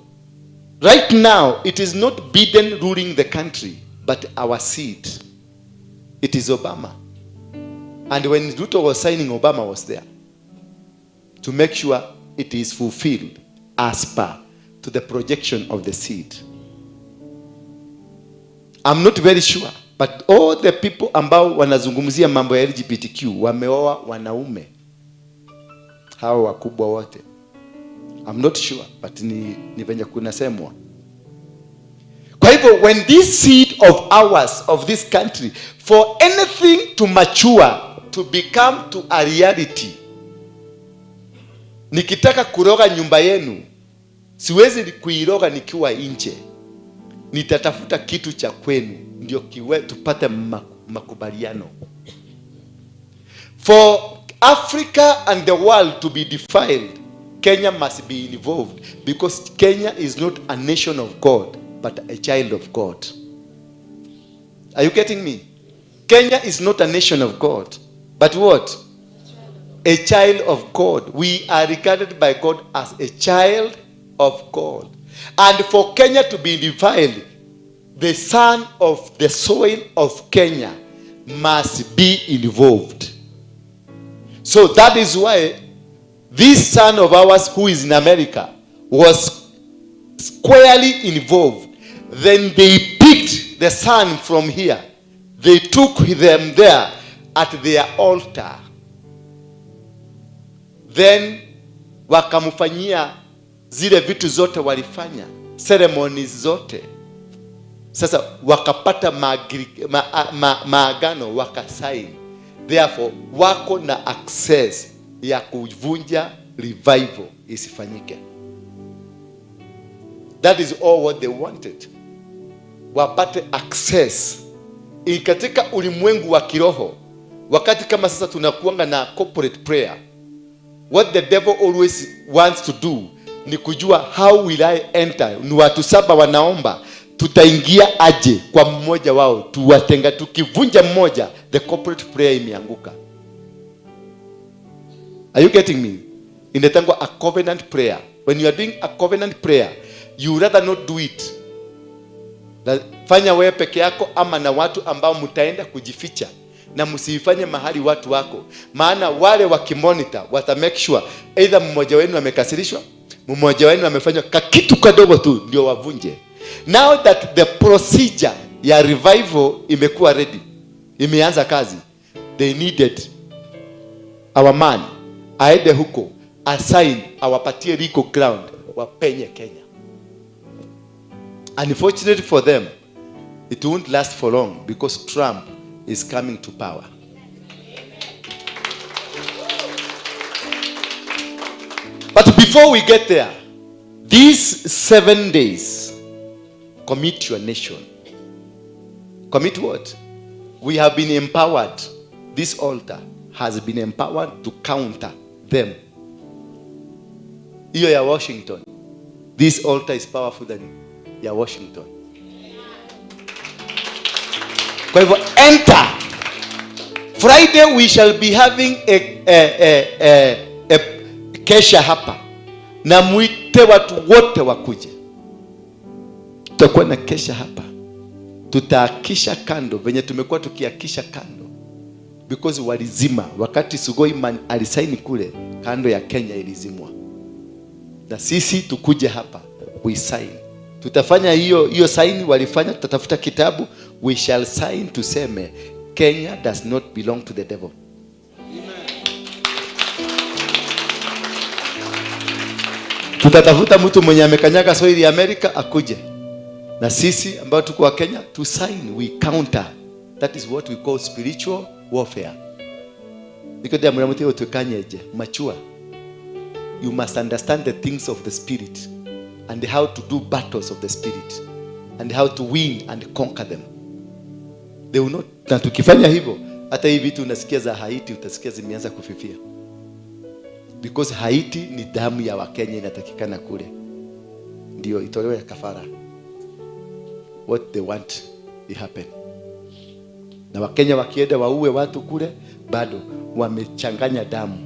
Speaker 5: right now it is not Biden ruling the country, but our seed. It is Obama. And when Ruto was signing, Obama was there to make sure it is fulfilled as per to the projection of the seed. I'm not very sure, but all the people ambao wanazungumzia mambo ya LGBTQ wameoa wanaume hao wakubwa wote. I'm not sure, but ni venye kunasemwa. Kwa hivyo, when this seed of ours, of this country, for anything to mature, to become to a reality, nikitaka kuroga nyumba yenu, siwezi kuiroga nikiwa nje. Nitatafuta kitu cha kwenu ndio tupate makubaliano. For Africa and the world to be defiled, Kenya must be involved, because Kenya is not a nation of God, but a child of God. Are you getting me? Kenya is not a nation of God, but what? A child of God. We are regarded by God as a child of God. And for Kenya to be defiled, the son of the soil of Kenya must be involved. So that is why this son of ours who is in America was squarely involved. Then they picked the son from here. They took them there at their altar. Then wakamfanyia zile vitu zote walifanya, ceremonies zote. Sasa wakapata maagano wakasaini. Therefore wako na access ya kuvunja revival isifanyike. That is all what they wanted. Wapate access katika ulimwengu wa kiroho. Wakati kama sasa tunakuanga na corporate prayer, what the devil always wants to do ni kujua how will I enter. Ni watu 7 wanaomba, tutaingia aje kwa mmoja wao, tuwatenga. Tukivunja mmoja, the corporate prayer imeanguka. Are you getting me? Inatangwa a covenant prayer. When you are doing a covenant prayer, you rather not do it. Fanya wewe peke yako ama na watu ambao mtaenda kujificha, na msifanye mahali watu wako, maana wale wakimonitor wata make sure either mmoja wenu amekasirishwa, mmoja wenu amefanya kitu kadogo tu ndio wavunje. Now that the procedure ya revival imekuwa ready, imeanza kazi, they needed our man aende huko, assign, awapatie legal ground, wapenye Kenya. Unfortunately for them, it won't last for long, because Trump is coming to power. But before we get there, these 7 days, commit your nation. Commit what? We have been empowered. This altar has been empowered to counter them. Hiyo ya Washington, This altar is powerful than ya Washington. Kwa hivyo enter. Friday we shall be having a kesha hapa. Na muite watu wote wakuje. Tutakuwa na kesha hapa. Tutaakisha kando venye tumekuwa tukiakisha kando. Because walizima wakati Sugoiman alisaini kule kando ya Kenya ilizimwa. Na sisi tukuje hapa we sign. Tutafanya hiyo sign walifanya, tutatafuta kitabu, we shall sign tuseme Kenya does not belong to the devil. Tutatafuta mtu mwenye amekanyaga soili ya Amerika akuje. Na sisi ambao tuko wa Kenya to sign, we counter. That is what we call spiritual warfare. Because they are mature. You must understand the things of the spirit and how to do battles of the spirit and how to win and conquer them. They will not. Na tukifanya hivyo, hata hivi vitu unasikia za Haiti utasikia zimeanza kufifia. Because Haiti ni damu ya Wakenya inatakikana kule. Ndio itolewe ya kafara. What they want will happen. Na Wakenya wakienda waue watu kule, bado wamechanganya damu.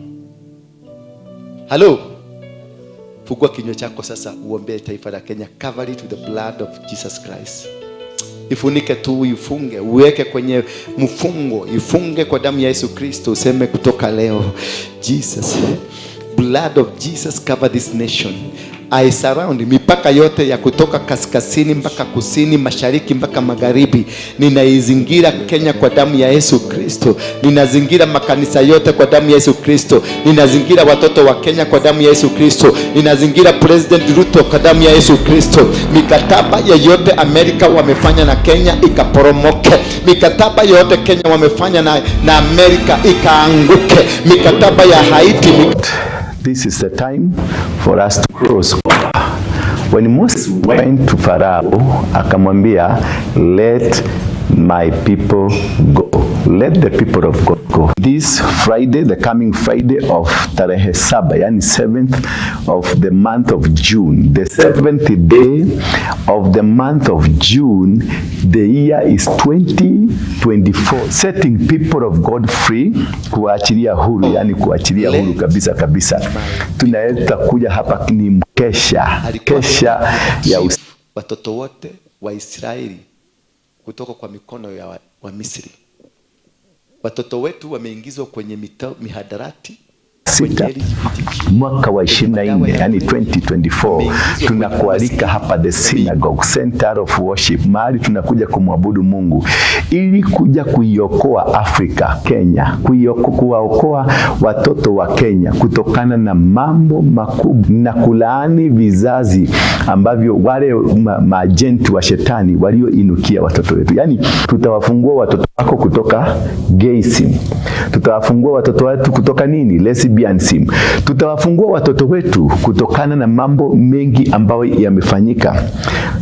Speaker 5: Hello. Fungua kinywa chako sasa uombee taifa la Kenya. Cover it with the blood of Jesus Christ. Ifunike tu, ifunge, uweke kwenye mfungo, ifunge kwa damu ya Yesu Kristo. Useme kutoka leo, Jesus, blood of Jesus cover this nation. I surround mipaka yote ya kutoka kaskazini mpaka kusini, mashariki mpaka magharibi. Ninaizingira Kenya kwa damu ya Yesu Kristo. Ninazingira makanisa yote kwa damu ya Yesu Kristo. Ninazingira watoto wa Kenya kwa damu ya Yesu Kristo. Ninazingira President Ruto kwa damu ya Yesu Kristo. Mikataba yote Amerika wamefanya na Kenya ikaporomoke. Mikataba yote Kenya wamefanya na Amerika ikaanguke. Mikataba ya Haiti
Speaker 3: This is the time for us to cross over. When Moses went to Pharaoh, akamwambia, let my people go. Let the people of God go. This Friday, the coming Friday of Tarehe Saba, yani 7th of the month of June, the 7th day of the month of June, the year is 2024. Setting people of God free, kuachilia huru, yani kuachilia huru kabisa kabisa. Tunaweza kuja hapa ni mkesha, kesha ya
Speaker 5: watoto wote wa Israeli kutoka kwa mikono ya wa Misri. Watoto wetu wameingizwa kwenye mihadarati.
Speaker 3: Mwaka wa 24, yani 2024, tunakualika hapa the synagogue, center of worship, mahali tunakuja kumwabudu Mungu ili kuja kuiokoa Afrika, Kenya, kuwaokoa watoto wa Kenya kutokana na mambo makubwa na kulaani vizazi ambavyo wale maajenti wa shetani walioinukia watoto wetu. Yani tutawafungua watoto wako kutoka gayism. Tutawafungua watoto wetu kutoka nini? Lesbianism. Tutawafungua watoto wetu kutokana na mambo mengi ambayo yamefanyika.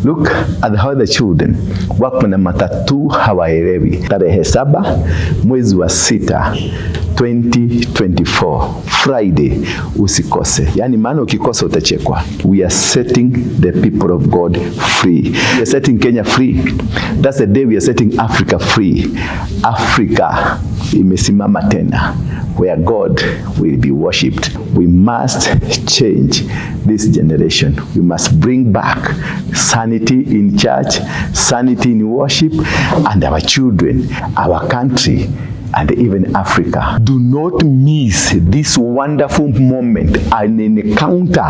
Speaker 3: Look at how the children wako na matatu hawaelewi. Tarehe 7 mwezi wa 6 2024 Friday, usikose. Yani maana ukikosa utachekwa. We are setting the people of God free. We are setting Kenya free. That's the day we are setting Africa free. Africa imesimama tena, where God will be worshipped. We must change this generation. We must bring back sanity in church, sanity in worship, and our children, our country, and even Africa. Do not miss this wonderful moment and an encounter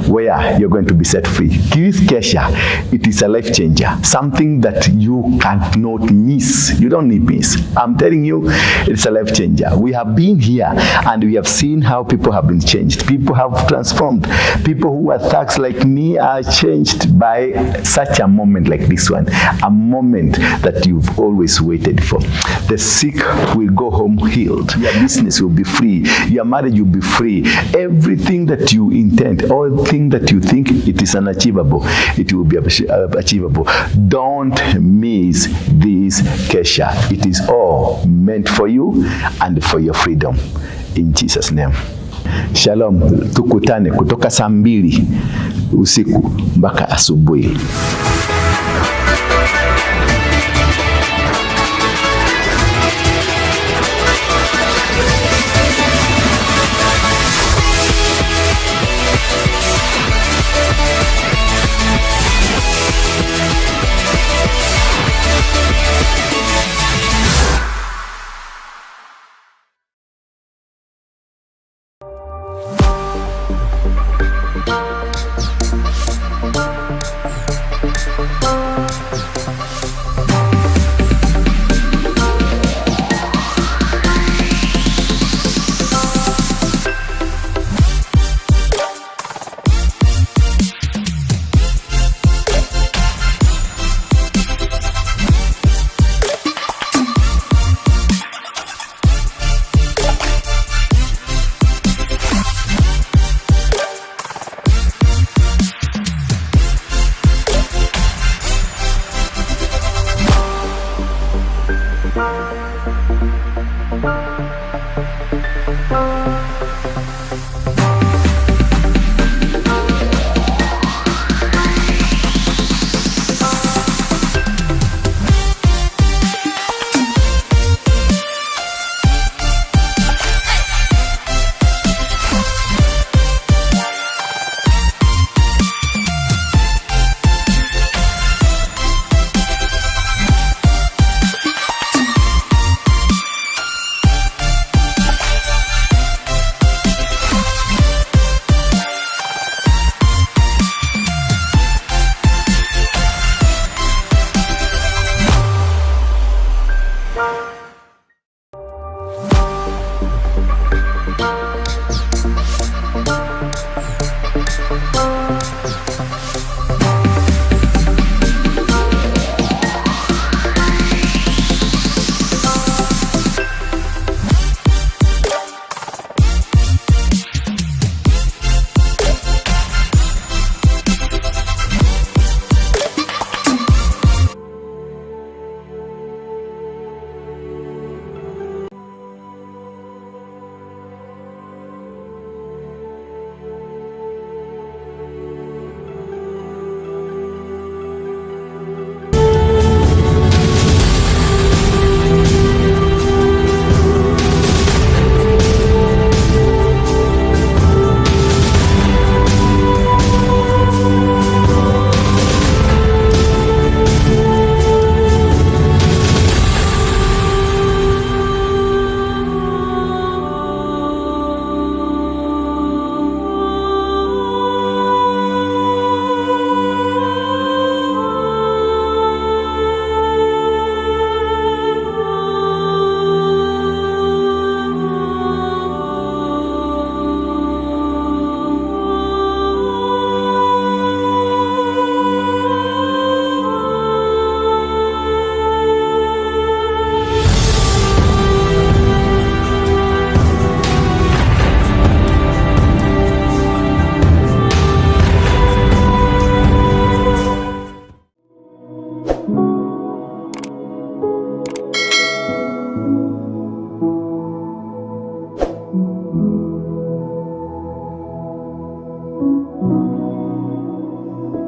Speaker 3: where you're going to be set free. This Kesha, it is a life changer. Something that you cannot miss. You don't need miss. I'm telling you, it's a life changer. We have been here and we have seen how people have been changed. People have transformed. People who are thugs like me are changed by such a moment like this one. A moment that you've always waited for. The sick will go home healed. Your business will be free. Your marriage will be free. Everything that you intend, all things that you think it is unachievable, it will be achievable. Don't miss this Kesha. It is all meant for you and for your freedom. In Jesus' name. Shalom, tukutane kutoka saa 2 usiku mpaka asubuhi.